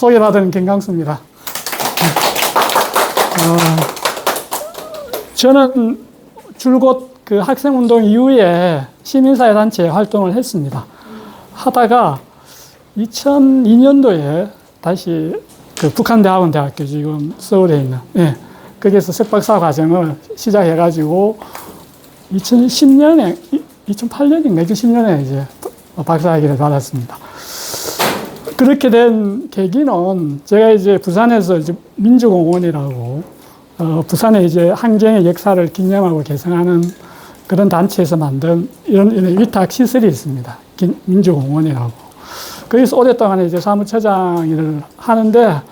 소개받은 김강수입니다. 저는 줄곧 그 학생운동 이후에 시민사회단체 활동을 했습니다. 하다가 2002년도에 다시 그 북한대학원대학교 지금 서울에 있는, 거기에서 석박사 과정을 시작해가지고 2010년에, 2008년인가 2010년에 이제 박사학위를 받았습니다. 그렇게 된 계기는 제가 이제 부산에서 이제 민주공원이라고 부산의 이제 환경의 역사를 기념하고 개성하는 그런 단체에서 만든 이런 위탁 시설이 있습니다. 민주공원이라고. 거기서 오랫동안 이제 사무처장 일을 하는데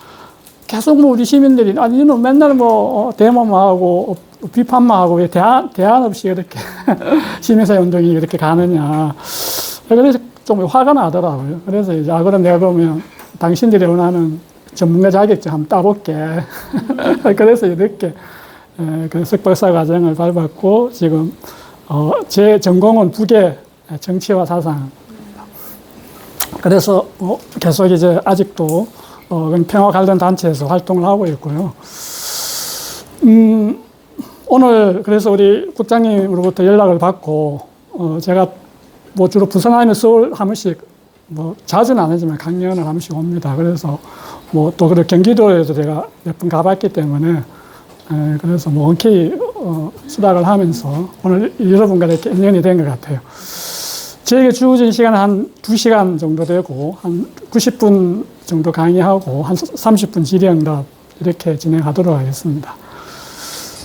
계속 뭐 우리 시민들이 아니 너는 맨날 뭐 데모만 하고 비판만 하고 왜 대안 없이 이렇게 시민사회 운동이 이렇게 가느냐. 그래서 좀 화가 나더라고요. 그래서 이제 그럼 내가 보면 당신들이 원하는 전문가 자격증 한번 따볼게. 그래서 이렇게 그 석박사 과정을 밟았고 지금 제 전공은 북의 정치와 사상입니다. 그래서 계속 이제 아직도 평화 관련 단체에서 활동을 하고 있고요. 오늘 그래서 우리 국장님으로부터 연락을 받고 제가 뭐 주로 부산 아니면 서울 한 번씩 뭐 자주는 안 하지만 강연을 한 번씩 옵니다. 그래서 뭐 또 그런 경기도에도 제가 몇 번 가봤기 때문에 그래서 뭐 흔쾌히 수락을 하면서 오늘 여러분과 이렇게 인연이 된 것 같아요. 저에게 주어진 시간은 한 2시간 정도 되고 한 90분 정도 강의하고 한 30분 질의응답 이렇게 진행하도록 하겠습니다.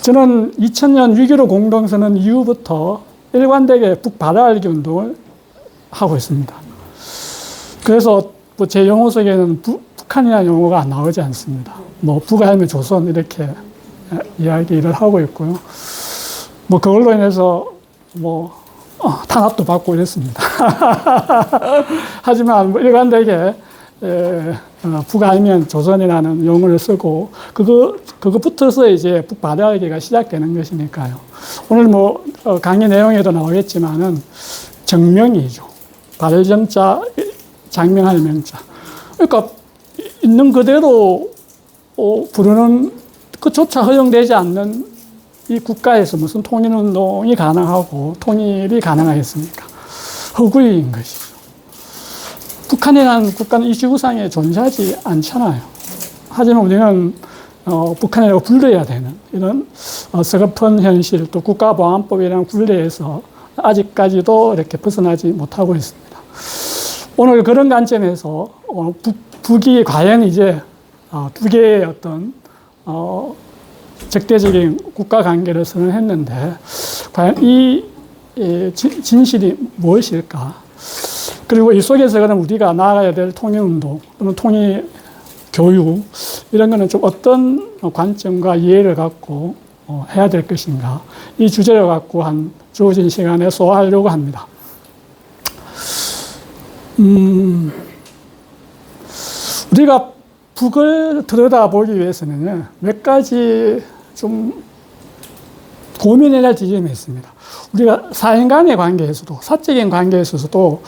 저는 2000년 6.15 공동선언 이후부터 일관되게 북바다알기 운동을 하고 있습니다. 그래서 뭐 제 용어 속에는 북한이라는 용어가 안 나오지 않습니다. 뭐 북 아니면 조선 이렇게 이야기를 하고 있고요. 뭐 그걸로 인해서 뭐 탄압도 받고 이랬습니다. 하지만 뭐 일관되게 북 아니면 조선이라는 용어를 쓰고 그거 붙어서 이제 북바다알기가 시작되는 것이니까요. 오늘 뭐 강의 내용에도 나오겠지만은 정명이죠. 발정자, 장명할 명자. 그러니까 있는 그대로 부르는 그조차 허용되지 않는 이 국가에서 무슨 통일운동이 가능하고 통일이 가능하겠습니까? 허구인 것이죠. 북한이라는 국가는 이 지구상에 존재하지 않잖아요. 하지만 우리는 북한이라고 불러야 되는 이런 서글픈 현실 또 국가보안법이라는 굴레에서 아직까지도 이렇게 벗어나지 못하고 있습니다. 오늘 그런 관점에서 북이 과연 이제 두 개의 어떤 적대적인 국가 관계를 선언했는데 과연 이 진실이 무엇일까? 그리고 이 속에서 그럼 우리가 나아가야 될 통일운동 또는 통일 교육 이런 거는 좀 어떤 관점과 이해를 갖고 해야 될 것인가? 이 주제를 갖고 한 주어진 시간에 소화하려고 합니다. 우리가 북을 들여다보기 위해서는 몇 가지 좀 고민해야 할 지점이 있습니다. 우리가 사인 간의 관계에서도, 사적인 관계에서도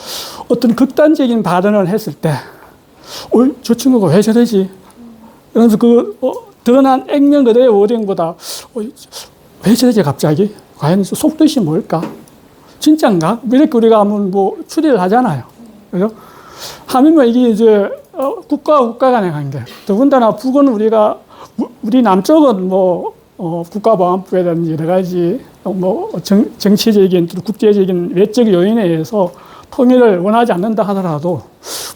어떤 극단적인 발언을 했을 때, 저 친구가 왜 저러지? 그러면서 드러난 액면 그대의 워딩보다, 왜 저러지 갑자기? 과연 속뜻이 뭘까? 진짠가? 이렇게 우리가 한번 뭐 추리를 하잖아요. 그죠? 하물며 이게 이제 국가와 국가 간의 관계. 더군다나 북은 우리 남쪽은 뭐 국가보안법이라든지 여러 가지 뭐 정치적인 국제적인 외적 요인에 의해서 통일을 원하지 않는다 하더라도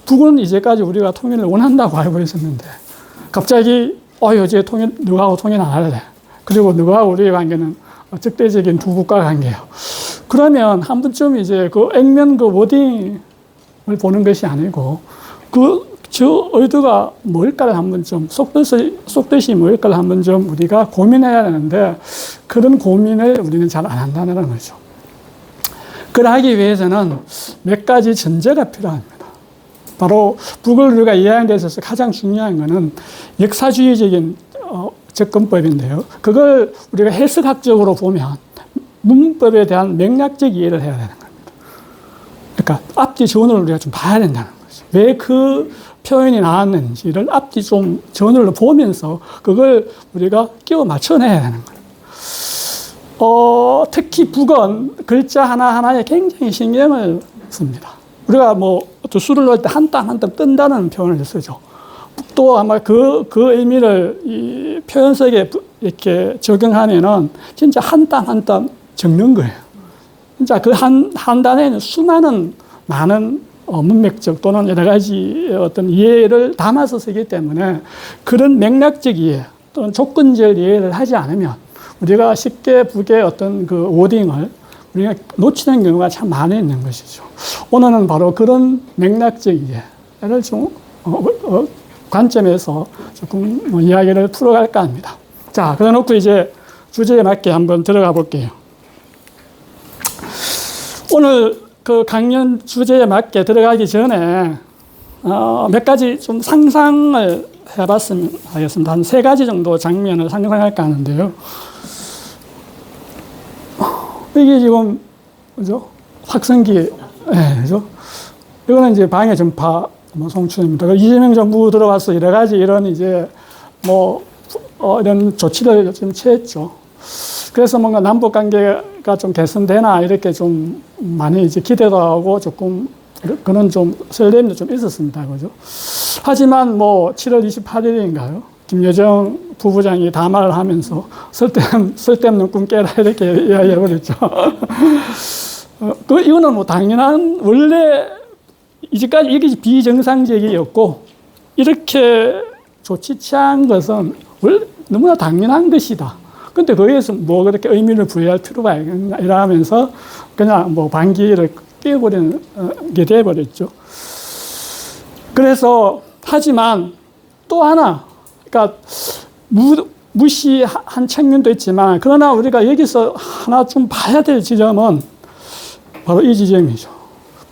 북은 이제까지 우리가 통일을 원한다고 알고 있었는데 갑자기 어제 누구하고 통일 안 할래. 그리고 누구하고 우리의 관계는 적대적인 두 국가 관계예요. 그러면 한 번쯤 이제 그 액면 그 워딩을 보는 것이 아니고 저 의도가 뭘까를 한 번쯤 속뜻이 뭘까를 한 번쯤 우리가 고민해야 하는데 그런 고민을 우리는 잘 안 한다는 거죠. 그러하기 위해서는 몇 가지 전제가 필요합니다. 바로 북을 우리가 이해하는 데 있어서 가장 중요한 것은 역사주의적인 접근법인데요. 그걸 우리가 해석학적으로 보면 문법에 대한 맥락적 이해를 해야 되는 겁니다. 그러니까 앞뒤 전을 우리가 좀 봐야 된다는 거죠. 왜 그 표현이 나왔는지를 앞뒤 좀 전을 보면서 그걸 우리가 끼워 맞춰내야 되는 거예요. 특히 북은 글자 하나하나에 굉장히 신경을 씁니다. 우리가 뭐 수를 넣을 때 한 땀 한 땀 뜬다는 표현을 쓰죠. 북도 아마 그 의미를 이 표현석에 이렇게 적용하면은 진짜 한 땀 한 땀 적는 거예요. 진짜 그 한 단에는 수많은 많은 문맥적 또는 여러 가지 어떤 이해를 담아서 쓰기 때문에 그런 맥락적 이해 또는 조건적 이해를 하지 않으면 우리가 쉽게 북의 어떤 그 워딩을 우리가 놓치는 경우가 참 많이 있는 것이죠. 오늘은 바로 그런 맥락적 이해를 좀 관점에서 조금 이야기를 풀어갈까 합니다. 자, 그래 놓고 이제 주제에 맞게 한번 들어가 볼게요. 오늘 그 강연 주제에 맞게 들어가기 전에 몇 가지 좀 상상을 해봤으면 하겠습니다. 한 3가지 정도 장면을 상상할까 하는데요. 이게 지금, 그죠? 확성기, 네, 그죠? 이거는 이제 방해 전파 송출입니다. 이재명 정부 들어와서 여러 가지 이런 이제 이런 조치를 좀 취했죠. 그래서 뭔가 남북 관계가 좀 개선되나 이렇게 좀 많이 이제 기대도 하고 조금 그런 좀 설렘도 좀 있었습니다. 그죠? 하지만 7월 28일인가요? 김여정 부부장이 담화를 하면서 쓸데없는 꿈 깨라 이렇게 이야기해버렸죠. 이거는 당연한, 원래 이제까지 이게 비정상적이었고, 이렇게 조치 취한 것은 너무나 당연한 것이다. 근데 거기에서 그렇게 의미를 부여할 필요가 있나 이러면서 그냥 반기를 끼워버리게 돼버렸죠. 그래서, 하지만 또 하나, 그러니까 무시한 측면도 있지만, 그러나 우리가 여기서 하나 좀 봐야 될 지점은 바로 이 지점이죠.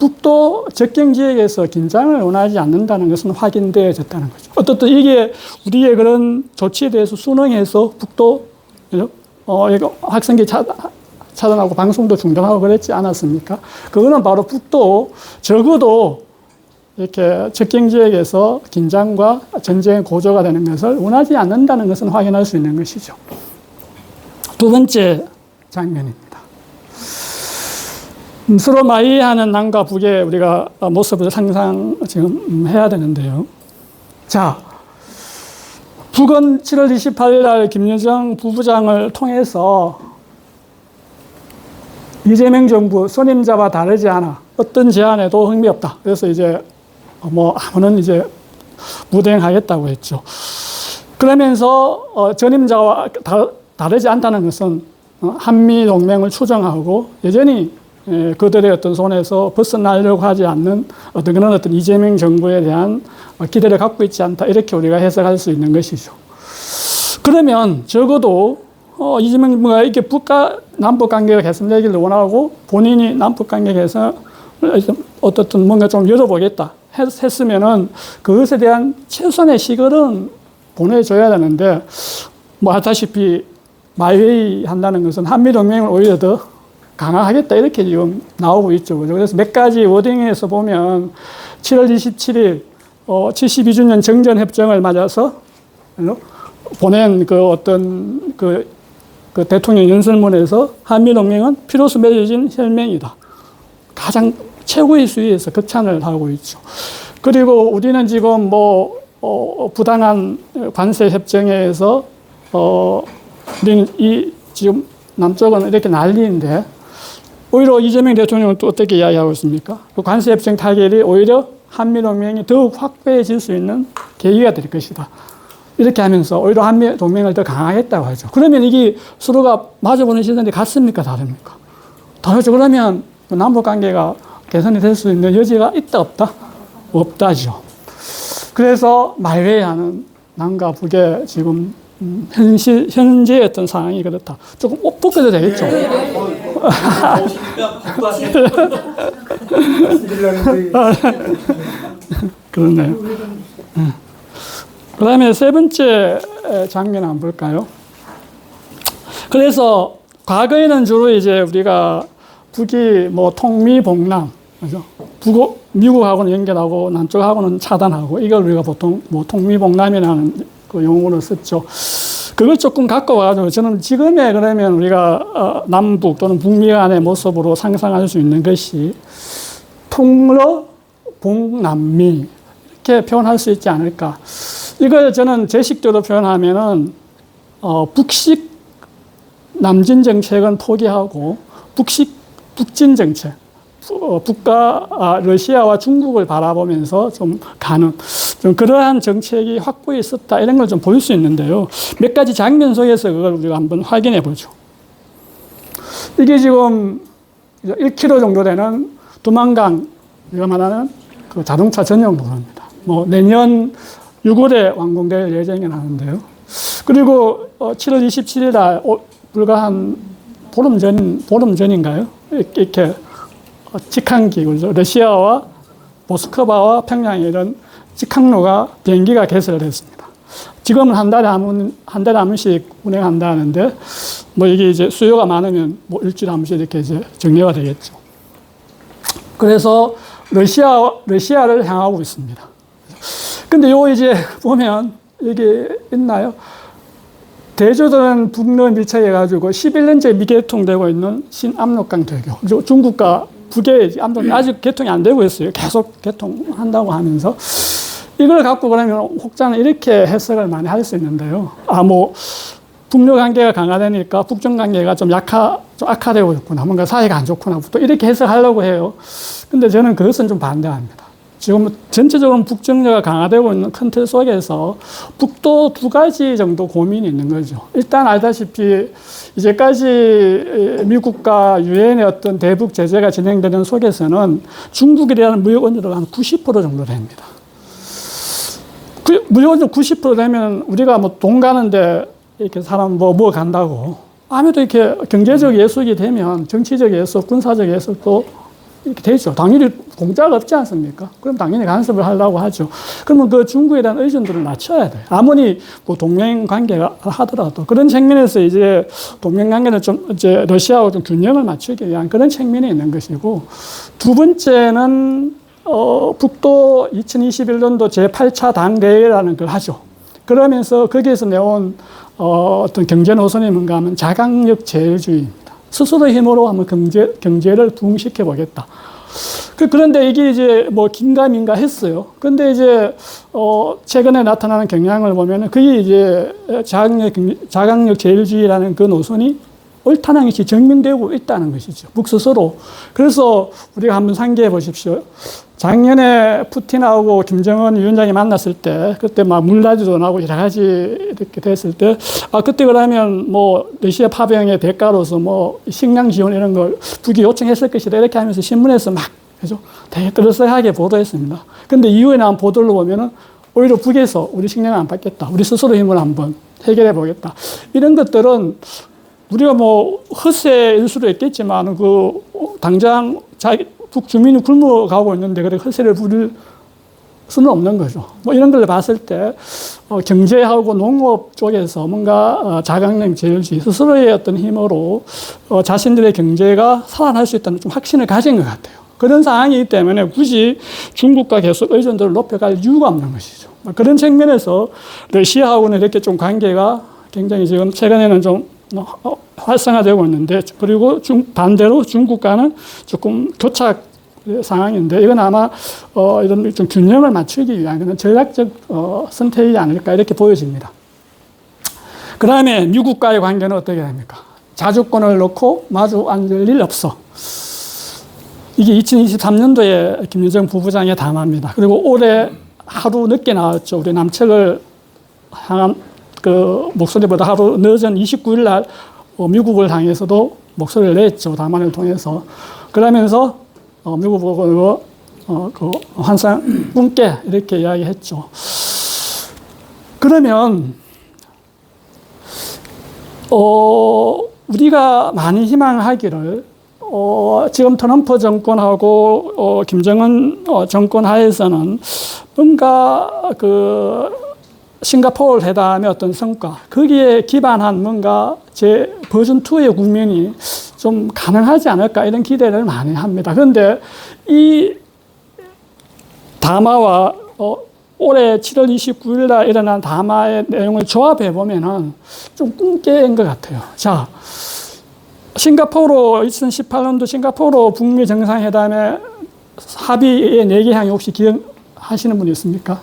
북도 접경 지역에서 긴장을 원하지 않는다는 것은 확인되어졌다는 거죠. 어떻든 이게 우리의 그런 조치에 대해서 순응해서 북도 확성기 차단하고 방송도 중단하고 그랬지 않았습니까? 그거는 바로 북도 적어도 이렇게 접경 지역에서 긴장과 전쟁의 고조가 되는 것을 원하지 않는다는 것은 확인할 수 있는 것이죠. 두 번째 장면입니다. 서로 마이하는 남과 북의 우리가 모습을 지금 해야 되는데요. 자, 북은 7월 28일 날 김여정 부부장을 통해서 이재명 정부 선임자와 다르지 않아 어떤 제안에도 흥미없다. 그래서 이제 아무는 이제 무대행하겠다고 했죠. 그러면서 전임자와 다르지 않다는 것은 한미 동맹을 추정하고 여전히 그들의 어떤 손에서 벗어나려고 하지 않는 그런 이재명 정부에 대한 기대를 갖고 있지 않다. 이렇게 우리가 해석할 수 있는 것이죠. 그러면 적어도 이재명 정부가 이렇게 남북 관계가 개선되기를 원하고 본인이 남북 관계 개선을 어떻든 뭔가 좀 열어보겠다 했으면은 그것에 대한 최소한의 시글은 보내줘야 되는데 하다시피 마이웨이 한다는 것은 한미 동맹을 오히려 더 강화하겠다 이렇게 지금 나오고 있죠. 그래서 몇 가지 워딩에서 보면 7월 27일 72주년 정전협정을 맞아서 보낸 그 대통령 연설문에서 한미동맹은 피로써 맺어진 혈맹이다. 가장 최고의 수위에서 극찬을 하고 있죠. 그리고 우리는 지금 부당한 관세 협정에 의해서 우리는 지금 남쪽은 이렇게 난리인데 오히려 이재명 대통령은 또 어떻게 이야기하고 있습니까? 그 관세 협정 타결이 오히려 한미동맹이 더욱 확고해질 수 있는 계기가 될 것이다. 이렇게 하면서 오히려 한미동맹을 더 강화했다고 하죠. 그러면 이게 서로가 마주보는 시선이 같습니까? 다릅니까? 다르죠. 그러면 남북관계가 개선이 될 수 있는 여지가 있다 없다? 없다죠. 그래서 말웨이하는 남과 북의 지금 현재의 어떤 상황이 그렇다. 조금 엇붙어도 되겠죠. 그렇네요. 그 다음에 세 번째 장면 한번 볼까요? 그래서 과거에는 주로 이제 우리가 북이 통미봉남, 그죠? 미국하고는 연결하고 남쪽하고는 차단하고 이걸 우리가 보통 뭐 통미봉남이라는 그 용어를 썼죠. 그걸 조금 갖고 와가지고 저는 지금의 그러면 우리가 남북 또는 북미 간의 모습으로 상상할 수 있는 것이 통러 봉남미 이렇게 표현할 수 있지 않을까. 이걸 저는 제식적으로 표현하면은 북식 남진 정책은 포기하고 북진 정책. 러시아와 중국을 바라보면서 좀 가는 좀 그러한 정책이 확고히 있었다 이런 걸 좀 볼 수 있는데요. 몇 가지 장면 속에서 그걸 우리가 한번 확인해 보죠. 이게 지금 1km 정도 되는 두만강 우리가 말하는 그 자동차 전용 도로입니다. 뭐 내년 6월에 완공될 예정이 나는데요. 그리고 7월 27일 날 불과 한 보름 전인가요? 이렇게 직항기, 러시아와 모스크바와 평양에 이런 직항로가 비행기가 개설을 했습니다. 지금은 한 달에 한 번씩 운행한다는데, 뭐 이게 이제 수요가 많으면 뭐 일주일에 한 번씩 이렇게 이제 정례가 되겠죠. 그래서 러시아를 향하고 있습니다. 근데 요 이제 보면 이게 있나요? 대조선 북러 밀착해가지고 11년째 미개통되고 있는 신압록강 대교. 중국과 북에 아직 개통이 안 되고 있어요. 계속 개통한다고 하면서. 이걸 갖고 그러면 혹자는 이렇게 해석을 많이 할 수 있는데요. 뭐, 북러 관계가 강화되니까 북중 관계가 좀 악화되고 있구나. 뭔가 사이가 안 좋구나. 또 이렇게 해석하려고 해요. 근데 저는 그것은 좀 반대합니다. 지금 전체적으로 북중러가 강화되고 있는 큰 틀 속에서 북도 두 가지 정도 고민이 있는 거죠. 일단 알다시피 이제까지 미국과 유엔의 어떤 대북 제재가 진행되는 속에서는 중국이라는 무역 원조가 한 90% 정도 됩니다. 무역 원조 90% 되면 우리가 뭐 돈 가는데 이렇게 사람 뭐 간다고 아무래도 이렇게 경제적 예속이 되면 정치적 예속, 군사적 예속도 이렇게 되죠. 당연히 공짜가 없지 않습니까? 그럼 당연히 간섭을 하려고 하죠. 그러면 그 중국에 대한 의존도를 낮춰야 돼요. 아무리 뭐 동맹 관계가 하더라도. 그런 측면에서 이제 동맹 관계는 좀 이제 러시아하고 좀 균형을 맞추기 위한 그런 측면이 있는 것이고, 두 번째는, 북도 2021년도 제8차 당대회라는 걸 하죠. 그러면서 거기에서 내온, 어떤 경제 노선이 뭔가 하면 자강력 제일주의입니다. 스스로의 힘으로 한번 경제를 부흥시켜 보겠다. 그런데 이게 이제 뭐 긴가민가 했어요. 근데 이제, 최근에 나타나는 경향을 보면은 그게 이제 자강력 제일주의라는 그 노선이 옳다는 것이 증명되고 있다는 것이죠. 북 스스로. 그래서 우리가 한번 상기해 보십시오. 작년에 푸틴하고 김정은 위원장이 만났을 때, 그때 막 물난리도 나고 여러 가지 이렇게 됐을 때, 그때 그러면 뭐 러시아 파병의 대가로서 뭐 식량 지원 이런 걸 북이 요청했을 것이다. 이렇게 하면서 신문에서 막, 그죠? 되게 뜨뜻하게 보도했습니다. 근데 이후에 나온 보도를 보면은 오히려 북에서 우리 식량을 안 받겠다. 우리 스스로 힘을 한번 해결해 보겠다. 이런 것들은 우리가 뭐 허세일 수도 있겠지만 당장 북 주민이 굶어가고 있는데 그래 허세를 부릴 수는 없는 거죠. 뭐 이런 걸 봤을 때 경제하고 농업 쪽에서 뭔가 자강력 제일주의 스스로의 어떤 힘으로 자신들의 경제가 살아날 수 있다는 좀 확신을 가진 것 같아요. 그런 상황이기 때문에 굳이 중국과 계속 의존도를 높여갈 이유가 없는 것이죠. 그런 측면에서 러시아하고는 이렇게 좀 관계가 굉장히 지금 최근에는 좀 활성화되고 있는데, 그리고 반대로 중국과는 조금 교착 상황인데, 이건 아마 이런 좀 균형을 맞추기 위한 그런 전략적 선택이지 않을까 이렇게 보여집니다. 그 다음에 미국과의 관계는 어떻게 됩니까? 자주권을 놓고 마주 앉을 일 없어. 이게 2023년도에 김여정 부부장의 담화입니다. 그리고 올해 하루 늦게 나왔죠. 우리 남측을 향한 그 목소리보다 하루 늦은 29일 날 미국을 향해서도 목소리를 냈죠. 담화를 통해서. 그러면서 미국 보고 그 환상 꿈깨 이렇게 이야기했죠. 그러면 우리가 많이 희망하기를 지금 트럼프 정권하고 김정은 정권 하에서는 뭔가 싱가포르 회담의 어떤 성과, 거기에 기반한 뭔가 버전2의 국면이 좀 가능하지 않을까 이런 기대를 많이 합니다. 그런데 이 담화와 올해 7월 29일 날 일어난 담화의 내용을 조합해 보면은 좀 꿈깨인 것 같아요. 자, 싱가포르 2018년도 싱가포르 북미 정상회담의 합의의 4개항이 혹시 기억하시는 분이 있습니까?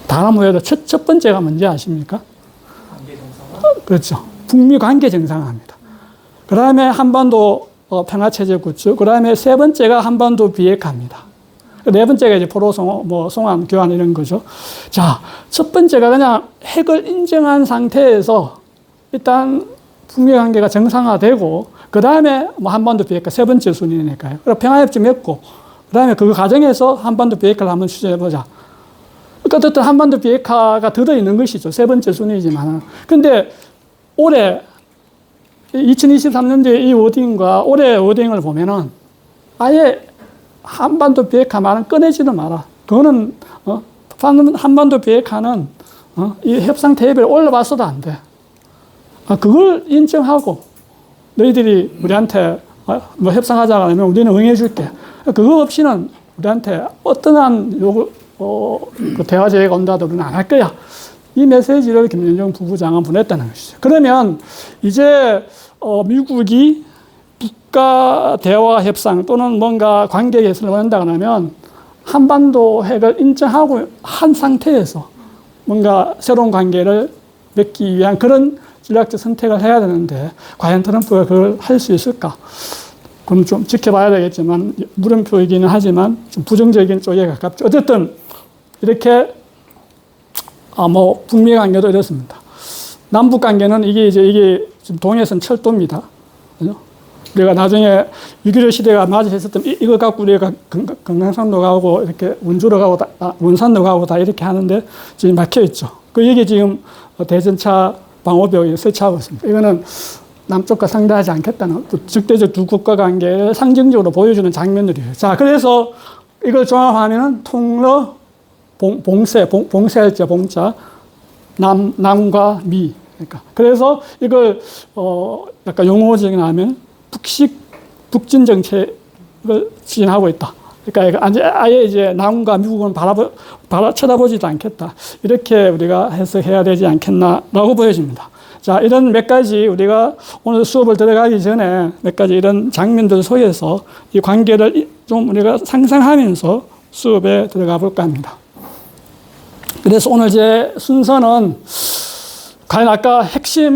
다음으로 첫 번째가 뭔지 아십니까? 관계 정상화? 그렇죠. 북미 관계 정상화입니다. 그 다음에 한반도 평화체제 구축, 그 다음에 세 번째가 한반도 비핵화입니다. 네 번째가 이제 포로 송환 교환 이런 거죠. 자, 첫 번째가 그냥 핵을 인정한 상태에서 일단 북미 관계가 정상화되고, 그 다음에 뭐 한반도 비핵화 세 번째 순위니까요. 그리고 평화협정 맺고, 그 다음에 그 과정에서 한반도 비핵화를 한번 추진해보자. 그러니까 어쨌든 한반도 비핵화가 들어있는 것이죠. 세 번째 순위이지만. 근데 올해 2023년도에 이 워딩과 올해 워딩을 보면은 아예 한반도 비핵화 말은 꺼내지도 마라. 그거는, 한반도 비핵화는, 이 협상 테이블에 올라봤어도 안 돼. 그걸 인정하고, 너희들이 우리한테, 뭐 협상하자고 하면 우리는 응해줄게. 그거 없이는 우리한테 어떠한 그 대화 제의가 온다도 우리는 안 할 거야. 이 메시지를 김여정 부부장은 보냈다는 것이죠. 그러면 이제, 미국이 국가 대화 협상 또는 뭔가 관계 개선을 원한다고 하면 한반도 핵을 인정하고 한 상태에서 뭔가 새로운 관계를 맺기 위한 그런 전략적 선택을 해야 되는데 과연 트럼프가 그걸 할 수 있을까? 그건 좀 지켜봐야 되겠지만 물음표이기는 하지만 좀 부정적인 쪽에 가깝죠. 어쨌든 이렇게 뭐 북미 관계도 이렇습니다. 남북 관계는 이게 지금 동해선 철도입니다. 그죠? 우리가 나중에 6.15 시대가 맞이했었던 이거 갖고 우리가 금강산도 가고 이렇게 원주로 가고 원산도 가고 다 이렇게 하는데 지금 막혀 있죠. 그 여기 지금 대전차 방호벽이 설치하고 있습니다. 이거는 남쪽과 상대하지 않겠다는 적대적 두 국가 관계를 상징적으로 보여주는 장면들이에요. 자, 그래서 이걸 종합하면은 통러 봉쇄할자 봉자 남과 미. 그러니까 그래서 이걸 약간 용어적인 하면 북진 정책을 추진하고 있다. 그러니까 아예 이제 남과 미국은 쳐다보지도 않겠다. 이렇게 우리가 해석해야 되지 않겠나라고 보여집니다. 자, 이런 몇 가지 우리가 오늘 수업을 들어가기 전에 몇 가지 이런 장면들 속에서 이 관계를 좀 우리가 상상하면서 수업에 들어가 볼까 합니다. 그래서 오늘 제 순서는 과연 아까 핵심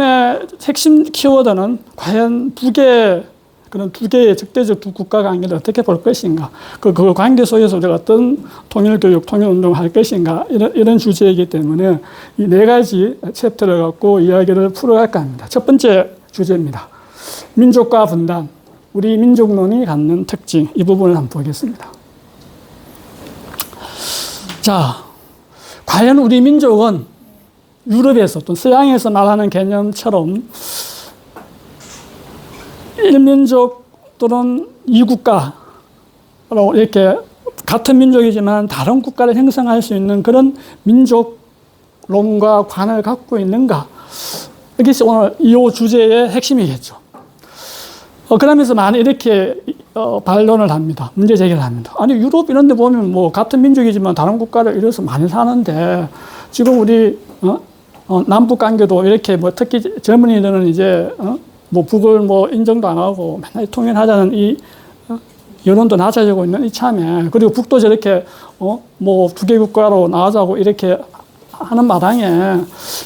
키워드는 과연 그런 두 개의 적대적 두 국가 관계를 어떻게 볼 것인가. 그 관계 속에서 우리가 어떤 통일교육, 통일운동을 할 것인가. 이런 주제이기 때문에 이 네 가지 챕터를 갖고 이야기를 풀어갈까 합니다. 첫 번째 주제입니다. 민족과 분단, 우리 민족론이 갖는 특징. 이 부분을 한번 보겠습니다. 자, 과연 우리 민족은 유럽에서 또 서양에서 말하는 개념처럼 일민족 또는 이국가로 이렇게 같은 민족이지만 다른 국가를 형성할 수 있는 그런 민족론과 관을 갖고 있는가? 이것이 오늘 이 주제의 핵심이겠죠. 그러면서 많이 이렇게 반론을 합니다. 문제 제기를 합니다. 아니, 유럽 이런 데 보면 뭐 같은 민족이지만 다른 국가를 이래서 많이 사는데 지금 우리 남북 관계도 이렇게 뭐 특히 젊은이들은 이제 뭐 북을 뭐 인정도 안 하고 맨날 통일하자는 이 여론도 낮아지고 있는 이참에, 그리고 북도 저렇게 뭐 두 개 국가로 나가자고 이렇게 하는 마당에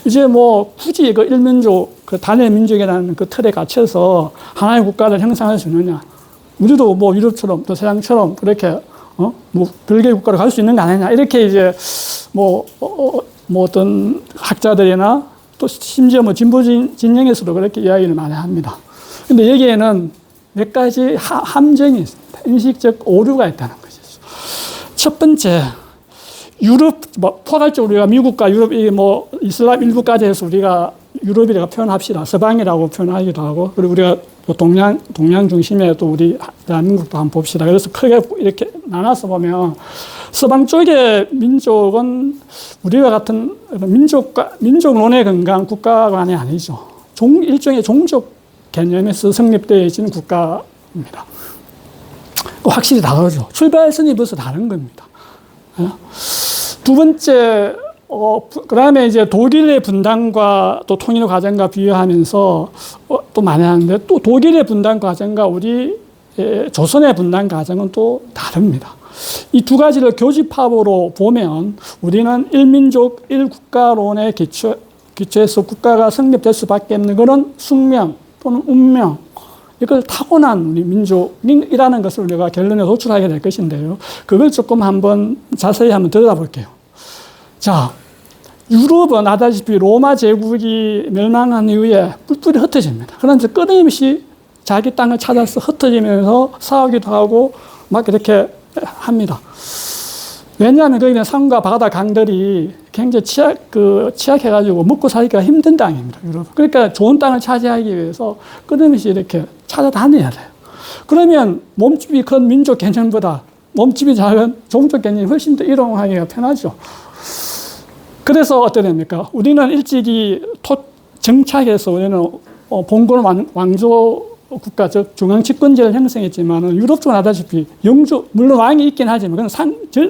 이제 뭐 굳이 그 일민족, 그 단일 민족이라는 그 틀에 갇혀서 하나의 국가를 형성할 수 있느냐? 우리도 뭐 유럽처럼 또 서양처럼 그렇게 뭐 별개의 국가로 갈 수 있는 거 아니냐? 이렇게 이제 뭐 어떤 학자들이나 또 심지어 뭐 진보 진영에서도 그렇게 이야기를 많이 합니다. 근데 여기에는 몇 가지 함정이 있습니다. 인식적 오류가 있다는 것이죠. 첫 번째, 유럽, 뭐 포괄적으로 우리가 미국과 유럽, 뭐 이슬람 일부까지 해서 우리가 유럽이라고 표현합시다. 서방이라고 표현하기도 하고, 그리고 우리가 동양 중심에 또 우리 대한민국도 한번 봅시다. 그래서 크게 이렇게 나눠서 보면 서방 쪽의 민족은 우리와 같은 민족론에 근거한 국가관이 아니죠. 일종의 종족 개념에서 성립되어진 국가입니다. 확실히 다르죠. 출발선이 벌써 다른 겁니다. 두 번째, 그 다음에 이제 독일의 분단과 또 통일 과정과 비교하면서 또 많이 하는데 또 독일의 분단 과정과 우리 조선의 분단 과정은 또 다릅니다. 이 두 가지를 교집합으로 보면 우리는 일민족 일국가론에 기초해서 국가가 성립될 수밖에 없는 그런 숙명 또는 운명, 이걸 타고난 우리 민족이라는 것을 우리가 결론에 도출하게 될 것인데요. 그걸 조금 한번 자세히 한번 들여다볼게요. 자, 유럽은 아다시피 로마 제국이 멸망한 이후에 뿔뿔이 흩어집니다. 그런데 끊임없이 자기 땅을 찾아서 흩어지면서 싸우기도 하고 막 이렇게 합니다. 왜냐하면 거기는 산과 바다, 강들이 굉장히 취약해가지고 먹고 살기가 힘든 땅입니다. 유럽. 그러니까 좋은 땅을 차지하기 위해서 끊임없이 이렇게 찾아다녀야 돼요. 그러면 몸집이 큰 민족 개념보다 몸집이 작은 종족 개념이 훨씬 더 이동하기가 편하죠. 그래서 어떻게 됩니까? 우리는 일찍이 정착해서 우리는 봉건 왕조 국가, 즉 중앙 집권제를 형성했지만 유럽 쪽은 아다시피 영주, 물론 왕이 있긴 하지만 그건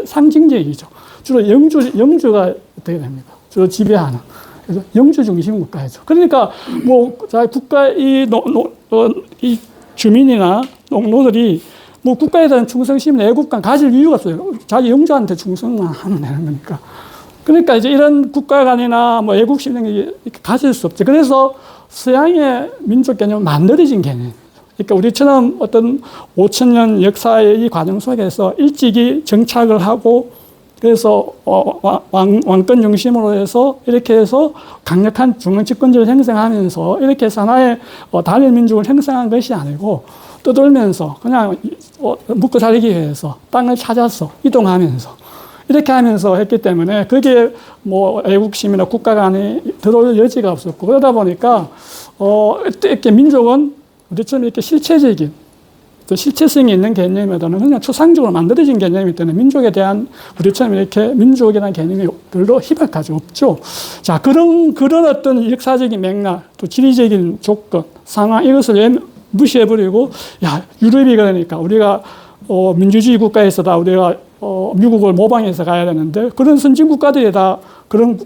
상징적이죠. 주로 영주가 어떻게 됩니까? 주로 지배하는. 그래서 영주 중심 국가이죠. 그러니까 뭐 국가 이 주민이나 농노들이 뭐 국가에 대한 충성심이나 애국감 가질 이유가 없어요. 자기 영주한테 충성만 하면 되는 거니까. 그러니까 이제 이런 국가관이나 뭐 애국심 이런 게 가질 수 없죠. 그래서 서양의 민족 개념은 만들어진 개념입니다. 그러니까 우리처럼 어떤 5,000년 역사의 이 과정 속에서 일찍이 정착을 하고 그래서 왕권 중심으로 해서 이렇게 해서 강력한 중앙 집권제를 형성하면서 이렇게 해서 하나의 단일 민족을 형성한 것이 아니고 떠돌면서 그냥 묵고 살기 위해서 땅을 찾아서 이동하면서 이렇게 하면서 했기 때문에 그게 뭐 애국심이나 국가 간에 들어올 여지가 없었고 그러다 보니까 이렇게 민족은 우리처럼 이렇게 실체적인 또 실체성이 있는 개념보다는 그냥 추상적으로 만들어진 개념이기 때문에 민족에 대한 우리처럼 이렇게 민족이라는 개념이 별로 희박하지 없죠. 자, 그런 어떤 역사적인 맥락 또 지리적인 조건 상황 이것을 무시해버리고 야, 유럽이 그러니까 우리가 민주주의 국가에서다 우리가 미국을 모방해서 가야 되는데 그런 선진 국가들이 다 그런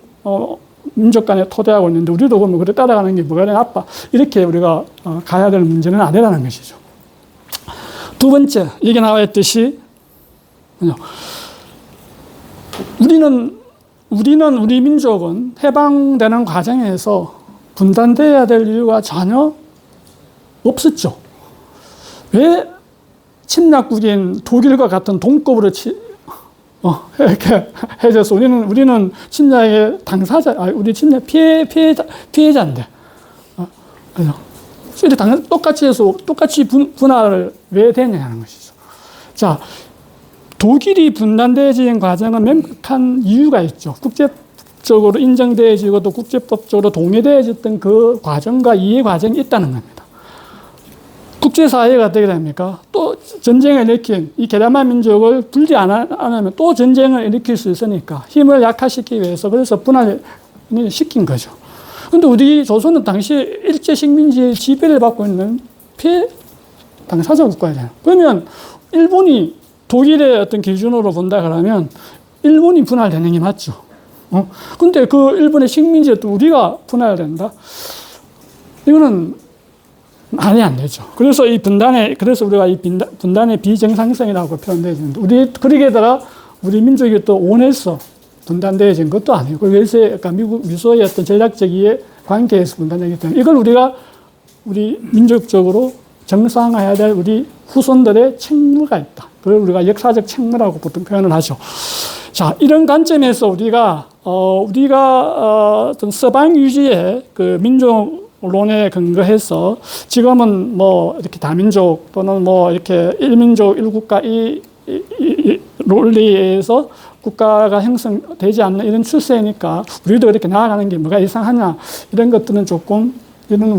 민족 간에 토대하고 있는데 우리도 그러면 그래 따라가는 게 뭐가 나빠 이렇게 우리가 가야 될 문제는 아니라는 것이죠. 두 번째 여기 나와 있듯이 우리 민족은 해방되는 과정에서 분단되어야 될 이유가 전혀 없었죠. 왜 침략국인 독일과 같은 동급으로 이렇게 해줘서 우리는 침략의 당사자, 우리 침략 피해자인데. 그래서 똑같이 해서 똑같이 분할을 왜 되냐는 것이죠. 자, 독일이 분단되어진 과정은 명백한 이유가 있죠. 국제적으로 인정되어지고 또 국제법적으로 동의되어졌던 그 과정과 이해 과정이 있다는 겁니다. 국제사회가 어떻게 됩니까? 또 전쟁을 일으킨 이 게르만 민족을 분리 안 하면 또 전쟁을 일으킬 수 있으니까 힘을 약화시키기 위해서 그래서 분할을 시킨 거죠. 그런데 우리 조선은 당시 일제 식민지의 지배를 받고 있는 피해 당사자 국가잖아요. 그러면 일본이 독일의 어떤 기준으로 본다 그러면 일본이 분할되는 게 맞죠. 근데 그 일본의 식민지에 또 우리가 분할된다? 이거는 말이 안 되죠. 그래서 그래서 우리가 이 분단의 비정상성이라고 표현되어지는데, 그러게다가 우리 민족이 또 원해서 분단되어진 것도 아니고, 그래서 약간 미소의 어떤 전략적 이해 관계에서 분단되기 때문에, 이걸 우리 민족적으로 정상화해야 될 우리 후손들의 책무가 있다. 그걸 우리가 역사적 책무라고 보통 표현을 하죠. 자, 이런 관점에서 우리가 어떤 서방 유지의 그 민족론에 근거해서 지금은 뭐 이렇게 다민족 또는 뭐 이렇게 일민족, 일국가 이 논리에서 국가가 형성되지 않는 이런 추세니까 우리도 이렇게 나아가는 게 뭐가 이상하냐 이런 것들은 조금 이런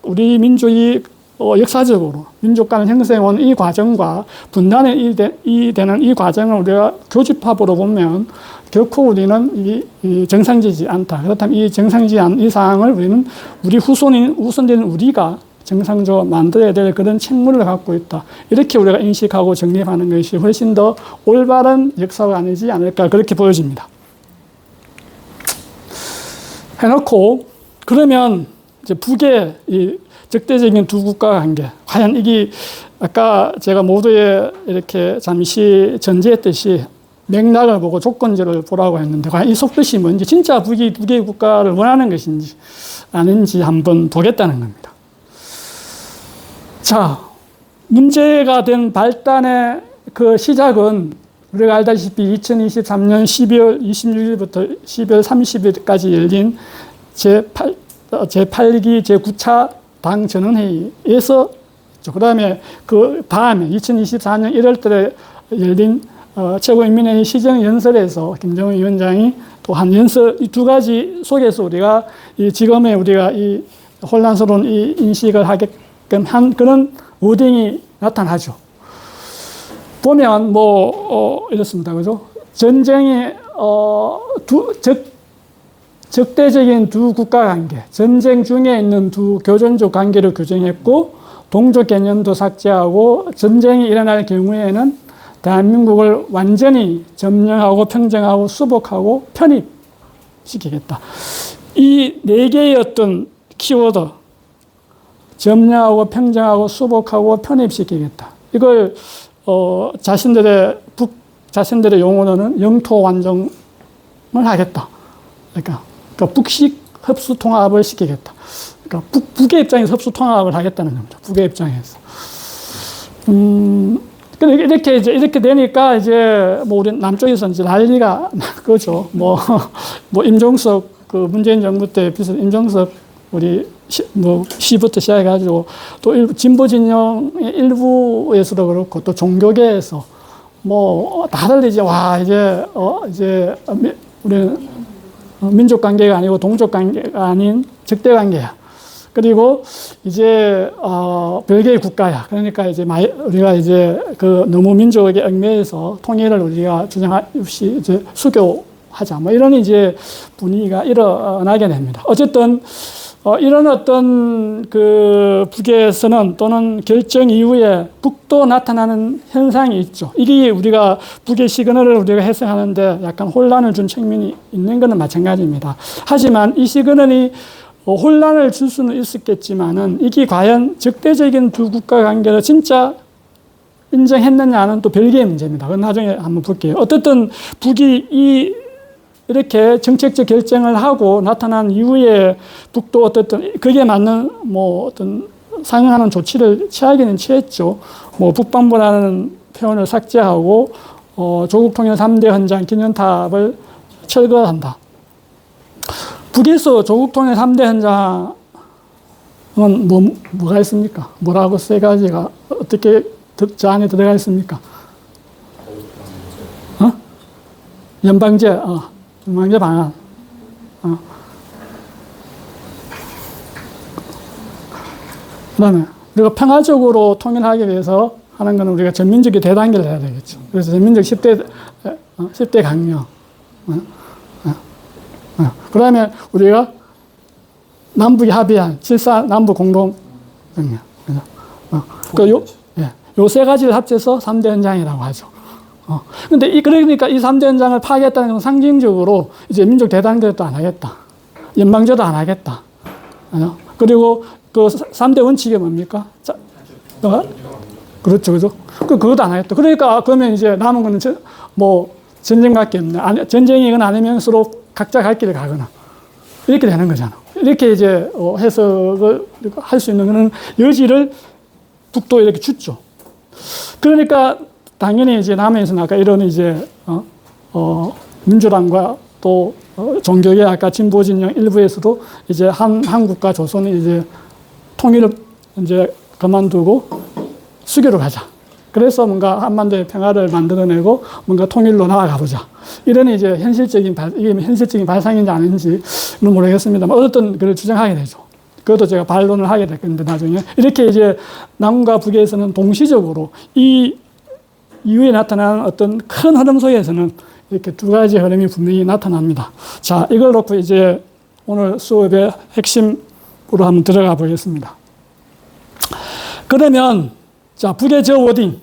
우리 민족이 역사적으로 민족 간을 형성해온 이 과정과 분단이 되는 이 과정을 우리가 교집합으로 보면 결코 우리는 이 정상적이지 않다. 그렇다면 이 정상적이지 않은 이 상황을 우리 후손들인 우리가 정상적으로 만들어야 될 그런 책무를 갖고 있다. 이렇게 우리가 인식하고 정립하는 것이 훨씬 더 올바른 역사가 아니지 않을까 그렇게 보여집니다. 해놓고 그러면 이제 북의 이 적대적인 두 국가 관계, 과연 이게 아까 제가 모두에 이렇게 잠시 전제했듯이 맥락을 보고 조건지를 보라고 했는데 과연 이 속뜻이 뭔지, 진짜 북이 두 개의 국가를 원하는 것인지 아닌지 한번 보겠다는 겁니다. 자, 문제가 된 발단의 그 시작은 우리가 알다시피 2023년 12월 26일부터 12월 30일까지 열린 제8기 제9차 당 전원회의에서, 그 다음에 그 다음에 2024년 1월 달에 열린 최고인민회의 시정연설에서 김정은 위원장이 또 한 연설, 이 두 가지 속에서 우리가 이 지금의 우리가 이 혼란스러운 이 인식을 하게끔 한 그런 워딩이 나타나죠. 보면 이렇습니다. 그죠? 전쟁이 적대적인 두 국가 관계, 전쟁 중에 있는 두 교전적 관계를 규정했고, 동족 개념도 삭제하고, 전쟁이 일어날 경우에는 대한민국을 완전히 점령하고 평정하고 수복하고 편입시키겠다. 이 네 개의 어떤 키워드, 점령하고 평정하고 수복하고 편입시키겠다. 이걸 자신들의 용어로는 영토 완정을 하겠다. 그러니까 북식 흡수 통합을 시키겠다. 그러니까 북의 입장에서 흡수 통합을 하겠다는 겁니다. 북의 입장에서. 이렇게 되니까 이제 우리 남쪽에서 이제 난리가 그죠. 임종석 문재인 정부 때 비슷 임종석 우리 시부터 시작해가지고 또 진보 진영의 일부에서도 그렇고 또 종교계에서 다들 이제 이제 우리는 민족 관계가 아니고 동족 관계가 아닌 적대 관계야. 그리고 이제 별개의 국가야. 그러니까 이제 우리가 이제 너무 민족에 얽매여서 통일을 우리가 주장없이 이제 수교하자. 이런 이제 분위기가 일어나게 됩니다. 어쨌든 이런 어떤 북에서는 또는 결정 이후에 북도 나타나는 현상이 있죠. 이게 우리가 북의 시그널을 우리가 해석하는데 약간 혼란을 준 측면이 있는 것은 마찬가지입니다. 하지만 이 시그널이 혼란을 줄 수는 있었겠지만은 이게 과연 적대적인 두 국가 관계를 진짜 인정했느냐는 또 별개의 문제입니다. 그건 나중에 한번 볼게요. 어쨌든 북이 이렇게 정책적 결정을 하고 나타난 이후에 북도 어쨌든 그게 맞는 어떤 상응하는 조치를 취하기는 취했죠. 북방부라는 표현을 삭제하고 조국 통일 3대 헌장 기념탑을 철거한다. 북에서 조국 통일 3대 헌장은 뭐가 있습니까? 뭐라고 세 가지가 어떻게 저 안에 들어가 있습니까? 연방제, 연방제 방안. 그 다음에 우리가 평화적으로 통일하기 위해서 하는 것은 우리가 전민족의 대단계를 해야 되겠죠. 그래서 전민족 10대 강령. 그 다음에 우리가 남북이 합의한 7.4 남북 공동 명령. 요 세 가지를 합쳐서 3대 헌장이라고 하죠. 그러니까 이 3대 헌장을 파기했다는 건 상징적으로 이제 민족 대단계도 안 하겠다. 연방제도 안 하겠다. 그리고 3대 원칙이 뭡니까? 그렇죠. 그것도 안 하겠다. 그러면 이제 남은 거는 전쟁밖에 없네. 전쟁이건 아니면 서로 각자 갈 길을 가거나. 이렇게 되는 거잖아. 이렇게 이제 해석을 할 수 있는 거는 여지를 북도에 이렇게 주죠. 그러니까 당연히 이제 남해에서는 아까 이런 이제 민주당과 또 종교계 아까 진보 진영 일부에서도 이제 한국과 조선이 이제 통일을 이제 그만두고 수교로 가자. 그래서 뭔가 한반도의 평화를 만들어내고 뭔가 통일로 나아가 보자. 이런 이제 이게 현실적인 발상인지 아닌지는 모르겠습니다만 어쨌든 그걸 주장하게 되죠. 그것도 제가 반론을 하게 될 건데 나중에 이렇게 이제 남과 북에서는 동시적으로 이 이후에 나타나는 어떤 큰 흐름 속에서는 이렇게 두 가지 흐름이 분명히 나타납니다. 자, 이걸 놓고 이제 오늘 수업의 핵심으로 한번 들어가 보겠습니다. 그러면, 자, 북의 저 워딩,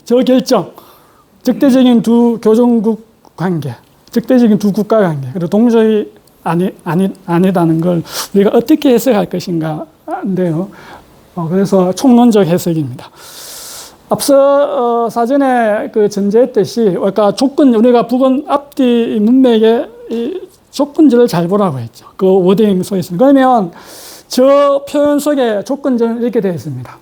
저 결정, 적대적인 두 교종국 관계, 적대적인 두 국가 관계, 그리고 동조의 아니다는 걸 우리가 어떻게 해석할 것인가인데요. 그래서 총론적 해석입니다. 앞서 사전에 그 전제했듯이 아까 우리가 북은 앞뒤 문맥에 이 조건절을 잘 보라고 했죠. 그 워딩 속에 있습니다. 그러면 저 표현 속에 조건절은 이렇게 되어 있습니다.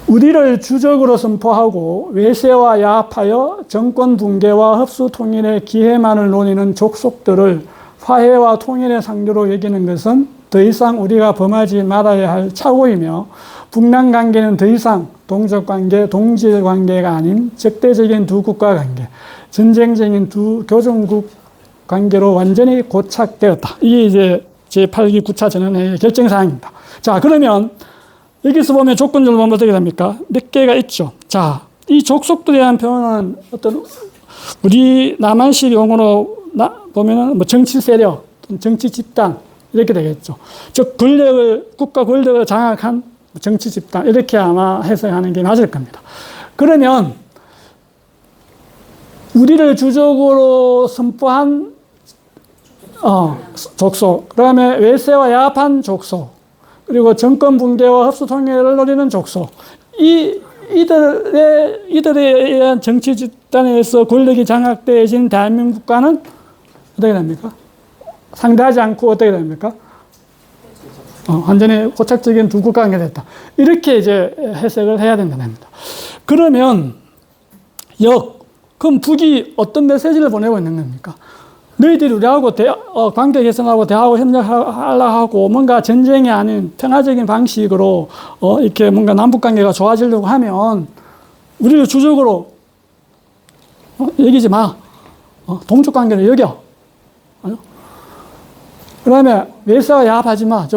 우리를 주적으로 선포하고 외세와 야합하여 정권 붕괴와 흡수 통일의 기회만을 노리는 족속들을 화해와 통일의 상대로 여기는 것은 더 이상 우리가 범하지 말아야 할 착오이며 북남 관계는 더 이상 동족 관계, 동질 관계가 아닌 적대적인 두 국가 관계, 전쟁적인 두 교종국 관계로 완전히 고착되었다. 이게 이제 제8기 9차 전원회의 결정사항입니다. 자, 그러면 여기서 보면 조건절로 보면 어떻게 됩니까? 몇 개가 있죠. 자, 이 족속들에 대한 표현은 어떤 우리 남한식 용어로 보면은 뭐 정치 세력, 정치 집단 이렇게 되겠죠. 즉 국가 권력을 장악한 정치 집단 이렇게 아마 해석하는 게 맞을 겁니다. 그러면 우리를 주적으로 선포한 족속, 그다음에 외세와 야합한 족속, 그리고 정권 붕괴와 흡수 통일을 노리는 족속. 이들에 의한 정치 집단에서 권력이 장악되어진 대한민국 국가는 어떻게 됩니까? 상대하지 않고 어떻게 됩니까? 완전히 고착적인 두 국가 관계가 됐다. 이렇게 이제 해석을 해야 된다는 겁니다. 그러면 그럼 북이 어떤 메시지를 보내고 있는 겁니까? 너희들이 우리하고 관계 개선하고 대화하고 협력하려고 하고 뭔가 전쟁이 아닌 평화적인 방식으로 이렇게 뭔가 남북 관계가 좋아지려고 하면 우리를 주적으로 여기지 마. 동족 관계를 여겨. 그 다음에 외세와 야합하지 마.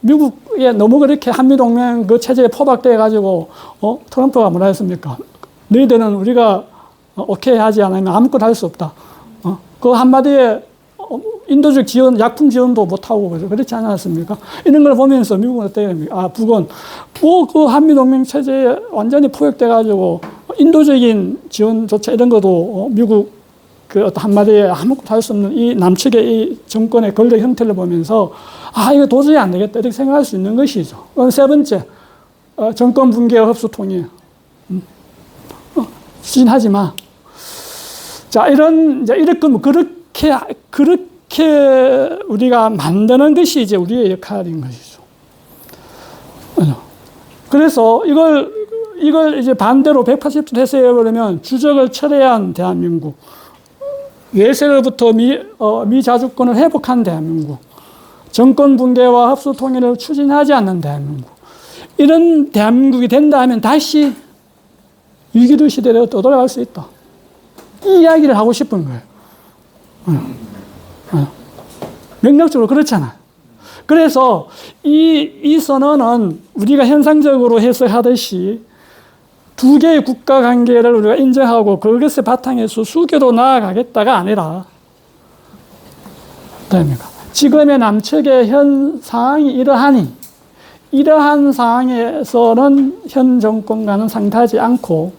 미국에 너무 그렇게 한미동맹 그 체제에 포박돼 가지고 트럼프가 뭐라 했습니까? 너희들은 우리가 오케이 하지 않으면 아무것도 할 수 없다. 그 한마디에 인도적 지원, 약품 지원도 못하고 그렇지 않았습니까? 이런 걸 보면서 미국은 어떻게 됩니까? 북은 그 한미동맹 체제에 완전히 포획돼가지고 인도적인 지원조차 이런 것도 미국 그 어떤 한마디에 아무것도 할 수 없는 이 남측의 이 정권의 권력 형태를 보면서 이거 도저히 안 되겠다 이렇게 생각할 수 있는 것이죠. 세 번째, 정권 붕괴와 흡수 통일. 추진하지 마. 자, 이렇게 그렇게 우리가 만드는 것이 이제 우리의 역할인 것이죠. 그래서 이걸 이제 반대로 180도 해석해버리면 주적을 철회한 대한민국, 외세로부터 미 자주권을 회복한 대한민국, 정권 붕괴와 흡수 통일을 추진하지 않는 대한민국, 이런 대한민국이 된다 하면 다시 위기도 시대로 또 돌아갈 수 있다. 이 이야기를 하고 싶은 거예요. 명령적으로 그렇잖아. 그래서 이 선언은 우리가 현상적으로 해석하듯이 두 개의 국가 관계를 우리가 인정하고 그것을 바탕에서 수교로 나아가겠다가 아니라 지금의 남측의 현 상황이 이러한 상황에서는 현 정권과는 상대하지 않고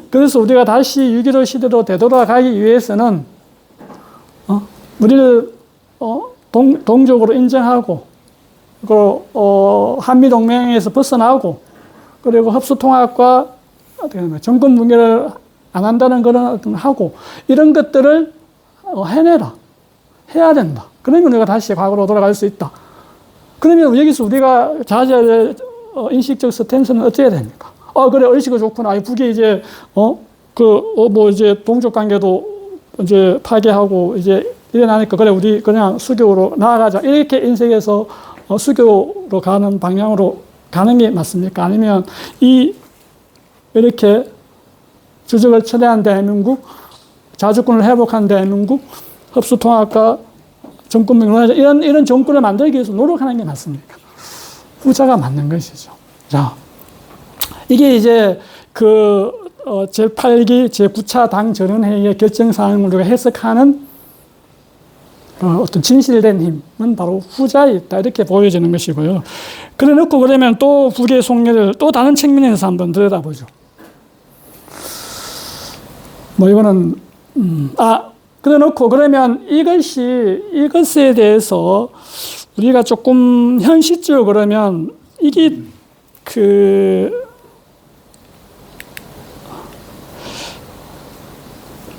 그래서 우리가 다시 6.15 시대로 되돌아가기 위해서는 우리를 동족으로 인정하고 그리고 한미동맹에서 벗어나고 그리고 흡수통합과 정권 붕괴를 안 한다는 거는 하고 이런 것들을 해야 된다. 그러면 우리가 다시 과거로 돌아갈 수 있다. 그러면 여기서 우리가 자제해야 될 인식적 스탠스는 어떻게 됩니까? 그래, 의식이 좋구나. 북이 이제, 이제 동족 관계도 이제 파괴하고 이제 일어나니까, 그래, 우리 그냥 수교로 나아가자. 이렇게 인식해서 수교로 가는 방향으로 가는 게 맞습니까? 아니면 이렇게 주적을 철회한 대한민국, 자주권을 회복한 대한민국, 흡수통합과 정권명령, 이런 정권을 만들기 위해서 노력하는 게 맞습니까? 후자가 맞는 것이죠. 자. 이게 이제 제8기 제9차 당 전원회의의 결정사항을 우리가 해석하는 어떤 진실된 힘은 바로 후자에 있다. 이렇게 보여지는 것이고요. 그래 놓고 그러면 또 북의 속내를 또 다른 측면에서 한번 들여다보죠. 뭐 이거는, 그래 놓고 그러면 이것에 대해서 우리가 조금 현실적으로 그러면 이게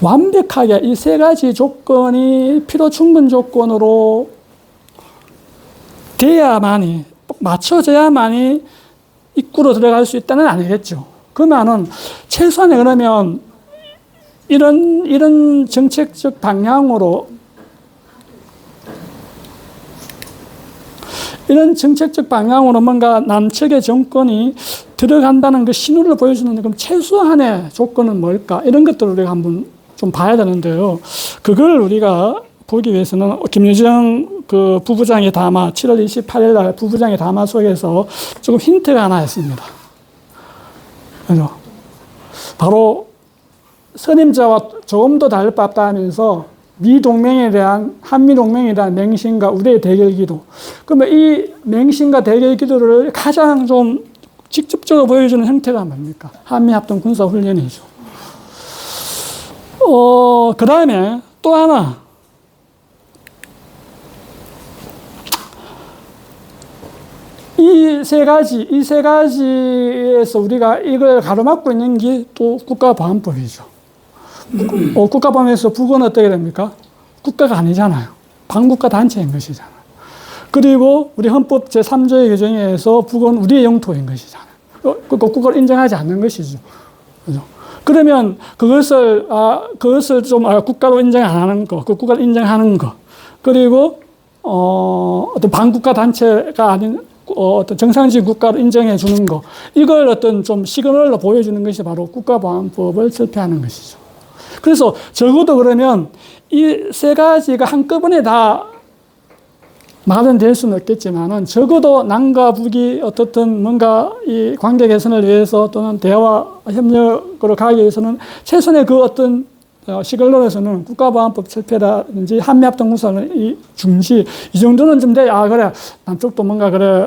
완벽하게 이 세 가지 조건이 필요 충분 조건으로 돼야만이, 맞춰져야만이 입구로 들어갈 수 있다는 아니겠죠. 그러면은 최소한에 그러면 이런 정책적 방향으로 뭔가 남측의 정권이 들어간다는 그 신호를 보여주는 그럼 최소한의 조건은 뭘까? 이런 것들을 우리가 한번 좀 봐야 되는데요. 그걸 우리가 보기 위해서는 김여정 그 부부장의 담화, 7월 28일 날 부부장의 담화 속에서 조금 힌트가 하나 있습니다. 그죠? 바로 선임자와 조금 더 다를 바 없다 하면서 한미동맹에 대한 맹신과 우리의 대결 기도. 그러면 이 맹신과 대결 기도를 가장 좀 직접적으로 보여주는 형태가 뭡니까? 한미합동 군사훈련이죠. 그 다음에 또 하나. 이 세 가지에서 우리가 이걸 가로막고 있는 게 또 국가보안법이죠. 국가보안에서 북은 어떻게 됩니까? 국가가 아니잖아요. 반국가 단체인 것이잖아요. 그리고 우리 헌법 제3조의 규정에 의해서 북은 우리의 영토인 것이잖아요. 국가를 인정하지 않는 것이죠. 그죠? 그러면 그것을 좀 국가로 인정 안 하는 거, 그 국가를 인정하는 거, 그리고 어떤 반국가 단체가 아닌 어떤 정상적인 국가를 인정해 주는 거, 이걸 어떤 좀 시그널로 보여주는 것이 바로 국가보안법을 철폐하는 것이죠. 그래서 적어도 그러면 이 세 가지가 한꺼번에 다 마련될 수는 없겠지만은 적어도 남과 북이 어떻든 뭔가 이 관계 개선을 위해서 또는 대화 협력으로 가기 위해서는 최소한의 그 어떤 시글론에서는 국가보안법 철폐라든지 한미합동 군사는 이 중시 이 정도는 좀 돼. 그래 남쪽도 뭔가 그래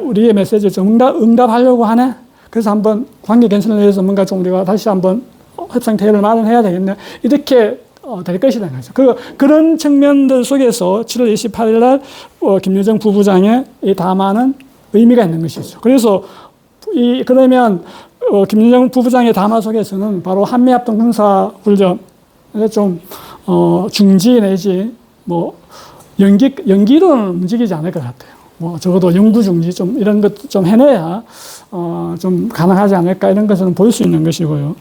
우리의 메시지를 좀 응답하려고 하네. 그래서 한번 관계 개선을 위해서 뭔가 좀 우리가 다시 한번 협상 대회를 마련해야 되겠네. 이렇게 될 것이라는 거죠. 그런 측면들 속에서 7월 28일 날 김여정 부부장의 이 담화는 의미가 있는 것이죠. 그래서 그러면 김여정 부부장의 담화 속에서는 바로 한미합동 군사훈련에 좀 중지 내지 뭐 연기로는 움직이지 않을 것 같아요. 뭐 적어도 영구 중지 좀 이런 것 좀 해내야 좀 가능하지 않을까 이런 것은 볼 수 있는 것이고요.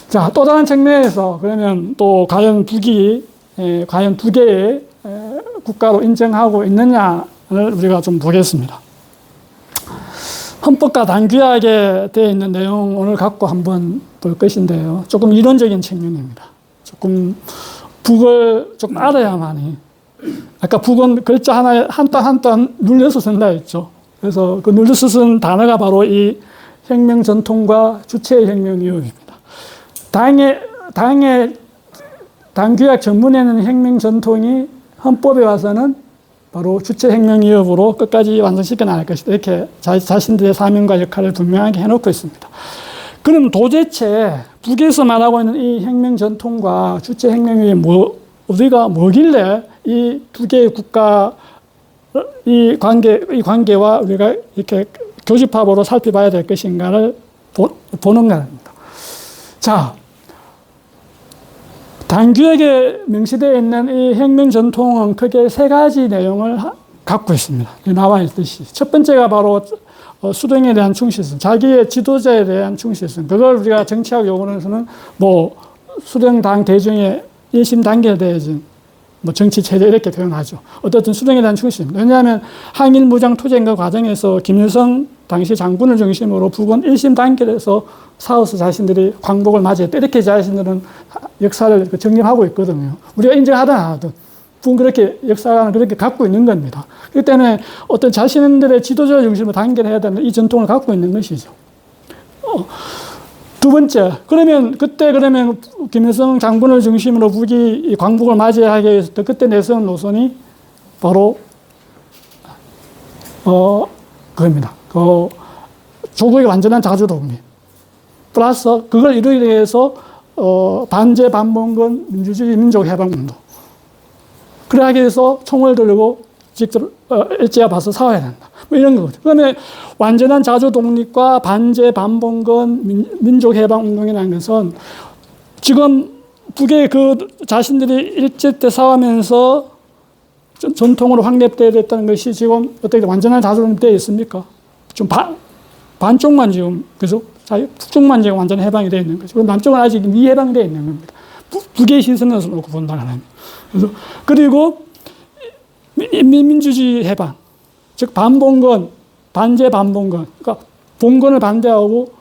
자, 또 다른 측면에서 그러면 또 과연 북이 과연 두 개의 국가로 인정하고 있느냐를 우리가 좀 보겠습니다. 헌법과 당규약에 되어 있는 내용 오늘 갖고 한번 볼 것인데요. 조금 이론적인 측면입니다. 조금 북을 조금 알아야만이. 아까 북은 글자 하나에 한 단 눌려서 쓴다 했죠. 그래서 그 눌려서 쓴 단어가 바로 이 혁명 전통과 주체의 혁명 위협입니다. 당규약 전문에는 혁명 전통이 헌법에 와서는 바로 주체 혁명 위협으로 끝까지 완성시켜 나갈 것이다. 이렇게 자신들의 사명과 역할을 분명하게 해놓고 있습니다. 그럼 도대체 북에서 말하고 있는 이 혁명 전통과 주체 혁명 위협이 우리가 뭐길래 이 두 개의 국가 이 관계와 우리가 이렇게 교집합으로 살펴봐야 될 것인가를 보는 겁니다. 자, 당규약에 명시되어 있는 이 혁명 전통은 크게 세 가지 내용을 갖고 있습니다. 나와 있듯이. 첫 번째가 바로 수령에 대한 충실성, 자기의 지도자에 대한 충실성. 그걸 우리가 정치학 용어로서는 뭐 수령당 대중의 일심 단계에 대해진 뭐 정치 체제 이렇게 표현하죠. 어떻든 수령에 대한 충실입니다. 왜냐하면 항일 무장 투쟁 그 과정에서 김일성 당시 장군을 중심으로 북은 일심 단계에서 싸워서 자신들이 광복을 맞이했다. 이렇게 자신들은 역사를 정립하고 있거든요. 우리가 인정하든 안 하든 북은 그렇게 역사관을 그렇게 갖고 있는 겁니다. 그렇기 때문에 어떤 자신들의 지도자 중심으로 단계를 해야 되는 이 전통을 갖고 있는 것이죠. 두 번째, 그러면 김일성 장군을 중심으로 북이 광복을 맞이하기 위해서 그때 내세운 노선이 바로 그겁니다. 조국의 완전한 자주독립 플러스 그걸 이루기 위해서 반제 반봉건 민주주의 민족해방운동. 그래 하기 위해서 총을 들고 직접 일제와 봐서 싸워야 된다. 뭐 이런 거죠. 그러면 완전한 자주 독립과 반제 반봉건 민족해방운동이라는 것은 지금 북의 자신들이 일제 때 싸우면서 전통으로 확립되어야 됐다는 것이 지금 어떻게 완전한 자주 독립되어 있습니까? 좀 반쪽만 지금, 그죠? 북쪽만 지금 완전 해방이 되어 있는 거죠. 그럼 남쪽은 아직 미해방이 되어 있는 겁니다. 북의 시선에서 놓고 본다면. 그리고 민주주의 해방, 즉 반봉건, 반제 반봉건, 그러니까 봉건을 반대하고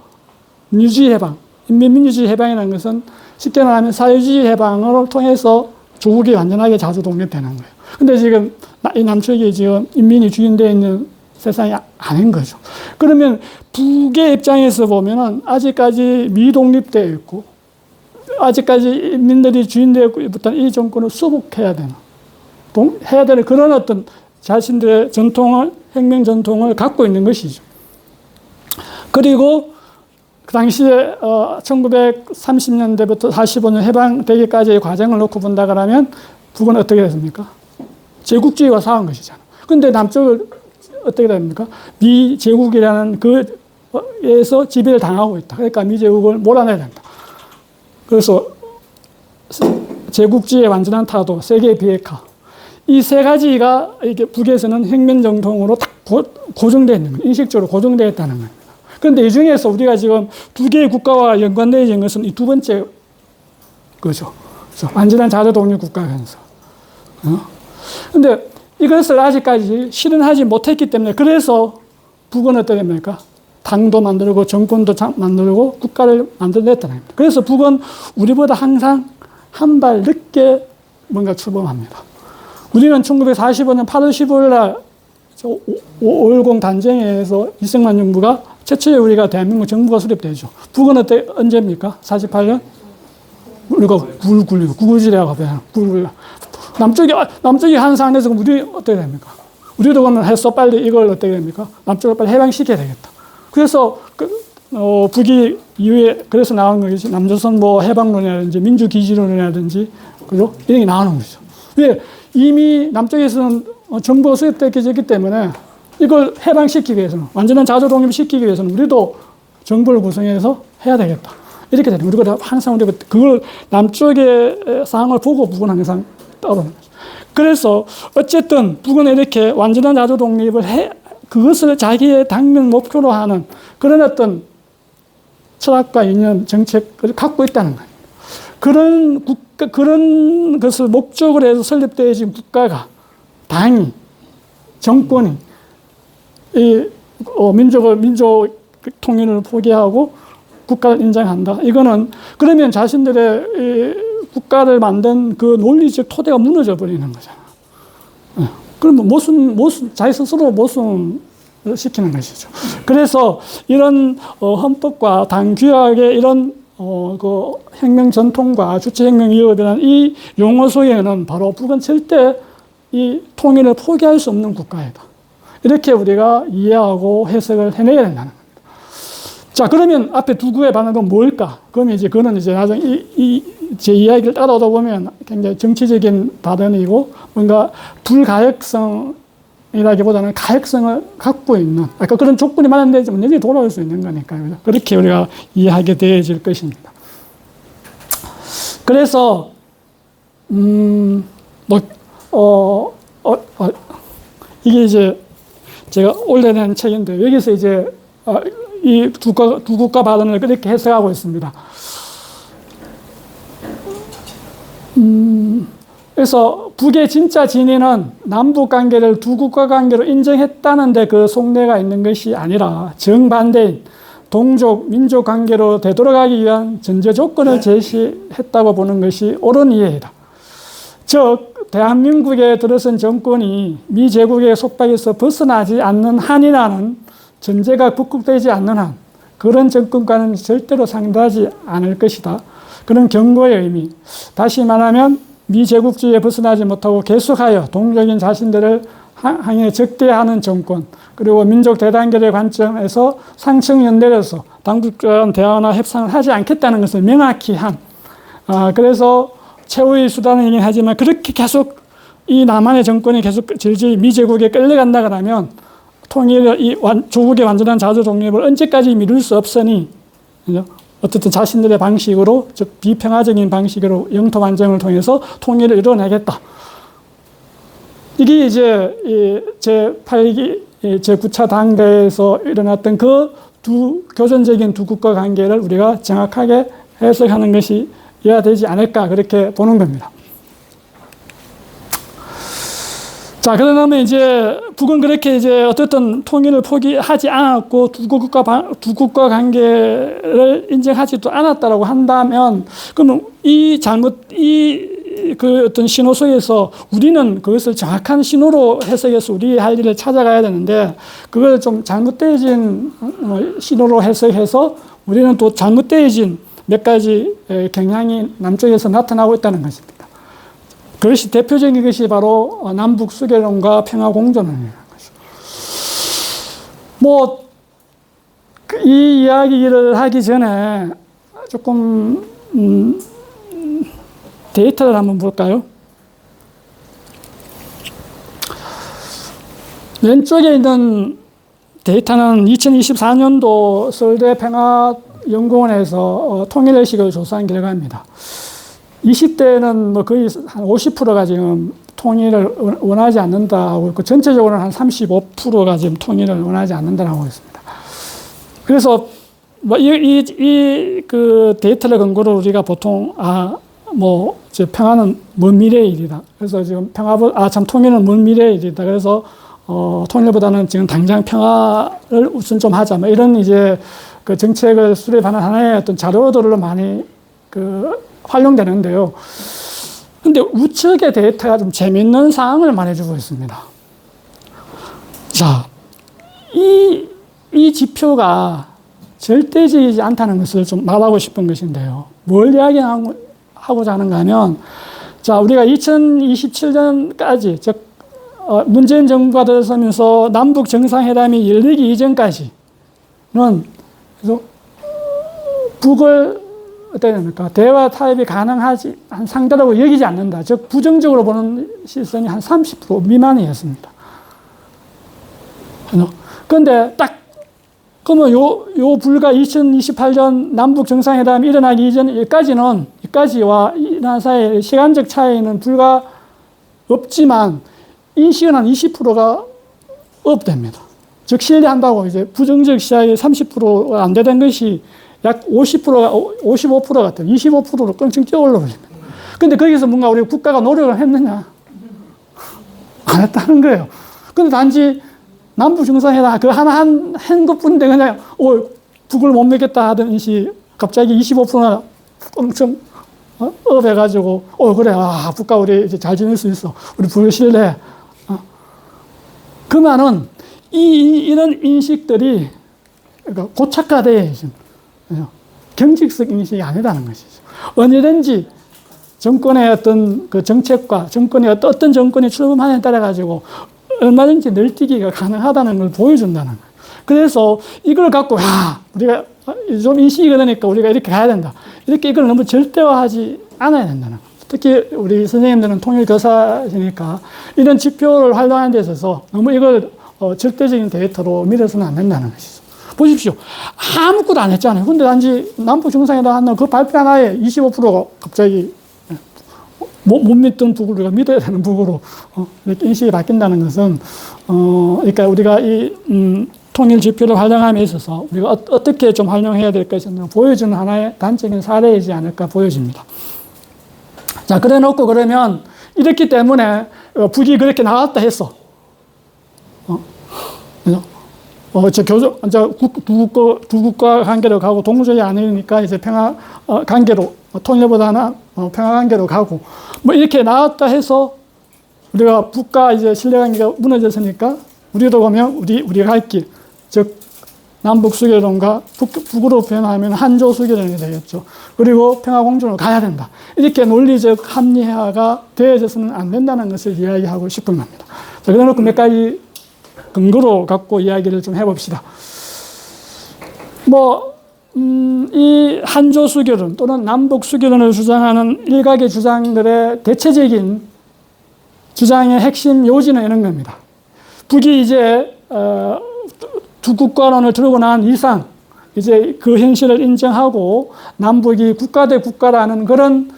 민주주의 해방, 민주주의 해방이라는 것은 쉽게 말하면 사회주의 해방을 통해서 조국이 완전하게 자주 독립되는 거예요. 근데 지금 이 남쪽이 지금 인민이 주인되어 있는 세상이 아닌 거죠. 그러면 북의 입장에서 보면은 아직까지 미독립되어 있고, 아직까지 인민들이 주인되어 있고, 이 정권을 수복해야 되는, 해야 되는 그런 어떤 자신들의 전통을, 혁명 전통을 갖고 있는 것이죠. 그리고 그 당시에 1930년대부터 45년 해방되기까지의 과정을 놓고 본다 그러면 북은 어떻게 됐습니까? 제국주의와 싸운 것이잖아요. 근데 남쪽은 어떻게 됩니까? 미제국이라는 그에서 지배를 당하고 있다. 그러니까 미제국을 몰아내야 된다. 그래서 제국주의의 완전한 타도, 세계 비핵화. 이 세 가지가 이게 북에서는 혁명 정통으로 딱 고정되어 있는 거예요. 인식적으로 고정되어 있다는 겁니다. 그런데 이 중에서 우리가 지금 두 개의 국가와 연관되어 있는 것은 이 두 번째 거죠. 완전한 자주 독립 국가 현상. 그런데 이것을 아직까지 실현하지 못했기 때문에 그래서 북은 어떻게 됩니까? 당도 만들고 정권도 만들고 국가를 만들어냈다는 겁니다. 그래서 북은 우리보다 항상 한 발 늦게 뭔가 출범합니다. 우리는 1945년 8월 15일 날 5.10 단쟁에 의해서 이승만 정부가 최초에 우리가 대한민국 정부가 수립되죠. 북은 언제입니까? 48년? 우리가 9.9이라고 하면 9.9. 남쪽이 한산해서 우리 어떻게 됩니까? 우리도 그러면 해서 빨리 이걸 어떻게 됩니까? 남쪽을 빨리 해방시켜야 되겠다. 그래서 북이 이후에 그래서 나온 것이 남조선 뭐 해방론이라든지 민주기지론이라든지 그죠? 이런 게 나오는 거죠. 왜? 이미 남쪽에서는 정부가 수립되었기 때문에 이걸 해방시키기 위해서는 완전한 자주 독립시키기 위해서는 우리도 정부를 구성해서 해야 되겠다. 이렇게 되는 거예요. 우리가 항상 우리가 그걸 남쪽의 상황을 보고 북은 항상 따르는 거죠. 그래서 어쨌든 북은 이렇게 완전한 자주 독립을 그것을 자기의 당면 목표로 하는 그런 어떤 철학과 이념, 정책을 갖고 있다는 거예요. 그런 것을 목적으로 해서 설립되어진 국가가, 당이, 정권이, 민족 통일을 포기하고 국가를 인정한다. 이거는, 그러면 자신들의 국가를 만든 그 논리적 토대가 무너져 버리는 거잖아. 그러면 자기 스스로 모순을 시키는 것이죠. 그래서 이런 헌법과 당규약의 이런 그 혁명 전통과 주체혁명 위협이라는 이 용어 속에는 바로 북은 절대 이 통일을 포기할 수 없는 국가이다. 이렇게 우리가 이해하고 해석을 해내야 된다는 겁니다. 자, 그러면 앞에 두 구의 반응은 뭘까? 그러면 이제 그거는 이제 나중에 제 이야기를 따라오다 보면 굉장히 정치적인 발언이고 뭔가 불가역성이라기보다는 가역성을 갖고 있는, 아까 그런 조건이 마련되지 언제든지 돌아올 수 있는 거니까요. 그렇게 우리가 이해하게 되어질 것입니다. 그래서, 이게 이제 제가 올해 낸 책인데 여기서 이제 이 두 국가 발언을 그렇게 해석하고 있습니다. 그래서 북의 진짜 진위는 남북 관계를 두 국가 관계로 인정했다는데 그 속내가 있는 것이 아니라 정반대인 동족, 민족 관계로 되돌아가기 위한 전제 조건을 제시했다고 보는 것이 옳은 이해이다. 즉, 대한민국에 들어선 정권이 미제국의 속박에서 벗어나지 않는 한이라는 전제가 극복되지 않는 한, 그런 정권과는 절대로 상대하지 않을 것이다. 그런 경고의 의미. 다시 말하면 미 제국주의에 벗어나지 못하고 계속하여 동족인 자신들을 향해 적대하는 정권, 그리고 민족 대단결의 관점에서 상층 내려서 당국 간 대화나 협상을 하지 않겠다는 것을 명확히 한, 그래서 최후의 수단이긴 하지만 그렇게 계속 이 남한의 정권이 계속 질질 미제국에 끌려간다 그러면 통일을, 조국의 완전한 자주 독립을 언제까지 미룰 수 없으니, 어쨌든 자신들의 방식으로, 즉 비평화적인 방식으로 영토 반정을 통해서 통일을 이뤄내겠다. 이게 이제 제8기, 제9차 당대에서 일어났던 그 교전적인 두 국가 관계를 우리가 정확하게 해석하는 것이어야 되지 않을까, 그렇게 보는 겁니다. 자, 그러면 이제 북은 그렇게 이제 어떻든 통일을 포기하지 않았고 두 국가 관계를 인정하지도 않았다라고 한다면, 그러면 그 어떤 신호 속에서 우리는 그것을 정확한 신호로 해석해서 우리의 할 일을 찾아가야 되는데, 그걸 좀 잘못되어진 신호로 해석해서 우리는 또 잘못되어진 몇 가지 경향이 남쪽에서 나타나고 있다는 것입니다. 그것이 대표적인 것이 바로 남북 수계론과 평화 공존론이라는 것이죠. 이 이야기를 하기 전에 조금 데이터를 한번 볼까요? 왼쪽에 있는 데이터는 2024년도 서울대 평화연구원에서 통일의식을 조사한 결과입니다. 20대는 거의 한 50%가 지금 통일을 원하지 않는다 하고 있고, 전체적으로는 한 35%가 지금 통일을 원하지 않는다고 있습니다. 그래서 그 데이터를 근거로 우리가 보통 평화는 먼 미래의 일이다. 그래서 지금 통일은 먼 미래의 일이다. 그래서 통일보다는 지금 당장 평화를 우선 좀 하자. 이런 이제 그 정책을 수립하는 하나의 어떤 자료들로 많이 활용되는데요. 근데 우측의 데이터가 좀 재밌는 사항을 말해주고 있습니다. 자, 이 지표가 절대적이지 않다는 것을 좀 말하고 싶은 것인데요. 뭘 이야기하고자 하는가 하면, 자, 우리가 2027년까지, 즉, 문재인 정부가 들어서면서 남북 정상회담이 열리기 이전까지는, 그래서 북을 어떻게 됩니까? 대화 타협이 가능하지 한 상대라고 여기지 않는다. 즉 부정적으로 보는 시선이 한 30% 미만이었습니다. 그런데 딱 그러면 요 불과 2028년 남북 정상회담이 일어나기 이까지와 일어난 사이의 시간적 차이는 불과 없지만 인식은 한 20%가 업됩니다. 즉 신뢰한다고 이제 부정적 시야의 30%가 안 되던 것이 약 55% 같아요. 25%로 껑충 뛰어올라버립니다. 근데 거기서 뭔가 우리 국가가 노력을 했느냐? 안 했다는 거예요. 근데 단지 남북 정상회담 그 하나 한 것뿐인데 그냥 북을 못 믿겠다 하던 인식 갑자기 25%나 엄청 업해가지고 그래 북과 우리 이제 잘 지낼 수 있어. 우리 북을 신뢰해. 그 말은 이런 인식들이 그러니까 고착화돼 지금. 경직적 인식이 아니라는 것이죠. 언제든지 정권의 어떤 그 정책과 정권의 어떤 정권이 출범하느냐에 따라 가지고 얼마든지 늘뛰기가 가능하다는 걸 보여준다는 거예요. 그래서 이걸 갖고 우리가 좀 인식이 그러니까 우리가 이렇게 가야 된다. 이렇게 이걸 너무 절대화하지 않아야 된다는 거예요. 특히 우리 선생님들은 통일교사시니까 이런 지표를 활용하는 데 있어서 너무 이걸 절대적인 데이터로 믿어서는 안 된다는 것이죠. 보십시오. 아무것도 안 했잖아요. 근데 단지 남북 정상회담 하는 그 발표 하나에 25%가 갑자기 못 믿던 북을 우리가 믿어야 되는 북으로 이렇게 인식이 바뀐다는 것은 그러니까 우리가 이 통일 지표를 활용함에 있어서 우리가 어떻게 좀 활용해야 될 것인지 보여주는 하나의 단적인 사례이지 않을까 보여집니다. 자, 그래 놓고 그러면 이렇기 때문에 북이 그렇게 나왔다 했어. 두 국가 관계로 가고 동족이 아니니까 이제 평화 관계로 통일보다는 평화 관계로 가고 이렇게 나왔다 해서 우리가 북과 이제 신뢰관계가 무너졌으니까 우리도 보면 우리가 할 길, 즉 남북 수교론과 북으로 표현하면 한조 수교론이 되겠죠. 그리고 평화공존으로 가야 된다. 이렇게 논리적 합리화가 되어져서는 안 된다는 것을 이야기하고 싶은 겁니다. 자, 그래놓고 몇 가지 근거로 갖고 이야기를 좀 해봅시다. 이 한조 수교론 또는 남북 수교론을 주장하는 일각의 주장들의 대체적인 주장의 핵심 요지는 이런 겁니다. 북이 이제 두 국가론을 들고 난 이상 이제 그 현실을 인정하고 남북이 국가 대 국가라는 그런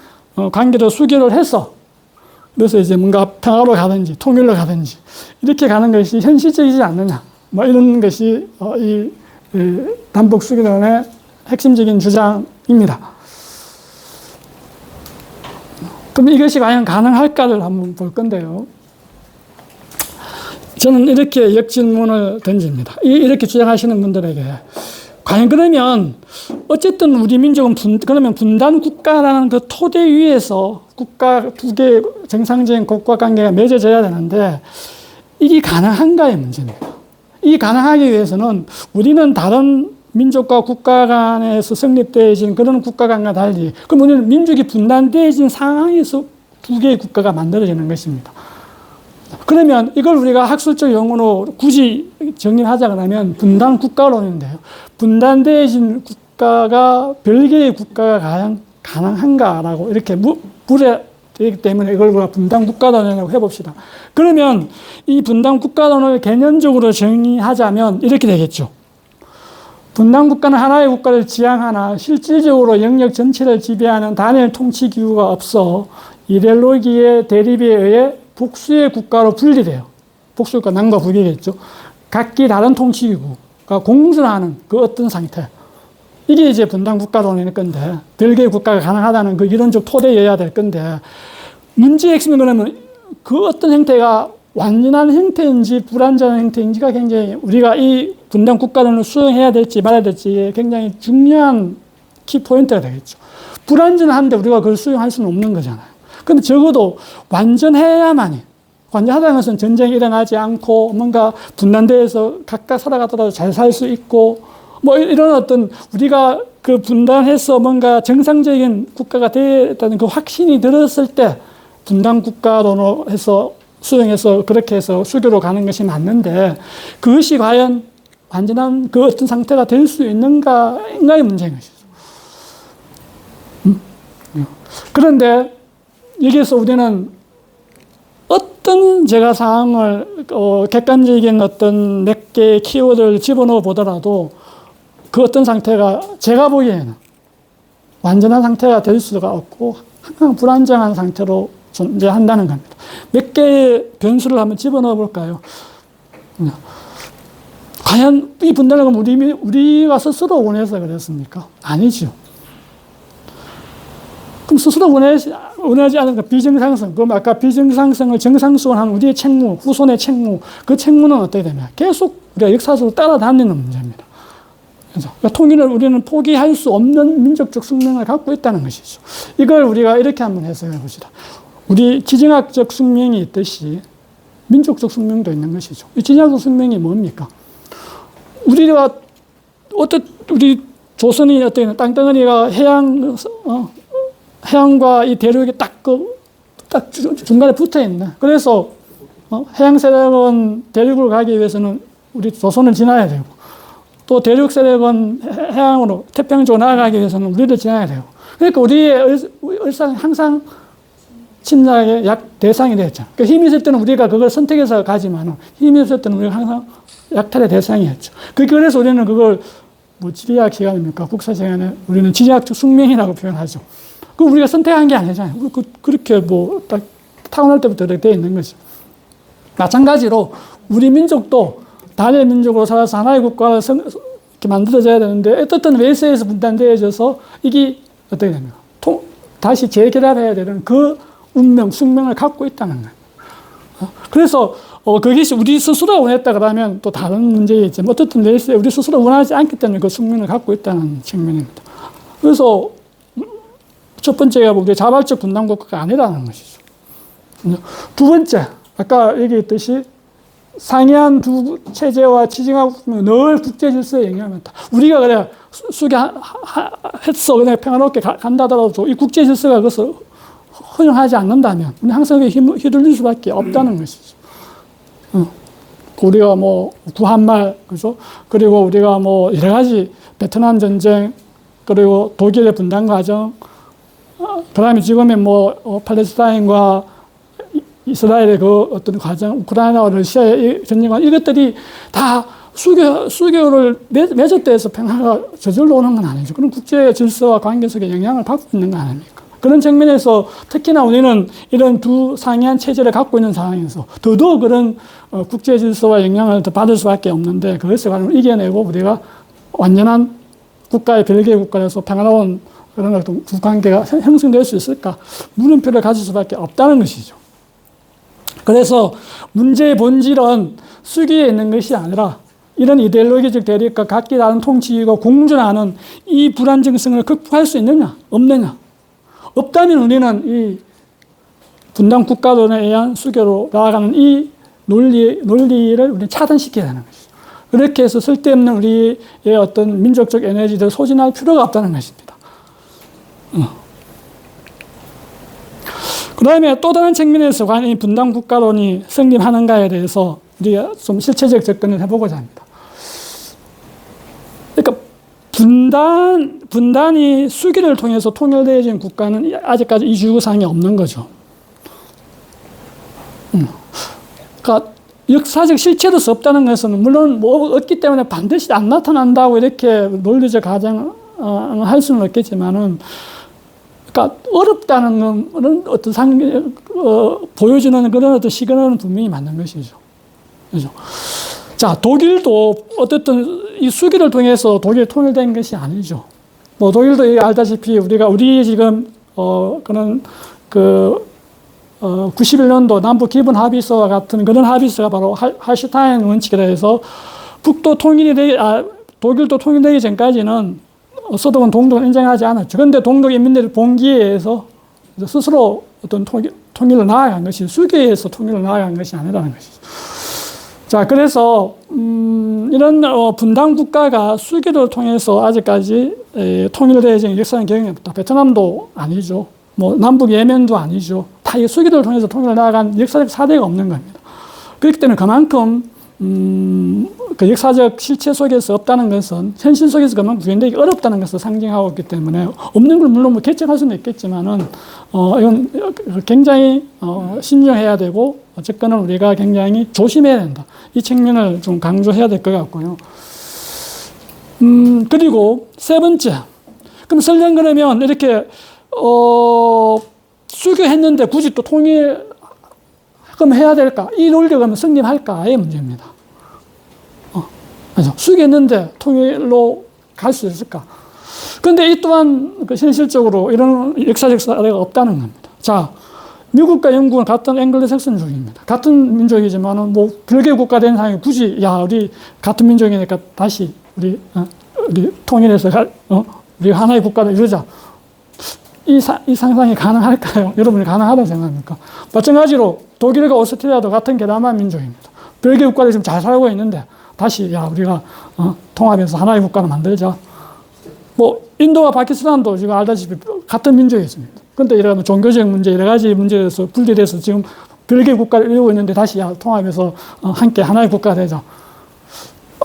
관계로 수교를 해서 그래서 이제 뭔가 평화로 가든지 통일로 가든지 이렇게 가는 것이 현실적이지 않느냐 이런 것이 이 남북 수교론의 핵심적인 주장입니다. 그럼 이것이 과연 가능할까를 한번 볼 건데요. 저는 이렇게 역질문을 던집니다. 이렇게 주장하시는 분들에게 과연 그러면 어쨌든 우리 민족은 그러면 분단 국가라는 그 토대 위에서 국가 두 개의 정상적인 국가 관계가 맺어져야 되는데 이게 가능한가의 문제입니다. 이 가능하기 위해서는 우리는 다른 민족과 국가 간에서 성립되어진 그런 국가 간과 달리 그럼 우리는 민족이 분단되어진 상황에서 두 개의 국가가 만들어지는 것입니다. 그러면 이걸 우리가 학술적 용어로 굳이 정리하자 그러면 분단 국가론인데요. 분단되어진 국가가 별개의 국가가 과연 가능한가라고 이렇게 물어야 되기 때문에 이걸 우리가 분단 국가론이라고 해봅시다. 그러면 이 분단 국가론을 개념적으로 정의하자면 이렇게 되겠죠. 분단 국가는 하나의 국가를 지향하나 실질적으로 영역 전체를 지배하는 단일 통치 기구가 없어 이데올로기의 대립에 의해 복수의 국가로 분리돼요. 복수 국가 남과 북이겠죠. 각기 다른 통치 기구가 공존하는 그 어떤 상태. 이게 이제 분단 국가론일 건데 별개의 국가가 가능하다는 그 이론적 토대여야 될 건데 문제의 핵심은 그러면 그 어떤 형태가 완전한 형태인지 불완전한 형태인지가 굉장히 우리가 이 분단 국가론을 수용해야 될지 말아야 될지 굉장히 중요한 키포인트가 되겠죠. 불완전한데 우리가 그걸 수용할 수는 없는 거잖아요. 근데 적어도 완전해야만이, 완전하다는 것은 전쟁이 일어나지 않고 뭔가 분단돼서 각각 살아가더라도 잘 살 수 있고 이런 어떤 우리가 그 분단해서 뭔가 정상적인 국가가 되었다는 그 확신이 들었을 때 분단 국가론으로 해서 수용해서 그렇게 해서 수교로 가는 것이 맞는데 그것이 과연 완전한 그 어떤 상태가 될 수 있는가의 문제인 것이죠. 그런데 여기서 우리는 어떤 제가 사항을 객관적인 어떤 몇 개의 키워드를 집어넣어 보더라도 그 어떤 상태가 제가 보기에는 완전한 상태가 될 수가 없고 항상 불안정한 상태로 존재한다는 겁니다. 몇 개의 변수를 한번 집어넣어 볼까요? 과연 이 분단을 우리가 스스로 원해서 그랬습니까? 아니죠. 그럼 스스로 원하지 않은 비정상성, 그럼 아까 비정상성을 정상수원한 우리의 책무, 후손의 책무, 그 책무는 어떻게 되냐? 계속 우리가 역사적으로 따라다니는 문제입니다. 그래서 통일을 우리는 포기할 수 없는 민족적 숙명을 갖고 있다는 것이죠. 이걸 우리가 이렇게 한번 해석해 봅시다. 우리 지정학적 숙명이 있듯이 민족적 숙명도 있는 것이죠. 이 지정학적 숙명이 뭡니까? 우리 조선이 어떻게 땅덩어리가 해양과 이 대륙이 딱 중간에 붙어 있네. 그래서 해양 세력은 대륙으로 가기 위해서는 우리 조선을 지나야 되고, 또 대륙 세력은 해양으로 태평양 쪽으로 나아가기 위해서는 우리를 지나야 되고. 그러니까 우리의 일상 항상 침략의 대상이 되었죠. 그러니까 힘이 있을 때는 우리가 그걸 선택해서 가지만 힘이 없을 때는 우리가 항상 약탈의 대상이었죠. 그래서 우리는 그걸 지리학 시간입니까? 국사 시간에 우리는 지리학적 숙명이라고 표현하죠. 그 우리가 선택한 게 아니잖아요. 그렇게 딱 타고날 때부터 이렇게 되어 있는 거죠. 마찬가지로 우리 민족도 단일 민족으로 살아서 하나의 국가를 이렇게 만들어져야 되는데 어떤 외세에서 분단되어져서 이게 어떻게 됩니까? 다시 재결합해야 되는 그 운명, 숙명을 갖고 있다는 거예요. 그래서 그것이 우리 스스로 원했다 그러면 또 다른 문제겠지만 어떻든 외세 우리 스스로 원하지 않기 때문에 그 숙명을 갖고 있다는 측면입니다. 그래서 첫 번째가 우리 자발적 분단 국가가 아니라는 것이죠. 두 번째, 아까 얘기했듯이 상이한 두 체제와 지정하고 늘 국제 질서에 영향을 받다. 우리가 그래 수교했어 그냥 평화롭게 간다더라도 이 국제 질서가 그것을 허용하지 않는다면 우리는 항상 휘둘릴 수밖에 없다는 것이죠. 우리가 뭐 구한말 그죠? 그리고 우리가 뭐 여러 가지 베트남 전쟁 그리고 독일의 분단 과정 그다음에 지금의 뭐 팔레스타인과 이스라엘의 그 어떤 과정, 우크라이나와 러시아의 전쟁 과정 이것들이 다 수교를 맺었다 해서 평화가 저절로 오는 건 아니죠. 그런 국제 질서와 관계 속에 영향을 받고 있는 거 아닙니까? 그런 측면에서 특히나 우리는 이런 두 상이한 체제를 갖고 있는 상황에서 더더욱 그런 국제 질서와 영향을 더 받을 수밖에 없는데 그것을 과연 이겨내고 우리가 완전한 국가의 별개의 국가에서 평화로운 그런 어떤 국관계가 형성될 수 있을까? 물음표를 가질 수밖에 없다는 것이죠. 그래서 문제의 본질은 수기에 있는 것이 아니라 이런 이데올로기적 대립과 각기 다른 통치가 공존하는 이 불안정성을 극복할 수 있느냐, 없느냐. 없다면 우리는 이 분단 국가론에 의한 수교로 나아가는 이 논리를 우리는 차단시켜야 하는 것이죠. 그렇게 해서 쓸데없는 우리의 어떤 민족적 에너지를 소진할 필요가 없다는 것입니다. 그 다음에 또 다른 측면에서 과연 이 분단 국가론이 성립하는가에 대해서 우리가 좀 실체적 접근을 해보고자 합니다. 그러니까 분단이 수기를 통해서 통일되어진 국가는 아직까지 이주구상이 없는 거죠. 그러니까 역사적 실체로서 없다는 것은 물론 뭐 없기 때문에 반드시 안 나타난다고 이렇게 논리적 가정할 수는 없겠지만은 그러니까 어렵다는 건 어떤 보여주는 그런 어떤 시그널은 분명히 맞는 것이죠. 그죠? 자, 독일도 어쨌든 이 수기를 통해서 독일이 통일된 것이 아니죠. 뭐 독일도 알다시피 우리 지금 그런 91년도 남북 기본 합의서와 같은 그런 합의서가 바로 할슈타인 원칙이라 해서 독일도 통일되기 전까지는 서독은 동독을 인정하지 않았죠. 그런데 동독 인민들의 봉기에 의해서 스스로 어떤 통일로 나아간 것이 수기에서 통일로 나아간 것이 아니라는 것이죠. 자, 그래서 이런 분단 국가가 수기를 통해서 아직까지 통일되어진 역사는 경험이 없다. 베트남도 아니죠. 뭐 남북 예멘도 아니죠. 다 이 수기를 통해서 통일을 나아간 역사적 사례가 없는 겁니다. 그렇기 때문에 그만큼 그 역사적 실체 속에서 없다는 것은 현실 속에서 그만 구현되기 어렵다는 것을 상징하고 있기 때문에 없는 걸 물론 뭐 개척할 수는 있겠지만은 이건 굉장히 신중해야 되고 접근은 우리가 굉장히 조심해야 된다. 이 측면을 좀 강조해야 될 것 같고요. 그리고 세 번째. 그럼 설령 그러면 이렇게 수교했는데 굳이 또 통일 그럼 해야 될까? 이 논리가 그러면 성립할까의 문제입니다. 그래서 수교했는데 통일로 갈 수 있을까? 그런데 이 또한 현실적으로 이런 역사적 사례가 없다는 겁니다. 자, 미국과 영국은 같은 앵글로색슨족입니다. 같은 민족이지만은 뭐 별개 국가 된 상황에 굳이 우리 같은 민족이니까 다시 우리 통일해서 우리 하나의 국가를 이루자. 이 상상이 가능할까요? 여러분이 가능하다고 생각합니까? 마찬가지로 독일과 오스트리아도 같은 게다만 민족입니다. 별개 국가들이 지금 잘 살고 있는데 다시 우리가 통합해서 하나의 국가를 만들자. 뭐 인도와 파키스탄도 지금 알다시피 같은 민족이었습니다. 그런데 이런 종교적 문제, 여러 가지 문제에서 분리돼서 지금 별개 국가를 이루고 있는데 다시 통합해서 함께 하나의 국가가 되자.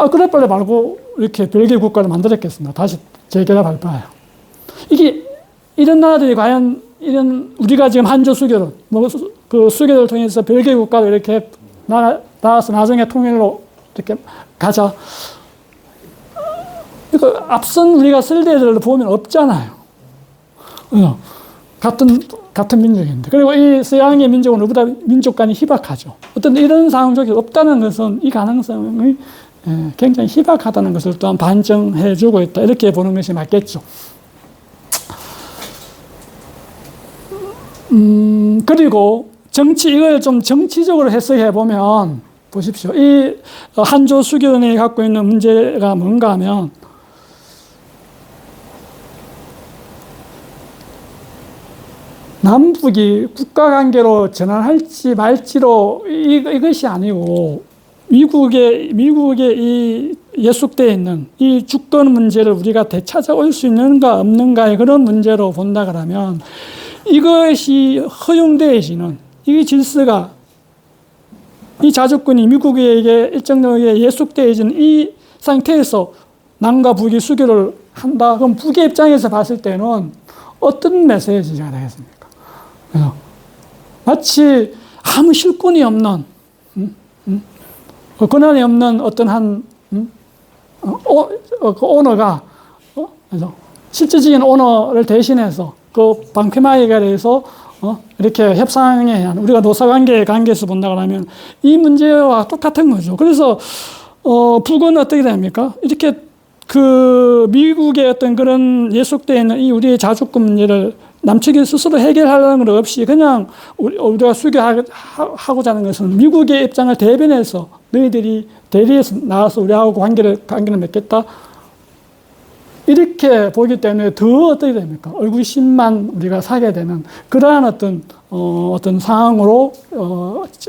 그럴 바에 말고 이렇게 별개 국가를 만들었겠습니다. 다시 재개발 발표해요. 이런 나라들이 과연 우리가 지금 한조 수교를 그 수교를 통해서 별개 국가를 이렇게 나와서 나중에 통일로 이렇게 가자. 그러니까 앞선 우리가 설대들을 보면 없잖아요. 같은 민족인데. 그리고 이 서양의 민족은 우리보다 민족 간이 희박하죠. 어떤 이런 상황 속에 없다는 것은 이 가능성이 굉장히 희박하다는 것을 또한 반증해 주고 있다. 이렇게 보는 것이 맞겠죠. 그리고 이걸 좀 정치적으로 해석해 보면 보십시오. 이 한조 수교원이 갖고 있는 문제가 뭔가 하면 남북이 국가관계로 전환할지 말지로 이것이 아니고 미국의 이 예속되어 있는 이 주권 문제를 우리가 되찾아올 수 있는가 없는가의 그런 문제로 본다 그러면 이것이 허용되어지는 이 질서가 이 자주권이 미국에게 일정 정도의 예속되어지는 이 상태에서 남과 북이 수교를 한다. 그럼 북의 입장에서 봤을 때는 어떤 메시지가 되겠습니까? 마치 아무 실권이 없는, 권한이 없는 어떤 한, 그 오너가, 실질적인 오너를 대신해서 그 방패막이가 돼서 이렇게 협상에 우리가 노사관계에서 본다 그러면 이 문제와 똑같은 거죠. 그래서 북은 어떻게 됩니까? 이렇게 그 미국의 어떤 그런 예속되어 있는 이 우리의 자주권 문제를 남측이 스스로 해결하려는 것 없이 그냥 우리가 수교하고자 하는 것은 미국의 입장을 대변해서 너희들이 대리에서 나와서 우리하고 관계를 맺겠다. 이렇게 보기 때문에 더 어떻게 됩니까? 얼굴심만 우리가 사게 되는 그러한 어떤 상황으로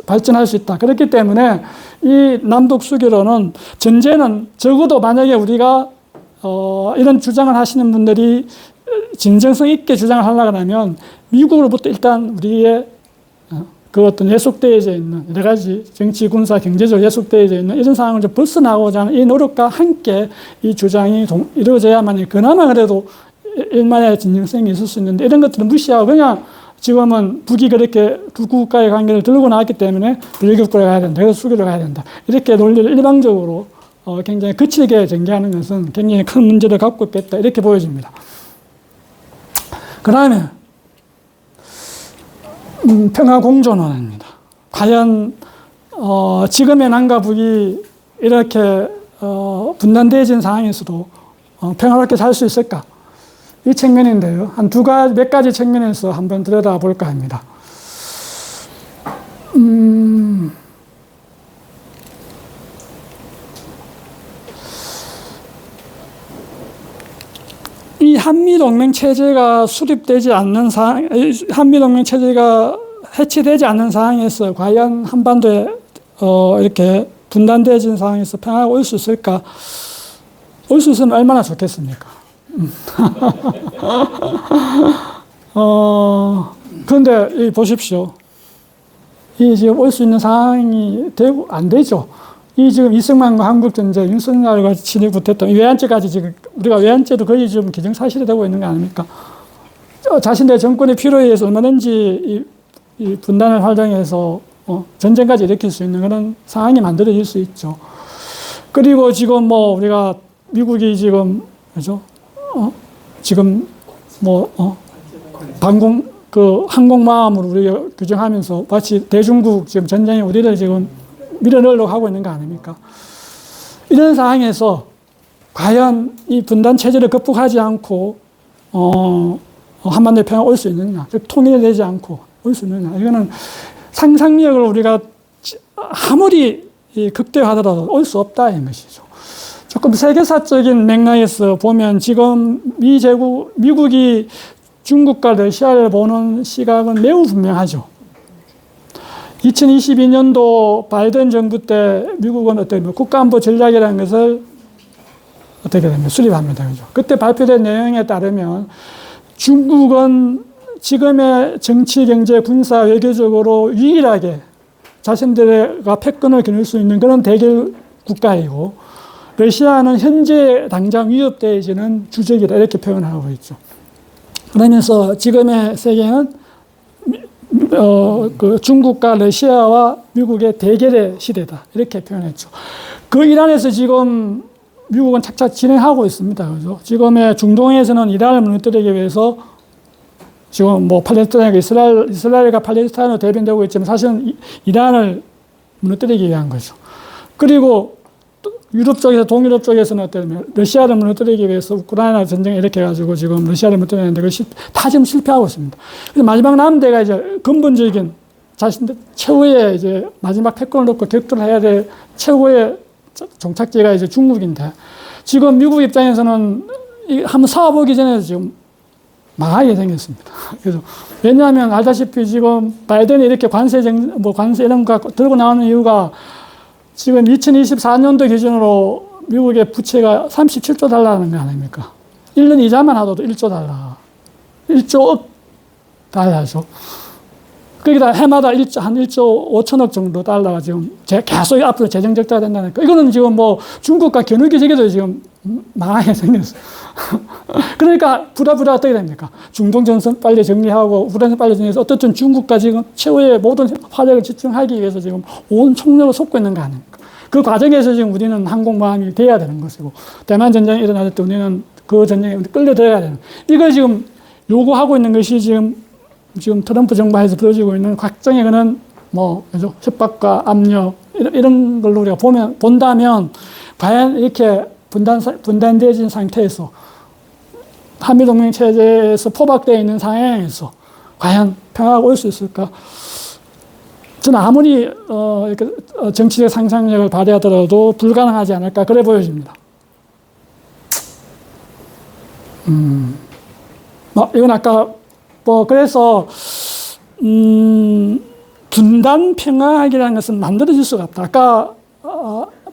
발전할 수 있다. 그렇기 때문에 이 남북 수교로는 전제는 적어도 만약에 우리가 이런 주장을 하시는 분들이 진정성 있게 주장을 하려고 하면 미국으로부터 일단 우리의 그 어떤 예속되어져 있는 여러 가지 정치, 군사, 경제적으로 예속되어져 있는 이런 상황을 좀 벗어나고자 하는 이 노력과 함께 이 주장이 이루어져야만 그나마 그래도 일만의 진정성이 있을 수 있는데 이런 것들은 무시하고 그냥 지금은 북이 그렇게 두 국가의 관계를 들고 나왔기 때문에 밀국구를 가야 된다. 그래서 수교를 가야 된다. 이렇게 논리를 일방적으로 굉장히 거칠게 전개하는 것은 굉장히 큰 문제를 갖고 있겠다. 이렇게 보여집니다. 그 다음에 평화공존원입니다. 과연 지금의 남과 북이 이렇게 분단되어진 상황에서도 평화롭게 살 수 있을까? 이 측면인데요. 몇 가지 측면에서 한번 들여다볼까 합니다. 이 한미동맹 체제가 수립되지 않는 상황, 한미동맹 체제가 해체되지 않는 상황에서 과연 한반도에 이렇게 분단되어진 상황에서 평화가 올 수 있을까? 올 수 있으면 얼마나 좋겠습니까? 그런데 보십시오. 이 지금 올 수 있는 상황이 안 되죠. 이 지금 이승만과 한국전쟁, 윤석열과 친일 구태타, 외환죄까지 지금 우리가 외환죄도 거의 좀 기정사실이 되고 있는 거 아닙니까? 자신의 정권의 필요에 의해서 얼마든지 이 분단을 활용해서 전쟁까지 일으킬 수 있는 그런 상황이 만들어질 수 있죠. 그리고 지금 우리가 미국이 지금 그죠? 지금 항공모함으로 우리가 규정하면서 마치 대중국 지금 전쟁에 우리를 지금 밀어넣으려고 하고 있는 거 아닙니까? 이런 상황에서 과연 이 분단 체제를 극복하지 않고 한반도에 평화가 올 수 있느냐, 통일되지 않고 올 수 있느냐, 이거는 상상력을 우리가 아무리 극대화하더라도 올 수 없다 이 것이죠. 조금 세계사적인 맥락에서 보면 지금 미국이 중국과 러시아를 보는 시각은 매우 분명하죠. 2022년도 바이든 정부 때 미국은 국가안보 전략이라는 것을 수립합니다. 그죠? 그때 발표된 내용에 따르면 중국은 지금의 정치, 경제, 군사, 외교적으로 유일하게 자신들과 패권을 겨눌 수 있는 그런 대결 국가이고 러시아는 현재 당장 위협되어지는 주적이다 이렇게 표현하고 있죠. 그러면서 지금의 세계는 그 중국과 러시아와 미국의 대결의 시대다 이렇게 표현했죠. 그 이란에서 지금 미국은 착착 진행하고 있습니다. 그죠? 지금의 중동에서는 이란을 무너뜨리기 위해서 지금 팔레스타인과 이스라엘과 팔레스타인으로 대변되고 있지만 사실은 이란을 무너뜨리기 위한 거죠. 그리고 유럽 쪽에서 동유럽 쪽에서는 어떠냐면 러시아를 무너뜨리기 위해서 우크라이나 전쟁 이렇게 해가지고 지금 러시아를 무너뜨리는데 다 지금 실패하고 있습니다. 그래서 마지막 남은 데가 이제 근본적인 자신들 최후의 이제 마지막 패권을 놓고 격돌을 해야 될 최후의 종착지가 이제 중국인데 지금 미국 입장에서는 한번 싸워보기 전에 지금 망하게 생겼습니다. 그래서 왜냐하면 알다시피 지금 바이든이 이렇게 관세 이런 거 들고 나오는 이유가 지금 2024년도 기준으로 미국의 부채가 37조 달러라는 거 아닙니까? 1년 이자만 하더라도 1조 달러. 1조억 달러죠. 거기다 해마다 한 1조 5천억 정도 달러가 지금 계속 앞으로 재정 적자가 된다니까. 이거는 지금 뭐 중국과 겨누기 세계도 지금 망하게 생겼어요. 그러니까 부랴부랴 어떻게 됩니까? 중동 전선 빨리 정리하고 우크라이나 빨리 정리해서 어떻든 중국과 지금 최후의 모든 화력을 집중하기 위해서 지금 온 총력을 쏟고 있는 거 아닙니까? 그 과정에서 지금 우리는 항공모함이 돼야 되는 것이고, 대만 전쟁이 일어날 때 우리는 그 전쟁에 끌려들어야 되는, 이걸 지금 요구하고 있는 것이 지금 트럼프 정부에서 벌어지고 있는 각종의 그런 그죠? 협박과 압력, 이런 걸로 우리가 본다면, 과연 이렇게 분단되어진 상태에서, 한미동맹 체제에서 포박되어 있는 상황에서, 과연 평화가 올 수 있을까? 저는 아무리, 이렇게 정치적 상상력을 발휘하더라도 불가능하지 않을까, 그래 보여집니다. 이건 아까, 그래서, 분단 평화학이라는 것은 만들어질 수가 없다. 아까,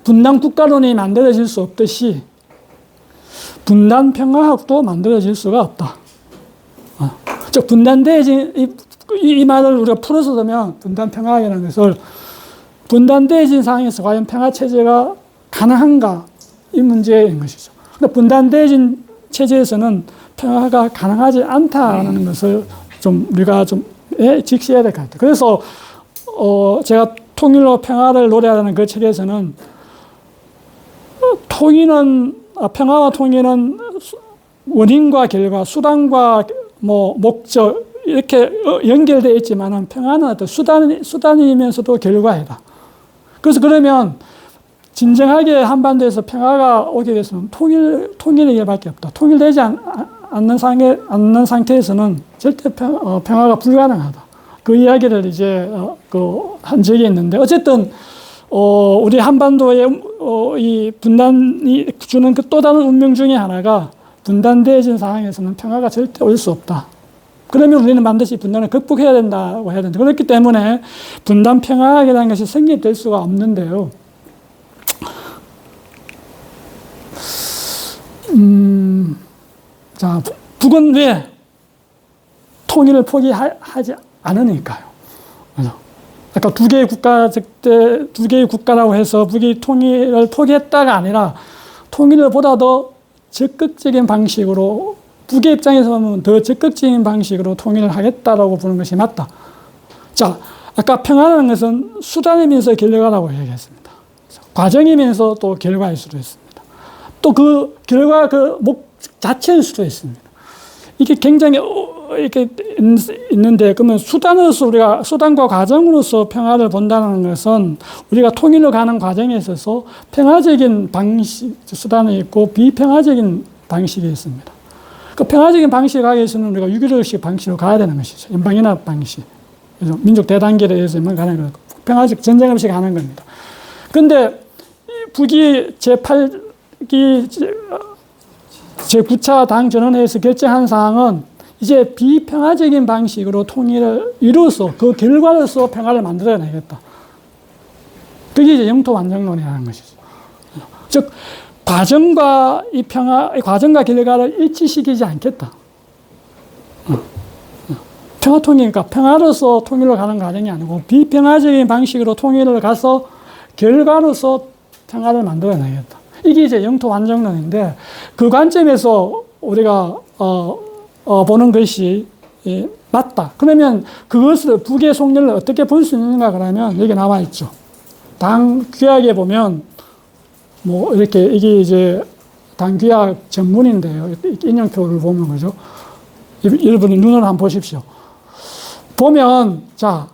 분단 국가론이 만들어질 수 없듯이, 분단 평화학도 만들어질 수가 없다. 즉, 분단되어진, 이 말을 우리가 풀어서 보면, 분단 평화학이라는 것을, 분단되어진 상황에서 과연 평화체제가 가능한가, 이 문제인 것이죠. 근데 분단되어진 체제에서는 평화가 가능하지 않다는 것을 좀 우리가 좀 직시해야 될 것 같아요. 그래서 제가 통일로 평화를 노래하는 그 책에서는 평화와 통일은 원인과 결과, 수단과 목적 이렇게 연결되어 있지만은 평화는 어떤 수단이면서도 결과이다. 그래서 그러면 진정하게 한반도에서 평화가 오게 됐으면 통일의 길밖에 없다. 통일되지 않는 상태에서는 절대 평화가 불가능하다. 그 이야기를 이제 한 적이 있는데, 어쨌든 우리 한반도의 이 분단이 주는 그 또 다른 운명 중에 하나가, 분단되어진 상황에서는 평화가 절대 올 수 없다. 그러면 우리는 반드시 분단을 극복해야 된다고 해야 된다. 그렇기 때문에 분단 평화학이라는 것이 성립될 수가 없는데요. 자, 북은 왜 통일을 포기하지 않으니까요. 그래서 아까 두 개의 국가라고 해서 북이 통일을 포기했다가 아니라 통일보다 더 적극적인 방식으로, 북의 입장에서 보면 더 적극적인 방식으로 통일을 하겠다라고 보는 것이 맞다. 자, 아까 평화라는 것은 수단이면서 결과라고 얘기했습니다. 과정이면서 또 결과일 수도 있습니다. 또 그 결과 목 자체일 수도 있습니다. 이게 굉장히 이렇게 있는데, 그러면 수단과 과정으로서 평화를 본다는 것은 우리가 통일로 가는 과정에 있어서 평화적인 수단이 있고 비평화적인 방식이 있습니다. 그 평화적인 방식을 가기 위해서는 우리가 6.15식 방식으로 가야 되는 것이죠. 연방연합 방식. 그래서 민족 대단계에 의해서만 가는 거고, 평화적 전쟁 없이 가는 겁니다. 그런데 북이 제8기 제9차 당전원회에서 결정한 사항은 이제 비평화적인 방식으로 통일을 이루어서 그 결과로서 평화를 만들어내겠다. 그게 이제 영토 완성론이라는 것이죠. 즉, 과정과 과정과 결과를 일치시키지 않겠다. 평화통일이니까 평화로서 통일로 가는 과정이 아니고 비평화적인 방식으로 통일을 가서 결과로서 평화를 만들어내겠다. 이게 이제 영토 완성론인데, 그 관점에서 우리가 보는 것이 맞다. 그러면 그것을 북의 속내를 어떻게 볼 수 있는가 그러면 여기 나와 있죠. 당 규약에 보면 이렇게 이게 이제 당 규약 전문인데요. 인형표를 보면 그죠. 여러분이 눈으로 한번 보십시오. 보면 자,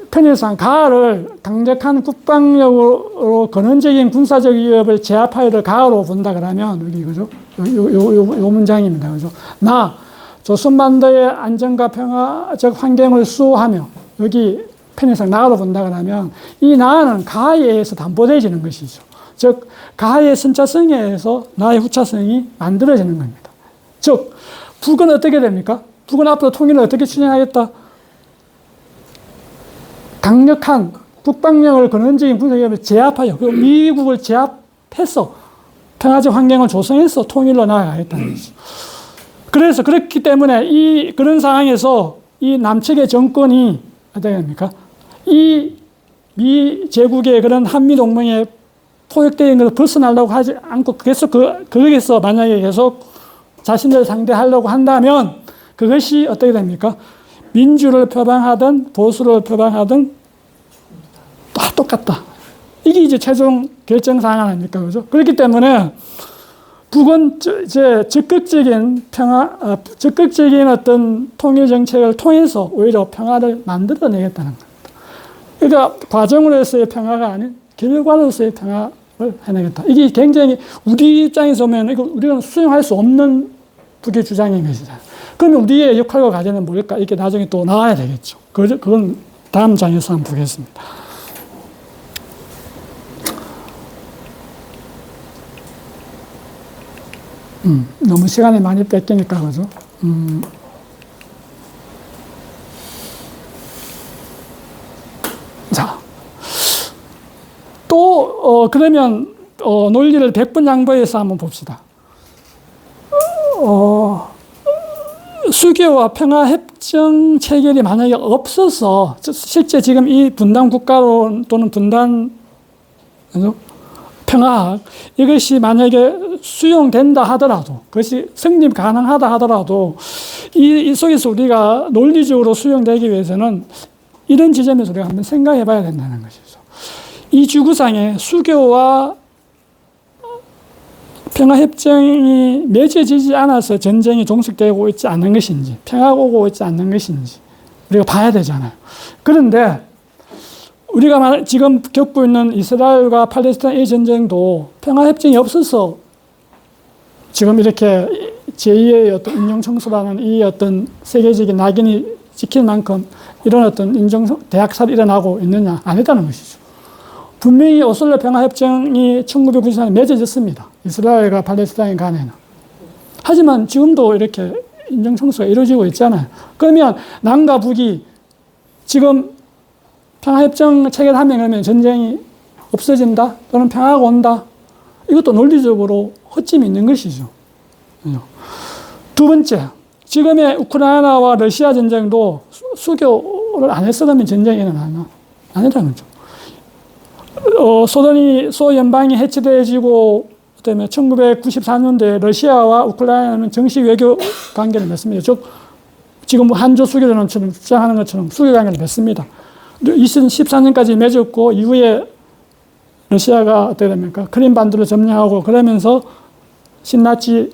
편의상 가을을 강력한 국방력으로 근원적인 군사적 위협을 제압하여를 가을로 본다 그러면 여기 그죠? 요 문장입니다. 그죠? 조선반도의 안정과 평화적 환경을 수호하며, 여기 편의상 나로 본다 그러면 이 나는 가에 의해서 담보되어지는 것이죠. 즉 가의 선차성에 의해서 나의 후차성이 만들어지는 겁니다. 즉 북은 어떻게 됩니까? 북은 앞으로 통일을 어떻게 추진하겠다? 강력한 국방력을 근원적인 분석에 제압하여 그 미국을 제압해서 평화적 환경을 조성해서 통일로 나아가겠다는 거죠. 그래서 그렇기 때문에 그런 상황에서 이 남측의 정권이 어떻게 됩니까? 이 미 제국의 그런 한미 동맹에 포획되어 있는 것을 벗어나려고 하지 않고 계속 거기서 만약에 계속 자신들을 상대하려고 한다면 그것이 어떻게 됩니까? 민주를 표방하든 보수를 표방하든 다 똑같다. 이게 이제 최종 결정 사항 아닙니까? 그죠? 그렇기 때문에 북은 이제 적극적인 적극적인 어떤 통일 정책을 통해서 오히려 평화를 만들어내겠다는 겁니다. 그러니까 과정으로서의 평화가 아닌 결과로서의 평화를 해내겠다. 이게 굉장히 우리 입장에서 보면 이거 우리는 수용할 수 없는 북의 주장인 것이잖아요. 그러면 우리의 역할과 과제는 뭘까? 이렇게 나중에 또 나와야 되겠죠. 그건 다음 장에서 한번 보겠습니다. 너무 시간이 많이 뺏기니까, 그죠? 자. 또, 그러면, 논리를 100번 양보해서 한번 봅시다. 수교와 평화협정 체결이 만약에 없어서, 실제 지금 이 분단 국가론 또는 분단, 평화학, 이것이 만약에 수용된다 하더라도, 그것이 성립 가능하다 하더라도, 이 속에서 우리가 논리적으로 수용되기 위해서는 이런 지점에서 우리가 한번 생각해 봐야 된다는 것이죠. 이 지구상에 수교와 평화협정이 맺어지지 않아서 전쟁이 종식되고 있지 않는 것인지, 평화가 오고 있지 않는 것인지, 우리가 봐야 되잖아요. 그런데, 우리가 지금 겪고 있는 이스라엘과 팔레스타인의 전쟁도 평화협정이 없어서 지금 이렇게 제2의 어떤 인종청소라는 이 어떤 세계적인 낙인이 찍힐 만큼 이런 어떤 대학살이 일어나고 있느냐? 아니다는 것이죠. 분명히 오슬로 평화협정이 1994년에 맺어졌습니다. 이스라엘과 팔레스타인 간에는. 하지만 지금도 이렇게 인종청소가 이루어지고 있잖아요. 그러면 남과 북이 지금 평화협정 체결하면 그러면 전쟁이 없어진다? 또는 평화가 온다? 이것도 논리적으로 허점이 있는 것이죠. 두 번째, 지금의 우크라이나와 러시아 전쟁도 수교를 안 했으면 전쟁이 일어나나? 아니라는 거죠. 소연방이 해체되어지고, 그다음에 1994년도에 러시아와 우크라이나는 정식 외교 관계를 맺습니다. 즉, 지금 한조 수교전처럼 주장하는 것처럼 수교 관계를 맺습니다. 2014년까지 맺었고, 이후에 러시아가 어떻게 됩니까? 크림반도를 점령하고 그러면서 신나치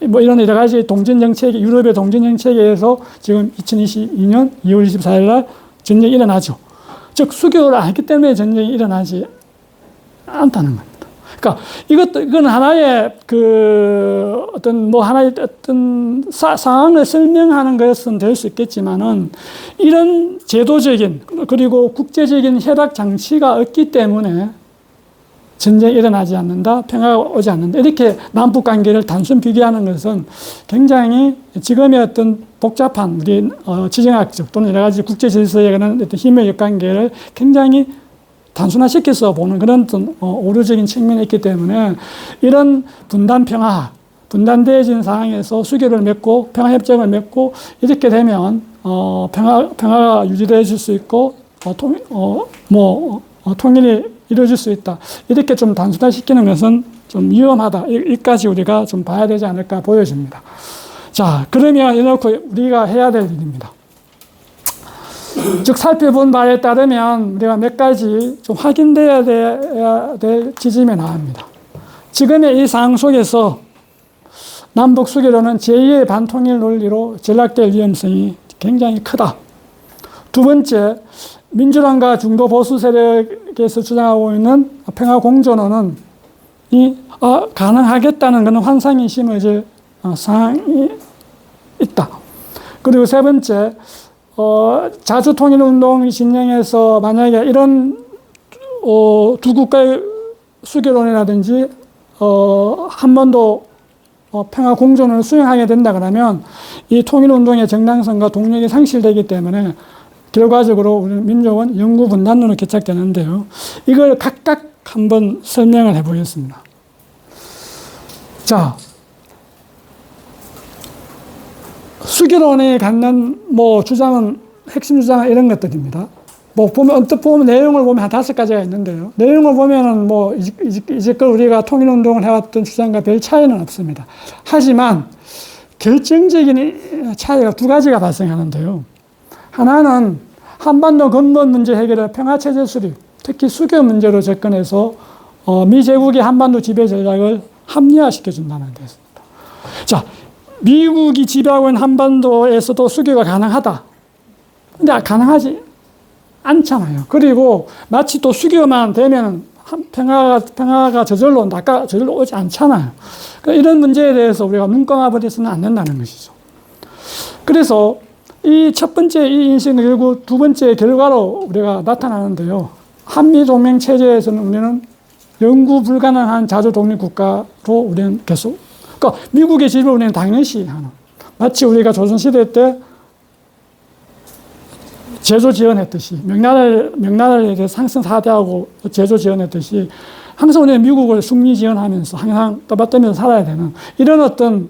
뭐 이런 여러 가지 동진 정책이, 유럽의 동진 정책에 의해서 지금 2022년 2월 24일 날 전쟁이 일어나죠. 즉, 수교를 안 했기 때문에 전쟁이 일어나지 않다는 겁니다. 그러니까 이건 하나의 하나의 상황을 설명하는 것은 될 수 있겠지만은 이런 제도적인 그리고 국제적인 협약 장치가 없기 때문에 전쟁이 일어나지 않는다, 평화가 오지 않는다. 이렇게 남북 관계를 단순 비교하는 것은 굉장히 지금의 어떤 복잡한 우리 지정학적 또는 여러 가지 국제 질서에 관한 어떤 힘의 역관계를 굉장히 단순화시켜서 보는 그런 어떤 오류적인 측면이 있기 때문에 이런 분단되어진 상황에서 수교를 맺고 평화협정을 맺고 이렇게 되면 평화가 유지되어질 수 있고 통일이 이루어질 수 있다. 이렇게 좀 단순화시키는 것은 좀 위험하다. 이까지 우리가 좀 봐야 되지 않을까 보여집니다. 자, 그러면 이렇게 우리가 해야 될 일입니다. 즉, 살펴본 바에 따르면 우리가 몇 가지 좀 확인돼야 될 지점이 나옵니다. 지금의 이 상황 속에서 남북 수교로는 제2의 반통일 논리로 전락될 위험성이 굉장히 크다. 두 번째, 민주당과 중도 보수 세력에서 주장하고 있는 평화 공존론은 가능하겠다는 그런 환상이 심어질 상황이 있다. 그리고 세 번째, 자주통일운동이 진행해서 만약에 이런 두 국가의 수교론이라든지 한 번도 평화 공존을 수행하게 된다 그러면 이 통일운동의 정당성과 동력이 상실되기 때문에 결과적으로 우리 민족은 영구 분단론으로 개착되는데요. 이걸 각각 한번 설명을 해보겠습니다. 자, 수교론이 갖는 주장은, 핵심 주장은 이런 것들입니다. 언뜻 보면 내용을 보면 한 5가지가 있는데요. 내용을 보면은 이제껏 우리가 통일운동을 해왔던 주장과 별 차이는 없습니다. 하지만 결정적인 차이가 2가지가 발생하는데요. 하나는 한반도 근본 문제 해결의 평화체제 수립, 특히 수교 문제로 접근해서 미제국의 한반도 지배 전략을 합리화시켜준다는 것입니다. 자, 미국이 지배하고 있는 한반도에서도 수교가 가능하다. 근데 가능하지 않잖아요. 그리고 마치 또 수교만 되면 평화가 저절로 온다. 아까 저절로 오지 않잖아요. 그러니까 이런 문제에 대해서 우리가 눈 감아버려서는 안 된다는 것이죠. 그래서 이 첫 번째 이 인식은 결국 2번째 결과로 우리가 나타나는데요. 한미동맹 체제에서는 우리는 영구 불가능한 자주 독립 국가로 우리는 계속, 그러니까 미국의 지배를 우리는 당연시 하는, 마치 우리가 조선시대 때 제조 지원했듯이, 명나라에 대해서 항상 사대하고 제조 지원했듯이 항상 우리는 미국을 숙리 지원하면서 항상 떠받들면서 살아야 되는 이런 어떤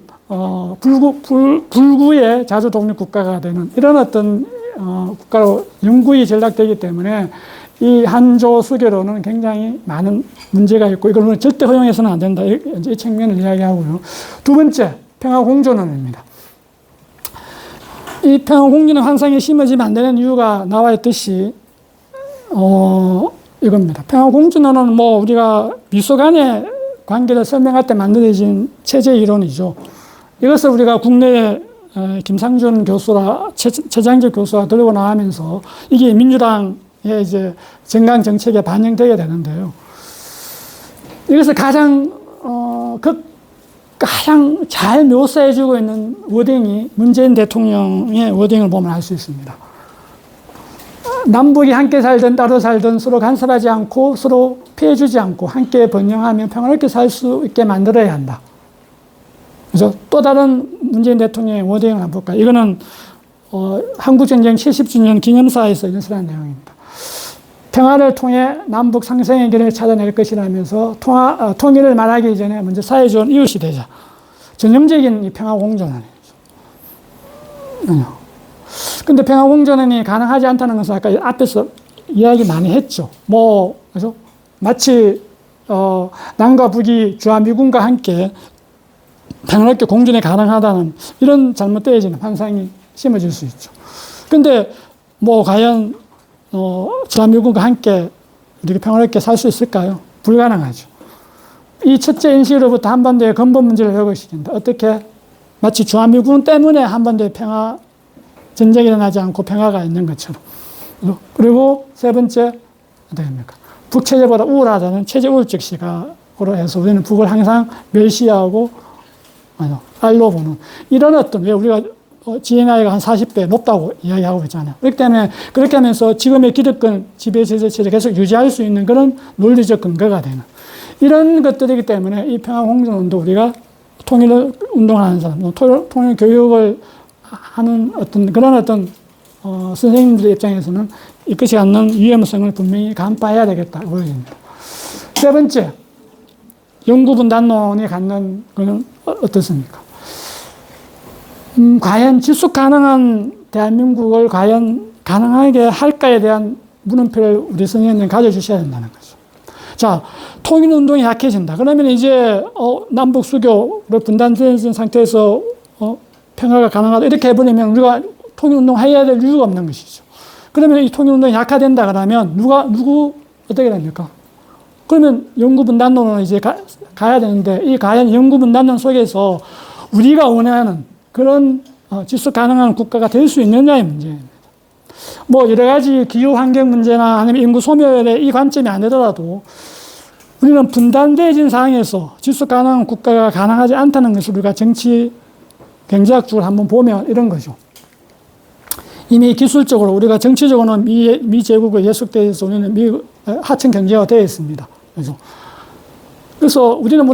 불구의 자주 독립 국가가 되는 이런 어떤 국가로 영구히 전락되기 때문에 이 한조 수교로는 굉장히 많은 문제가 있고 이걸 절대 허용해서는 안 된다. 이 측면을 이야기하고요. 2번째, 평화공존론입니다. 이 평화공존의 환상이 심어지면 안 되는 이유가 나와 있듯이 이겁니다. 평화공존론은 우리가 미소 간의 관계를 설명할 때 만들어진 체제 이론이죠. 이것을 우리가 국내에 김상준 교수라 최장재 교수가 들고 나가면서 이게 민주당의 이제 정강 정책에 반영되게 되는데요. 이것을 가장 잘 묘사해주고 있는 워딩이 문재인 대통령의 워딩을 보면 알 수 있습니다. 남북이 함께 살든 따로 살든 서로 간섭하지 않고 서로 피해주지 않고 함께 번영하며 평화롭게 살 수 있게 만들어야 한다. 그래서 또 다른 문재인 대통령의 워딩을 한번 볼까요? 이거는 한국전쟁 70주년 기념사에서 연설한 내용입니다. 평화를 통해 남북 상생의 길을 찾아낼 것이라면서 통일을 말하기 전에 먼저 사회주의 이웃이 되자. 전형적인 이 평화공존론이죠. 근데 평화공존론이 가능하지 않다는 것은 아까 앞에서 이야기 많이 했죠. 그래서 마치 남과 북이 주한미군과 함께 평화롭게 공존이 가능하다는 이런 잘못되어지는 환상이 심어질 수 있죠. 근데 과연 주한미군과 함께 이렇게 평화롭게 살 수 있을까요? 불가능하죠. 이 첫째 인식으로부터 한반도의 근본 문제를 회복시킨다. 어떻게? 마치 주한미군 때문에 한반도에 전쟁이 일어나지 않고 평화가 있는 것처럼. 그리고 세 번째, 어떻게 합니까? 북체제보다 우월하다는 체제 우월적 시각으로 해서 우리는 북을 항상 멸시하고, 알로 보는. 이런 왜 우리가 GNI가 한 40배 높다고 이야기하고 있잖아요. 그렇기 때문에 그렇게 하면서 지금의 기득권 지배체제를 계속 유지할 수 있는 그런 논리적 근거가 되는 이런 것들이기 때문에 이 평화공존론도 우리가 통일 운동하는 사람, 통일 교육을 하는 그런 선생님들의 입장에서는 이것이 갖는 위험성을 분명히 간파해야 되겠다 보여집니다. 세 번째, 영구분단론이 갖는 것은 어떻습니까? 과연 지속 가능한 대한민국을 과연 가능하게 할까에 대한 물음표를 우리 선생님은 가져주셔야 된다는 거죠. 자, 통일운동이 약해진다. 그러면 이제 남북 수교로 분단된 상태에서 평화가 가능하다. 이렇게 해버리면 우리가 통일운동 해야 될 이유가 없는 것이죠. 그러면 이 통일운동이 약화된다 그러면 누구 어떻게 됩니까? 그러면 영구분단론으로 이제 가야 되는데 이 과연 영구분단론 속에서 우리가 원하는 그런 지속 가능한 국가가 될 수 있느냐의 문제입니다. 여러 가지 기후 환경 문제나 아니면 인구 소멸의 이 관점이 아니더라도 우리는 분단되어진 상황에서 지속 가능한 국가가 가능하지 않다는 것을 우리가 정치 경제학적으로 한번 보면 이런 거죠. 이미 기술적으로 우리가 정치적으로는 미제국의 예속되어 있어서 우리는 하청 경제가 되어 있습니다. 그래서 우리는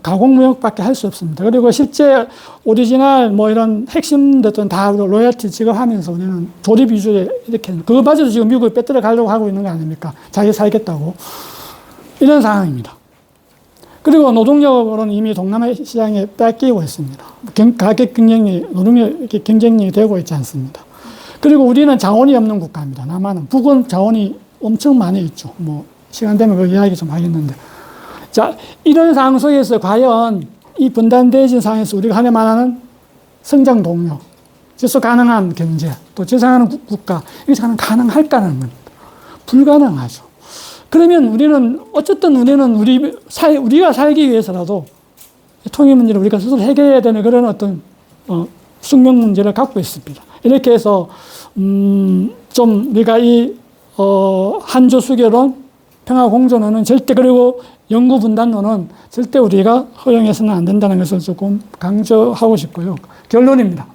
가공무역밖에 할 수 없습니다. 그리고 실제 오리지널 뭐 이런 핵심들은 다 로열티 지급하면서 우리는 조립 위주에 이렇게 그거마저도 지금 미국을 빼들어 가려고 하고 있는 거 아닙니까? 자기 살겠다고. 이런 상황입니다. 그리고 노동력으로는 이미 동남아 시장에 뺏기고 있습니다. 가격 경쟁이, 노동력 이렇게 경쟁력이 되고 있지 않습니다. 그리고 우리는 자원이 없는 국가입니다. 남한은. 북은 자원이 엄청 많이 있죠. 뭐, 시간 되면 그 이야기 좀 하겠는데. 자, 이런 상황 속에서 과연 이 분단되어진 상황에서 우리가 하려 말하는 성장 동력, 지속 가능한 경제, 또 지속하는 국가, 이게 가능할까는 겁니다. 불가능하죠. 그러면 우리는, 어쨌든 우리는 우리가 살기 위해서라도 통일 문제를 우리가 스스로 해결해야 되는 그런 어떤, 숙명 문제를 갖고 있습니다. 이렇게 해서, 좀 우리가 한조 수교론, 평화공존론은 절대, 그리고 영구분단론은 절대 우리가 허용해서는 안 된다는 것을 조금 강조하고 싶고요. 결론입니다.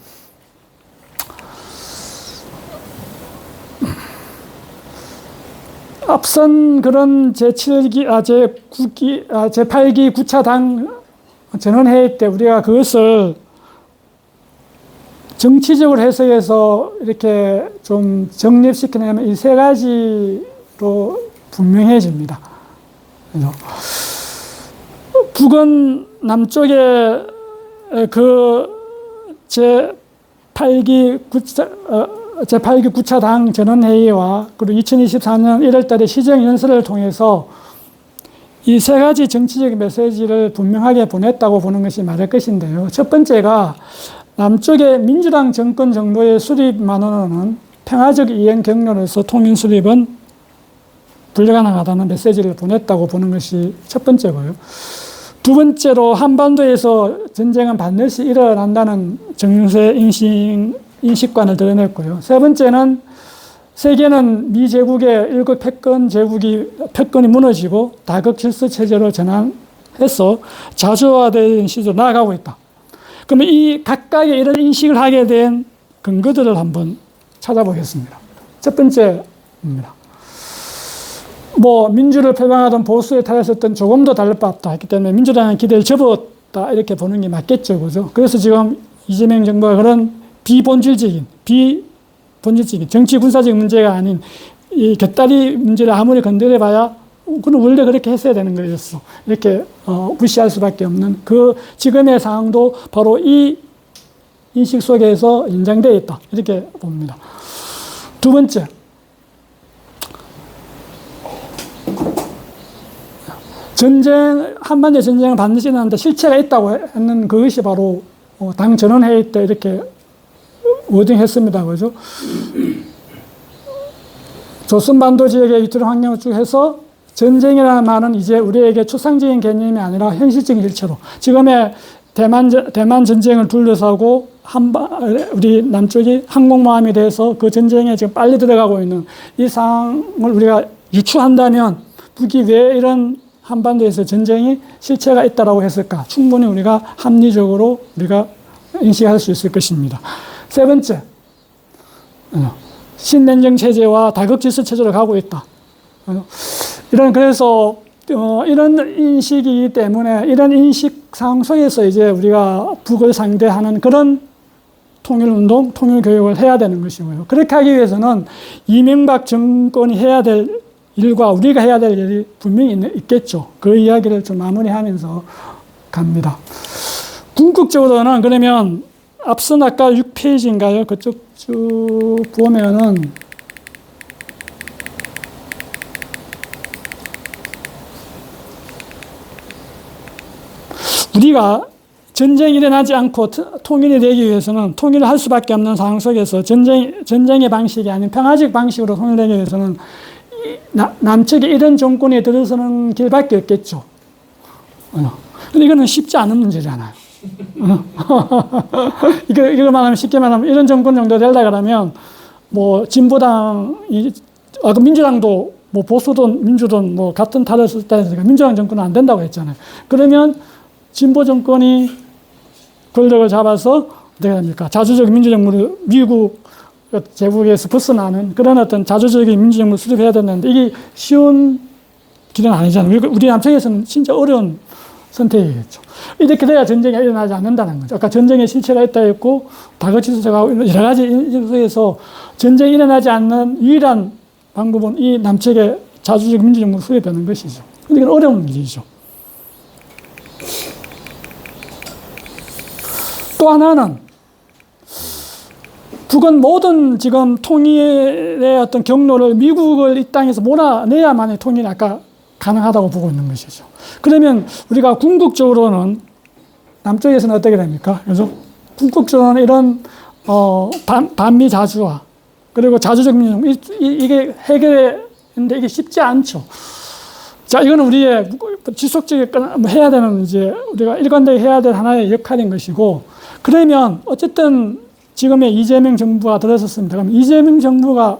앞선 그런 제7기, 제8기 9차 당 전원회의 때 우리가 그것을 정치적으로 해석해서 이렇게 좀 정립시키려면 이 세 가지로 분명해집니다. 그래서 북은 남쪽에 그 제8기 9차 당 전원회의와 그리고 2024년 1월 달에 시정연설을 통해서 이 세 가지 정치적인 메시지를 분명하게 보냈다고 보는 것이 맞을 것인데요. 첫 번째가 남쪽의 민주당 정권 정도의 수립만으로는 평화적 이행 경로로서 통일 수립은 불가능하다는 메시지를 보냈다고 보는 것이 첫 번째고요. 두 번째로 한반도에서 전쟁은 반드시 일어난다는 정세 인식관을 드러냈고요. 세 번째는 세계는 미 제국의 일곱 패권이 무너지고 다극 질서 체제로 전환해서 자주화된 시대로 나아가고 있다. 그러면 이 각각의 이런 인식을 하게 된 근거들을 한번 찾아보겠습니다. 첫 번째입니다. 뭐 민주를 표방하던 보수에 탈했었던 조금도 다를 바 없다 했기 때문에 민주당은 기대를 접었다 이렇게 보는 게 맞겠죠, 그죠? 그래서 지금 이재명 정부가 그런 비본질적인 정치 군사적 문제가 아닌 이 곁다리 문제를 아무리 건드려봐야 그는 원래 그렇게 했어야 되는 거였어. 이렇게 무시할 수밖에 없는 그 지금의 상황도 바로 이 인식 속에서 연장되어 있다. 이렇게 봅니다. 두 번째. 한반도 전쟁은 반드시 일어난다. 실체가 있다고 했는 그것이 바로 당 전원회의 때 이렇게 워딩했습니다. 그죠? 조선반도 지역의 위태로운 환경을 쭉 해서 전쟁이라는 말은 이제 우리에게 추상적인 개념이 아니라 현실적인 실체로 지금의 대만 전쟁을 둘러싸고 우리 남쪽이 항공모함이 돼서 그 전쟁에 지금 빨리 들어가고 있는 이 상황을 우리가 유추한다면 북이 왜 이런 한반도에서 전쟁이 실체가 있다라고 했을까? 충분히 우리가 합리적으로 우리가 인식할 수 있을 것입니다. 세 번째, 신냉정 체제와 다극질서 체제로 가고 있다. 그래서 이런 인식이기 때문에 이런 인식 상황 속에서 이제 우리가 북을 상대하는 그런 통일운동, 통일교육을 해야 되는 것이고요. 그렇게 하기 위해서는 이명박 정권이 해야 될 일과 우리가 해야 될 일이 분명히 있겠죠. 그 이야기를 좀 마무리하면서 갑니다. 궁극적으로는 그러면 앞선 아까 6페이지인가요? 그쪽 쭉 보면은 우리가 전쟁이 일어나지 않고 통일이 되기 위해서는 통일을 할 수밖에 없는 상황 속에서 전쟁의 방식이 아닌 평화적 방식으로 통일되기 위해서는 남측에 이런 정권이 들어서는 길밖에 없겠죠. 근데 이거는 쉽지 않은 문제잖아요. 이걸 말하면 쉽게 말하면 이런 정권 정도 되려 그러면 뭐 진보당이 그 민주당도 뭐 보수든 민주든 뭐 같은 탈을 쓸 때 민주당 정권은 안 된다고 했잖아요. 그러면 진보 정권이 권력을 잡아서 어떻게 합니까? 자주적 민주정부를 미국 제국에서 벗어나는 그런 어떤 자주적인 민주정부를 수립해야 되는데 이게 쉬운 길은 아니잖아요. 우리 남쪽에서는 진짜 어려운 선택이겠죠. 이렇게 돼야 전쟁이 일어나지 않는다는 거죠. 아까 전쟁의 실체가 있다 했고, 다그치수가 여러 가지 인수에서 전쟁이 일어나지 않는 유일한 방법은 이 남측의 자주적 민주정부를 수립하는 것이죠. 근데 이건 어려운 일이죠. 또 하나는 북은 모든 지금 통일의 어떤 경로를 미국을 이 땅에서 몰아내야만이 통일이 아까 가능하다고 보고 있는 것이죠. 그러면 우리가 궁극적으로는 남쪽에서는 어떻게 됩니까? 그래서 궁극적으로는 이런 반미 자주화 그리고 자주적 민주주의 이게 해결했는데 이게 쉽지 않죠. 자, 이거는 우리의 지속적인 해야 되는 이제 우리가 일관되게 해야 될 하나의 역할인 것이고, 그러면 어쨌든 지금의 이재명 정부가 들어섰습니다. 그럼 이재명 정부가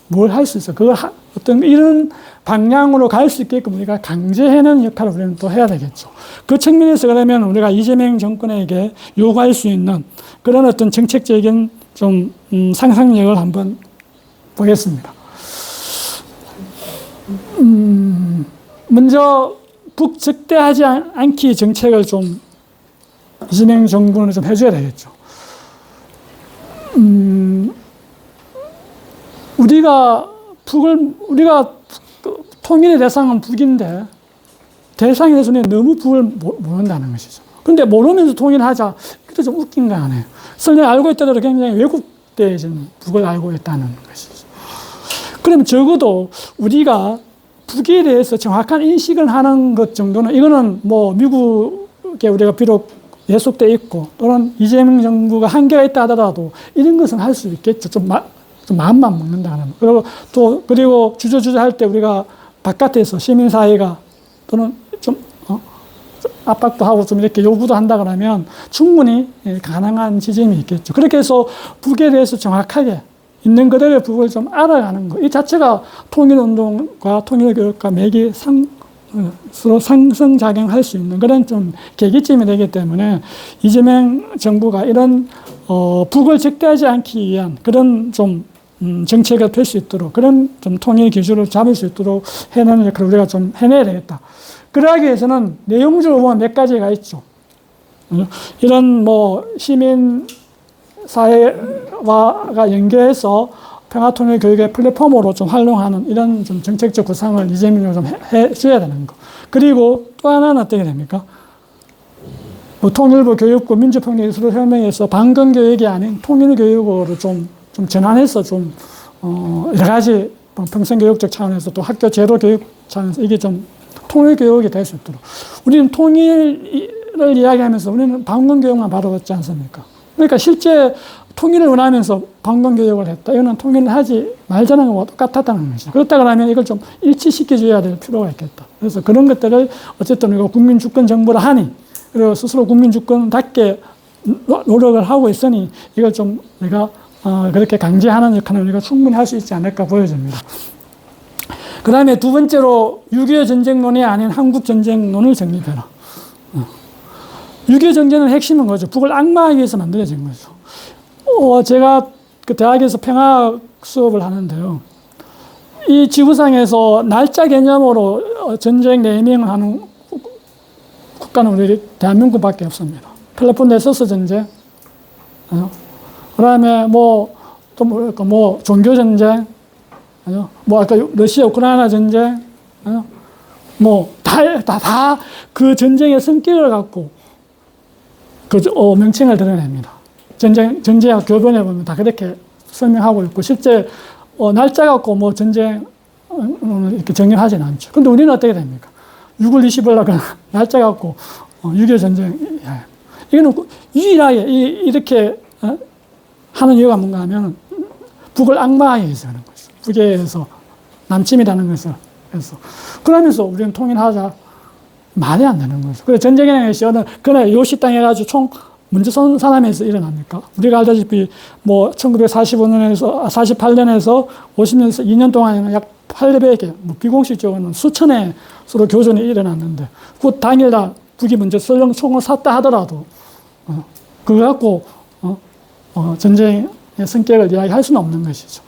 뭘 할 수 있어? 그걸 어떤 이런 방향으로 갈 수 있게끔 우리가 강제해내는 역할을 우리는 또 해야 되겠죠. 그 측면에서 그러면 우리가 이재명 정권에게 요구할 수 있는 그런 어떤 정책적인 좀 상상력을 한번 보겠습니다. 먼저 북적대하지 않기 정책을 좀 이재명 정부는 좀 해줘야 되겠죠. 우리가 통일의 대상은 북인데 대상에 대해서는 너무 북을 모른다는 것이죠. 근데 모르면서 통일하자. 이것도 좀 웃긴 거 아니에요. 설령 알고 있더라도 굉장히 왜곡되어진 북을 알고 있다는 것이죠. 그럼 적어도 우리가 북에 대해서 정확한 인식을 하는 것 정도는 이거는 뭐 미국에 우리가 비록 예속돼 있고 또는 이재명 정부가 한계가 있다 하더라도 이런 것은 할 수 있겠죠. 좀 마음만 먹는다는. 그리고 주저할 때 우리가 바깥에서 시민사회가 또는 좀 압박도 하고 좀 이렇게 요구도 한다 그러면 충분히 가능한 지점이 있겠죠. 그렇게 해서 북에 대해서 정확하게 있는 그대로의 북을 좀 알아가는 것. 이 자체가 통일운동과 통일교육과 맥이 서로 상승작용할 수 있는 그런 좀 계기점이 되기 때문에 이재명 정부가 이런 북을 적대하지 않기 위한 그런 좀 정책을 펼 수 있도록 그런 좀 통일 기준을 잡을 수 있도록 해내는 역할을 우리가 좀 해내야 되겠다. 그러기 위해서는 내용적으로 보면 몇 가지가 있죠. 이런 뭐 시민 사회와가 연계해서 평화통일 교육의 플랫폼으로 좀 활용하는 이런 좀 정책적 구상을 이재명이 좀 해줘야 되는 거. 그리고 또 하나는 어떻게 됩니까? 뭐 통일부 교육부 민주평등예술혁명에서 방공교육이 아닌 통일교육으로 좀 전환해서 좀 여러 가지 평생교육적 차원에서 또 학교 제도 교육 차원에서 이게 좀 통일교육이 될 수 있도록. 우리는 통일을 이야기하면서 우리는 방공교육만 바라봤지 않습니까? 그러니까 실제 통일을 원하면서 방공교육을 했다. 이거는 통일을 하지 말자는 것과 똑같았다는 것이죠. 그렇다 그러면 이걸 좀 일치시켜줘야 될 필요가 있겠다. 그래서 그런 것들을 어쨌든 우리가 국민주권 정부를 하니, 그리고 스스로 국민주권답게 노력을 하고 있으니 이걸 좀 우리가 그렇게 강제하는 역할을 우리가 충분히 할 수 있지 않을까 보여집니다. 그 다음에 두 번째로 6.25 전쟁론이 아닌 한국전쟁론을 정립해라. 6.25 전쟁의 핵심은 거죠. 북을 악마하기 위해서 만들어진 거죠. 제가 그 대학에서 평화 수업을 하는데요. 이 지구상에서 날짜 개념으로 전쟁 네이밍을 하는 국가는 우리 대한민국밖에 없습니다. 펠로폰네소스 전쟁, 그 다음에 또 뭐 종교 전쟁, 뭐 아까 러시아 우크라이나 전쟁, 다 그 전쟁의 성격을 갖고 명칭을 드러냅니다. 전쟁학 교본에 보면 다 그렇게 설명하고 있고, 실제 날짜 갖고 뭐 전쟁 이렇게 정의하지는 않죠. 근데 우리는 어떻게 됩니까? 6월 20일 날 날짜 갖고 6.25 전쟁. 이거는 유일하게 이렇게 하는 이유가 뭔가 하면 북을 악마하게 해서 하는 거죠. 북에서 남침이라는 것을 해서. 그러면서 우리는 통일하자. 말이 안 되는 거죠. 그래서 전쟁의 시어는 그날 요시 땅 해가지고 총 먼저 쏜 사람에서 일어납니까? 우리가 알다시피 뭐 1945년에서 48년에서 50년에서 2년 동안에는 약 800개, 뭐 비공식적으로는 수천의 서로 교전이 일어났는데 그 당일날 북이 먼저 설령 총을 쐈다 하더라도 그거 갖고 전쟁의 성격을 이야기할 수는 없는 것이죠.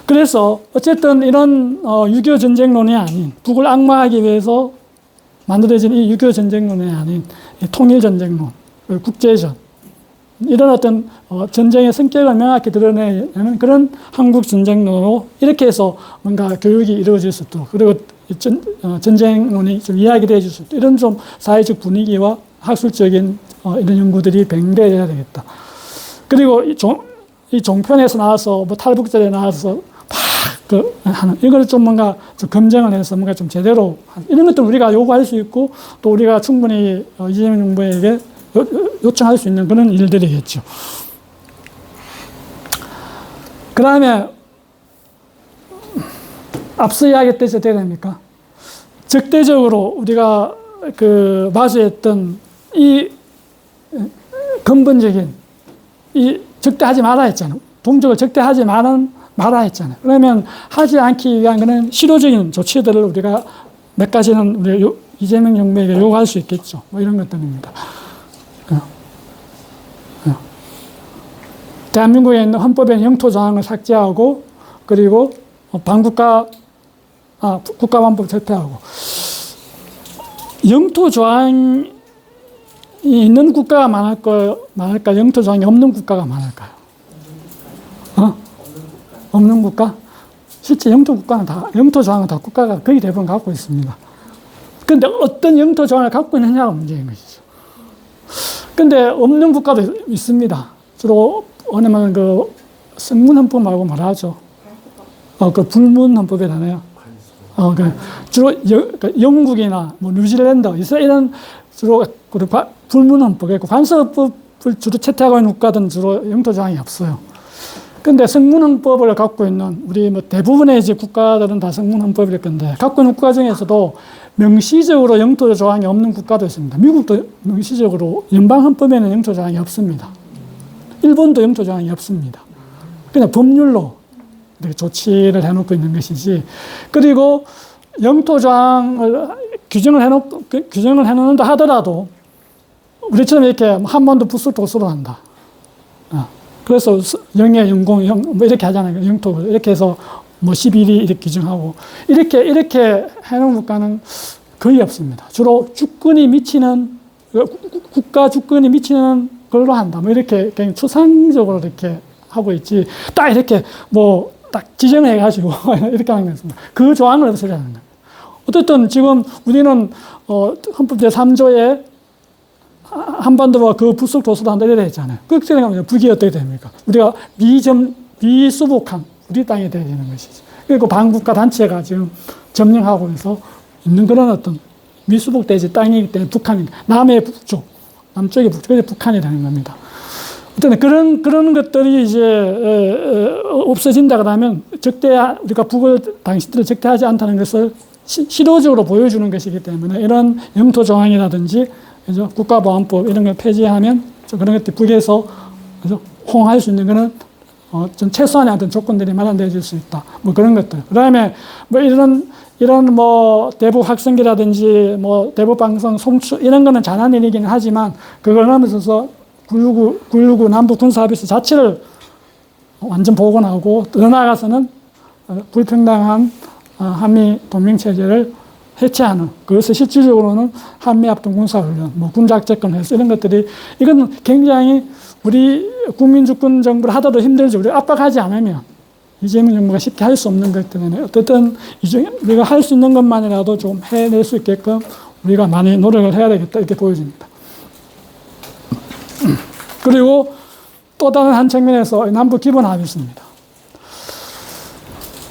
그래서 어쨌든 이런 6.25 전쟁론이 아닌 북을 악마하기 위해서 만들어진 이 유교 전쟁론이 아닌 이 통일 전쟁론, 국제전, 이런 어떤 전쟁의 성격을 명확히 드러내는 그런 한국 전쟁론으로 이렇게 해서 뭔가 교육이 이루어질 수 있도록, 그리고 전쟁론이 좀 이야기를 해줄 수 있도록, 이런 좀 사회적 분위기와 학술적인 이런 연구들이 병대해야 되겠다. 그리고 이 종편에서 나와서 뭐 탈북자에 나와서 하는 이걸 좀 뭔가 좀 검증을 해서 뭔가 좀 제대로 이런 것들 우리가 요구할 수 있고, 또 우리가 충분히 이재명 정부에게 요청할 수 있는 그런 일들이겠죠. 그 다음에 앞서 이야기했듯이 어떻게 됩니까? 적대적으로 우리가 마주했던 이 근본적인 이 적대하지 말아 했잖아요. 동족을 적대하지 말아 했잖아요. 그러면 하지 않기 위한 그런 실효적인 조치들을 우리가 몇 가지는 우리 이재명 정부에게 요구할 수 있겠죠. 뭐 이런 것들입니다. 대한민국에 있는 헌법에 영토 조항을 삭제하고, 그리고 국가반복 철폐하고. 영토 조항이 있는 국가가 많을까, 영토 조항이 없는 국가가 많을까요? 없는 국가? 실제 영토 조항은 다 국가가 거의 대부분 갖고 있습니다. 그런데 어떤 영토 조항을 갖고 있느냐가 문제인 것이죠. 근데 없는 국가도 있습니다. 주로 왜냐면 성문헌법 말고 뭐라 하죠? 불문헌법이라네요. 주로 영국이나 뭐 뉴질랜드, 이런 주로 불문헌법이고, 관서법을 주로 채택하고 있는 국가들은 주로 영토 조항이 없어요. 근데 성문헌법을 갖고 있는 우리 뭐 대부분의 이제 국가들은 다 성문헌법일 건데, 갖고 있는 국가 중에서도 명시적으로 영토 조항이 없는 국가도 있습니다. 미국도 명시적으로 연방헌법에는 영토 조항이 없습니다. 일본도 영토 조항이 없습니다. 그냥 법률로 이렇게 조치를 해놓고 있는 것이지. 그리고 영토 조항을 규정을 해놓는다 하더라도 우리처럼 이렇게 한반도 부술 도수로 한다. 그래서 영해, 영공, 뭐 이렇게 하잖아요. 영토 이렇게 해서 뭐 11위 이렇게 규정하고 이렇게 해놓은 국가는 거의 없습니다. 주로 국가 주권이 미치는 걸로 한다. 뭐 이렇게 그냥 추상적으로 이렇게 하고 있지. 딱 이렇게 뭐 딱 지정해가지고 이렇게 하는 것입니다. 그 조항을 없애야 하는 거예요. 어쨌든 지금 우리는 헌법 제3조에 한반도와 그 부속 도서도 한다 이래 했잖아요. 그렇게 생각하면 북이 어떻게 됩니까? 우리가 미수복한 우리 땅이 되어야 되는 것이죠. 그리고 반국가 단체가 지금 점령하고 해서 있는 그런 어떤 미수복돼지 땅이기 때문에 북한이 남쪽이 북쪽, 그래서 북한이 되는 겁니다. 어쨌든 그런 것들이 이제 없어진다 그러면 우리가 북을 당신들을 적대하지 않다는 것을 실효적으로 보여주는 것이기 때문에 이런 영토 조항이라든지 국가보안법 이런 걸 폐지하면 그런 것들 북에서 호응할 수 있는 그런 좀 최소한의 어떤 조건들이 마련되어질 수 있다. 뭐 그런 것들. 그다음에 뭐 이런 뭐 대북 확성기라든지 뭐 대북 방송 송출 이런 거는 잘한 일이긴 하지만 그걸 넘어서서 9.19 남북 군사합의서 자체를 완전 복원하고 더 나아가서는 불평등한 한미 동맹체제를 해체하는, 그것을 실질적으로는 한미합동 군사훈련, 뭐 군작전권 해서 이런 것들이, 이건 굉장히 우리 국민주권 정부를 하더라도 힘들죠. 우리 압박하지 않으면 이재명 정부가 쉽게 할 수 없는 것 때문에 어쨌든 우리가 할 수 있는 것만이라도 좀 해낼 수 있게끔 우리가 많이 노력을 해야 되겠다, 이렇게 보여집니다. 그리고 또 다른 한 측면에서 남북 기본 합의서입니다.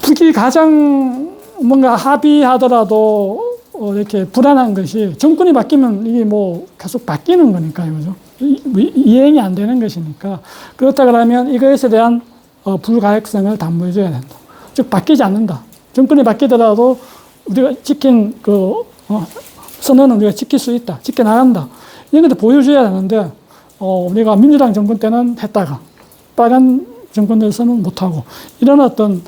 북이 가장 뭔가 합의하더라도 이렇게 불안한 것이 정권이 바뀌면 이게 뭐 계속 바뀌는 거니까요. 그죠? 이행이 안 되는 것이니까. 그렇다 그러면 이것에 대한 불가역성을 담보해줘야 된다. 즉, 바뀌지 않는다. 정권이 바뀌더라도 우리가 지킨 선언은 우리가 지킬 수 있다. 지켜나간다. 이런 것도 보여줘야 되는데, 우리가 민주당 정권 때는 했다가, 빨간 정권 들서는 못하고, 이런 어떤,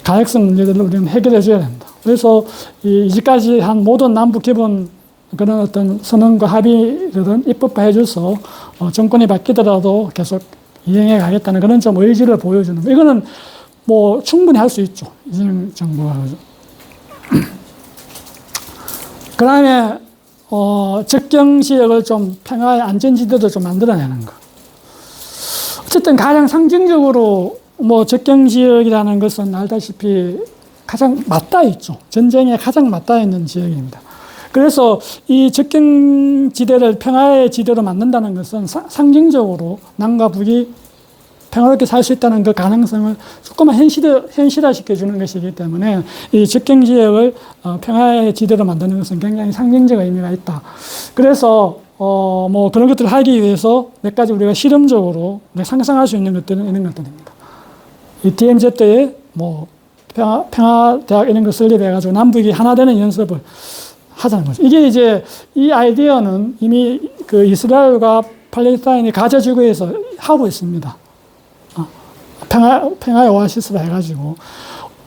가역성 문제들을 우리는 해결해 줘야 된다. 그래서 이제까지 한 모든 남북 기본 그런 어떤 선언과 합의들은 입법화해 줘서 정권이 바뀌더라도 계속 이행해 가겠다는 그런 좀 의지를 보여주는 거. 이거는 뭐 충분히 할 수 있죠. 이재명 정부가. 그 다음에, 접경 지역을 좀 평화의 안전지대도 좀 만들어내는 거. 어쨌든 가장 상징적으로 뭐 접경 지역이라는 것은 알다시피 가장 맞닿아 있죠. 전쟁에 가장 맞닿아 있는 지역입니다. 그래서 이 접경 지대를 평화의 지대로 만든다는 것은 상징적으로 남과 북이 평화롭게 살 수 있다는 그 가능성을 조금만 현실화시켜주는 것이기 때문에 이 접경 지역을 평화의 지대로 만드는 것은 굉장히 상징적 의미가 있다. 그래서 뭐 그런 것들을 하기 위해서 몇 가지 우리가 실험적으로 상상할 수 있는 것들은 이런 것들입니다. 이 DMZ에 뭐 평화대학 이런 걸 설립해가지고 남북이 하나 되는 연습을 하자는 거죠. 이게 이제 이 아이디어는 이미 그 이스라엘과 팔레스타인이 가자지구에서 하고 있습니다. 평화의 오아시스라 해가지고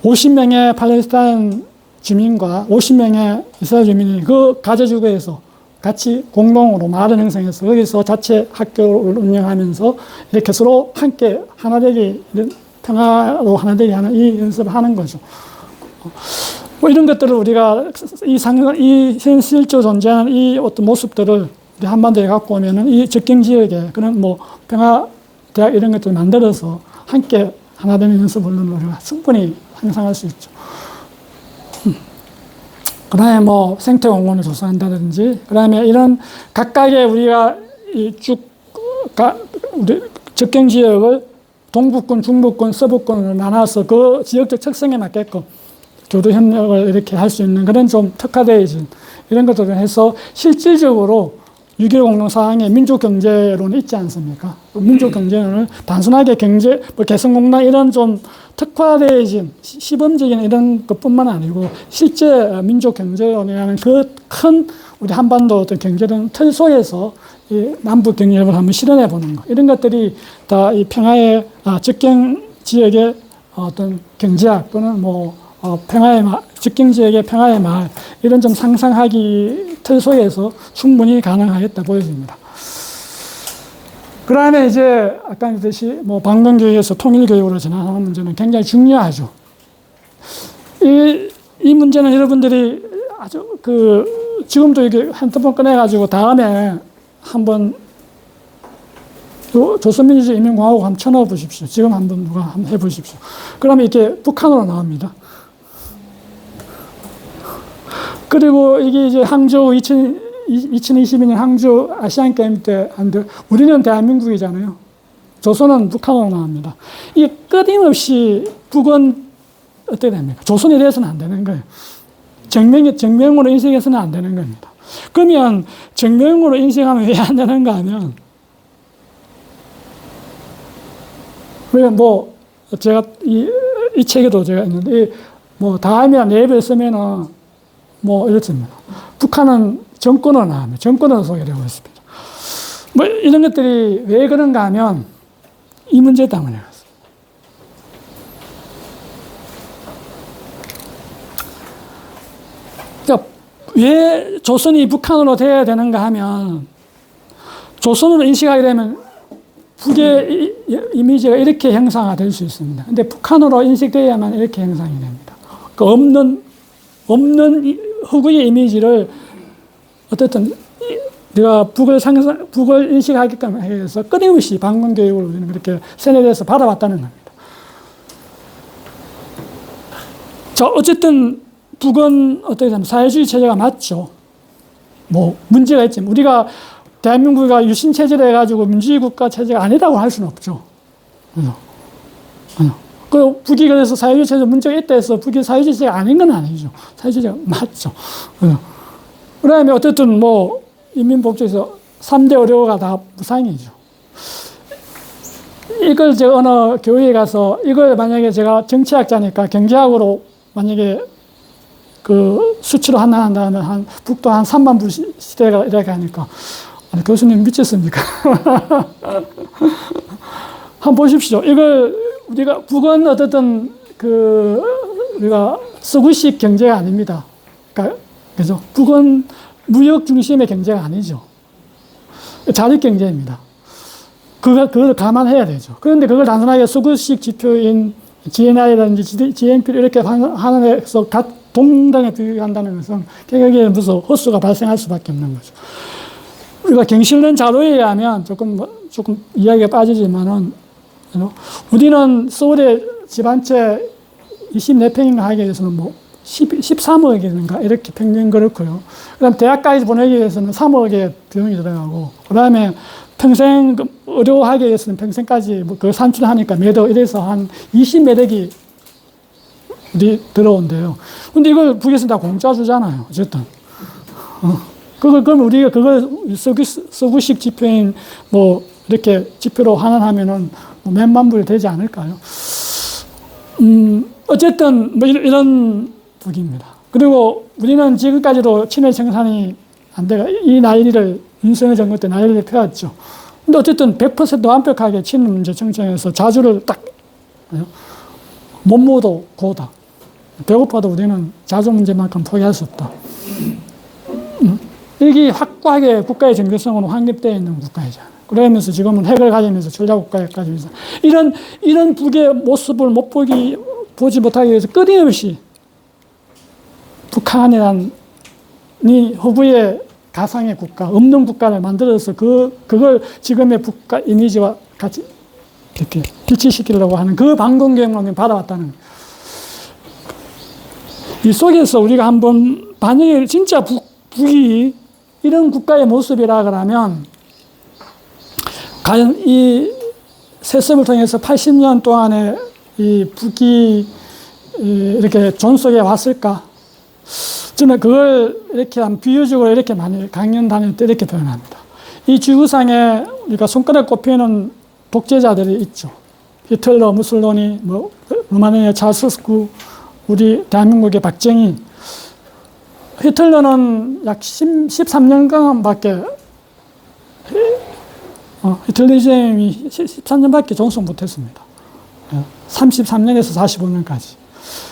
50명의 팔레스타인 주민과 50명의 이스라엘 주민이 그 가자지구에서 같이 공동으로 마을을 형성해서 거기서 자체 학교를 운영하면서 이렇게 서로 함께 하나 되기, 평화로 하나 되게 하는 이 연습을 하는 거죠. 뭐 이런 것들을 우리가 이 현실적으로 존재하는 이 어떤 모습들을 우리 한반도에 갖고 오면은 이 접경 지역에 그런 뭐 평화대학 이런 것들을 만들어서 함께 하나 되는 연습을 우리가 충분히 상상할 수 있죠. 그 다음에 뭐 생태공원을 조성한다든지, 그 다음에 이런 각각의 우리가 우리 접경 지역을 동북권, 중북권, 서북권으로 나눠서 그 지역적 특성에 맞게끔 교류 협력을 이렇게 할 수 있는 그런 좀 특화되어진 이런 것들을 해서 실질적으로 6.15 공동사항의 민족경제론이 있지 않습니까? 민족경제론을 단순하게 경제, 뭐 개성공단 이런 좀 특화되어진 시범적인 이런 것뿐만 아니고 실제 민족경제론이라는 그 큰 우리 한반도 어떤 경제론 틀 속에서 이 남북 경협을 한번 실현해 보는 것. 이런 것들이 다 이 평화의, 접경 지역의 어떤 경제학 또는 뭐 평화의 마을, 접경 지역의 평화의 마을, 이런 좀 상상하기 틀 속에서 충분히 가능하겠다 보여집니다. 그 다음에 이제 아까 했듯이 뭐 방송교육에서 통일교육으로 전환하는 문제는 굉장히 중요하죠. 이 문제는 여러분들이 아주 지금도 이게 핸드폰 꺼내가지고 다음에 한번 조선민주주의인민공화국 한번 쳐넣어 보십시오. 지금 한번 누가 한번 해보십시오. 그러면 이렇게 북한으로 나옵니다. 그리고 이게 이제 항저우 2022년 항저우 아시안게임 때 한데 우리는 대한민국이잖아요. 조선은 북한으로 나옵니다. 이게 끊임없이 북은 어떻게 됩니까? 조선에 대해서는 안 되는 거예요. 정명으로 인식해서는 안 되는 겁니다. 그러면 정명으로 인식하면 왜 안 되는가 하면 뭐 제가 이 책에도 제가 있는데 뭐 다음이나 내일을 쓰면은 뭐 이렇습니다. 북한은 정권으로 나옵니다. 정권으로 소개되고 있습니다. 뭐 이런 것들이 왜 그런가 하면 이 문제 때문에 그렇습니다. 그러니까 왜 조선이 북한으로 돼야 되는가 하면 조선으로 인식하게 되면 북의 이미지가 이렇게 형상화될 수 있습니다. 근데 북한으로 인식돼야만 이렇게 형상이 됩니다. 그 없는 흑의 이미지를 어쨌든 우리가 북을 인식하게끔 해서 끊임없이 방문교육을 우리는 그렇게 세뇌돼서 받아왔다는 겁니다. 자, 어쨌든 북은 어떻게 보면 사회주의 체제가 맞죠. 뭐 문제가 있지만 우리가 대한민국이 유신 체제를 해가지고 민주주의 국가 체제가 아니라고 할 수는 없죠. 아니요. 그 북이 그래서 사회주의 체제 문제가 있다 해서 북이 사회주의 체제가 아닌 건 아니죠. 사회주의 체제가 맞죠. 그 다음에 어쨌든 뭐 인민복지에서 3대 의료가 다 무상이죠. 이걸 제가 어느 교회에 가서 이걸 만약에 제가 정치학자니까 경제학으로 만약에 그 수치로 한다면 한 북도 한 3만 불 시대가 이렇게 하니까 아니, 교수님 미쳤습니까? 한번 보십시오. 이걸 우리가 북은 어쨌든 우리가 서구식 경제가 아닙니다. 그러니까 그죠? 북은 무역 중심의 경제가 아니죠. 자립 경제입니다. 그걸 감안해야 되죠. 그런데 그걸 단순하게 서구식 지표인 GNI라든지 GNP를 이렇게 하는 데서 동등에 비교한다는 것은 개혁에 무슨 헛수가 발생할 수밖에 없는 거죠. 우리가 경실련 자료에 의하면 조금 이야기가 빠지지만은, 우리는 서울의 집 한 채 24평인가 하기 위해서는 뭐 13억인가 이렇게 평균 그렇고요. 그다음 대학까지 보내기 위해서는 3억의 비용이 들어가고, 그다음에 평생 의료하기 위해서는 평생까지 그 산출하니까 매덕 이래서 한 20매덕이 우리 들어온대요. 근데 이걸 북에서 다 공짜 주잖아요. 어쨌든. 그럼 우리가 그걸 서구식 지표인 뭐 이렇게 지표로 환원하면은 뭐 몇만 불이 되지 않을까요? 어쨌든 뭐 이런 북입니다. 그리고 우리는 지금까지도 친일 청산이 안 돼가 이 난리를 윤석열 정부 때 난리를 펴왔죠. 근데 어쨌든 100% 완벽하게 친일 문제 청산해서 자주를 딱 못 모도 고다. 배고파도 우리는 자주 문제만큼 포기할 수 없다. 이게 확고하게 국가의 정체성으로 확립되어 있는 국가이잖아요. 그러면서 지금은 핵을 가지면서 전략국가까지 위해서 이런 북의 모습을 보지 못하기 위해서 끊임없이 북한이란 허구의 가상의 국가, 없는 국가를 만들어서 그걸 지금의 국가 이미지와 같이 이렇게 비치시키려고 하는 그 방공경험을 받아왔다는 거예요. 이 속에서 우리가 한번 만약에 진짜 북이 이런 국가의 모습이라 그러면 과연 이 세습을 통해서 80년 동안에 이 북이 이렇게 존속해 왔을까? 저는 그걸 이렇게 비유적으로 이렇게 많이 강연 다닐 때 이렇게 표현합니다. 이 지구상에 우리가 손가락 꼽히는 독재자들이 있죠. 히틀러, 무솔로니, 뭐 루마니아 차우스스쿠, 우리 대한민국의 박정희. 히틀러는 약 13년간밖에 히틀리즘이 13년밖에 존속 못했습니다. 33년에서 45년까지.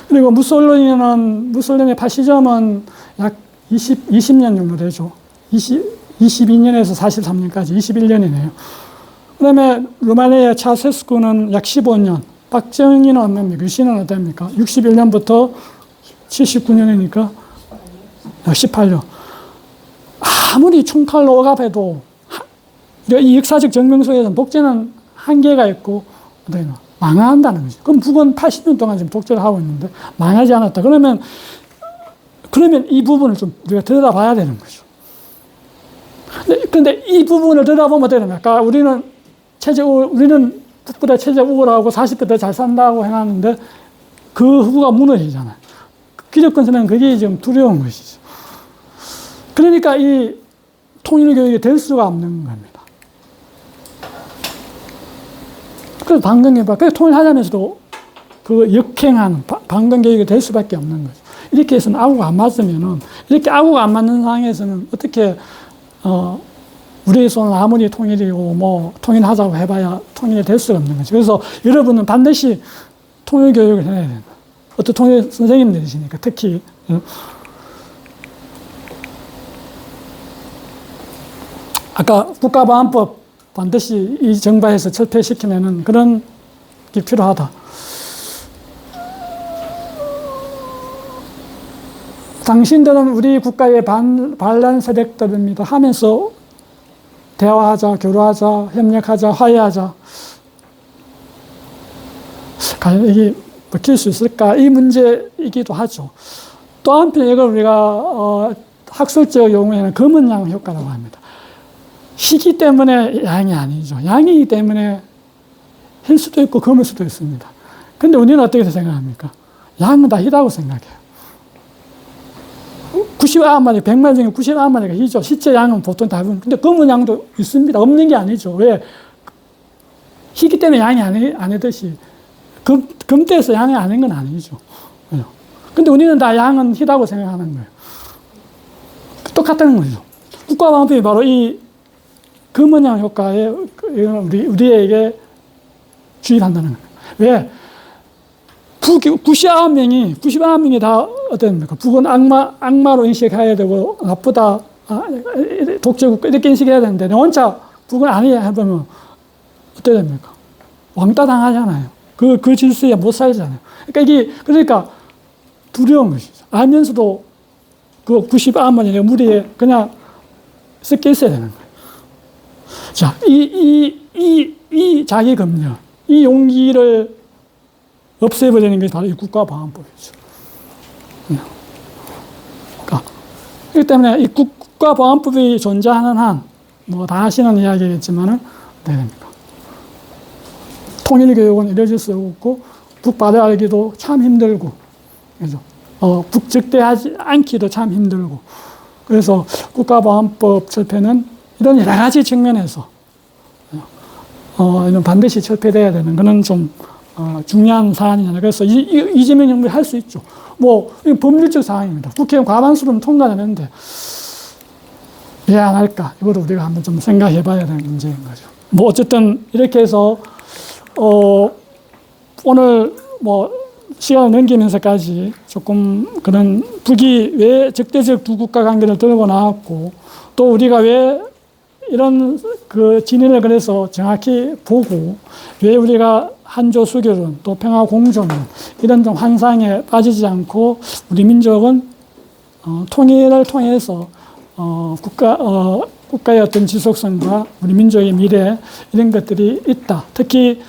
그리고 무솔리니의 파시즘은 약 20년 정도 되죠. 22년에서 43년까지 21년이네요. 그 다음에 루마니아 차우세스쿠는 약 15년. 박정희는 어떻습니까? 유신은 어떻습니까? 61년부터 79년이니까 약 18년. 아무리 총칼로 억압해도 이 역사적 정명 속에서는 독재는 한계가 있고 망한다는 거죠. 그럼 북은 80년 동안 지금 독재를 하고 있는데 망하지 않았다. 그러면 이 부분을 좀 우리가 들여다봐야 되는 거죠. 근데 이 부분을 들여다보면 어떻게 됩니까? 우리는 북보다 체제 우월하고 40배 더 잘 산다고 해놨는데 그 후보가 무너지잖아요. 기득권층은 그게 좀 두려운 것이죠. 그러니까 이 통일교육이 될 수가 없는 겁니다. 그래서 방공개혁, 그래서 통일하자면서도 그 역행하는 방공개혁이 될 수밖에 없는 거죠. 이렇게 해서는 아구가 안 맞으면은, 이렇게 아구가 안 맞는 상황에서는 어떻게, 우리의 손은 아무리 통일이고, 뭐, 통일하자고 해봐야 통일이 될 수가 없는 거죠. 그래서 여러분은 반드시 통일교육을 해야 된다. 어떤 통일 선생님들이시니까, 특히. 아까 국가보안법 반드시 이 정부에서 철폐시키는 그런 게 필요하다. 당신들은 우리 국가의 반란 세력들입니다 하면서 대화하자, 교류하자, 협력하자, 화해하자. 과연 이게 먹힐 수 있을까? 이 문제이기도 하죠. 또 한편 이걸 우리가 학술적 용어에는 검은양 효과라고 합니다. 희기 때문에 양이 아니죠. 양이기 때문에 힐 수도 있고 검을 수도 있습니다. 근데 우리는 어떻게 생각합니까? 양은 다 희다고 생각해요. 99마리, 100마리 중에 99마리가 희죠. 실제 양은 보통 대부분. 근데 검은 양도 있습니다. 없는 게 아니죠. 왜? 희기 때문에 양이 아니듯이 검대에서 양이 아닌 건 아니죠. 근데 우리는 다 양은 희다고 생각하는 거예요. 똑같다는 거죠. 국가보안법이 바로 이 검은 양 효과에 우리에게 주입한다는 거예요. 왜? 99명이 다 어떻습니까? 북은 악마로 인식해야 되고, 나쁘다, 독재국가, 이렇게 인식해야 되는데, 혼자 북은 아니야 해보면, 어떻게 됩니까? 왕따 당하잖아요. 그 질서에 못 살잖아요. 그러니까 두려운 것이죠. 알면서도 그 90암만이 무리에 그냥 섞여 있어야 되는 거예요. 자, 이 자기 검열, 이 용기를 없애버리는 게 바로 이 국가보안법이죠. 그러니까, 그렇기 때문에 이 국가보안법이 존재하는 한, 뭐 다 하시는 이야기겠지만은, 어떻게 됩니까? 통일교육은 이루어질 수 없고, 북바다 알기도 참 힘들고, 그죠? 북적대하지 않기도 참 힘들고, 그래서 국가보안법 철폐는 이런 여러 가지 측면에서, 이런 반드시 철폐돼야 되는 그런 좀, 중요한 사안이잖아요. 그래서 이재명 정부에 할 수 있죠. 뭐, 이건 법률적 사항입니다. 국회의원 과반수로는 통과되는데, 왜 안 할까? 이것도 우리가 한번 좀 생각해 봐야 되는 문제인 거죠. 뭐, 어쨌든, 이렇게 해서, 오늘 뭐, 시간을 넘기면서까지 조금 그런 북이 왜 적대적 두 국가 관계를 들고 나왔고, 또 우리가 왜 이런 그 진위를 그래서 정확히 보고, 왜 우리가 한조 수교론, 또 평화 공존론, 이런 좀 환상에 빠지지 않고, 우리 민족은, 통일을 통해서, 국가의 어떤 지속성과 우리 민족의 미래, 이런 것들이 있다. 특히,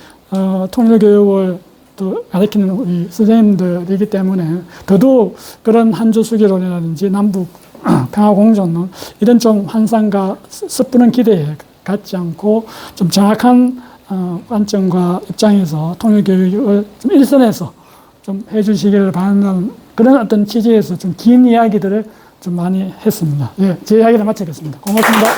통일교육을 또 가르치는 우리 선생님들이기 때문에 더더욱 그런 한조 수교론이라든지 남북 평화공존론, 이런 좀 환상과 섣부른 기대에 갖지 않고 좀 정확한 관점과 입장에서 통일교육을 좀 일선에서 좀 해주시기를 바라는 그런 어떤 취지에서 좀 긴 이야기들을 좀 많이 했습니다. 예, 제 이야기를 마치겠습니다. 고맙습니다.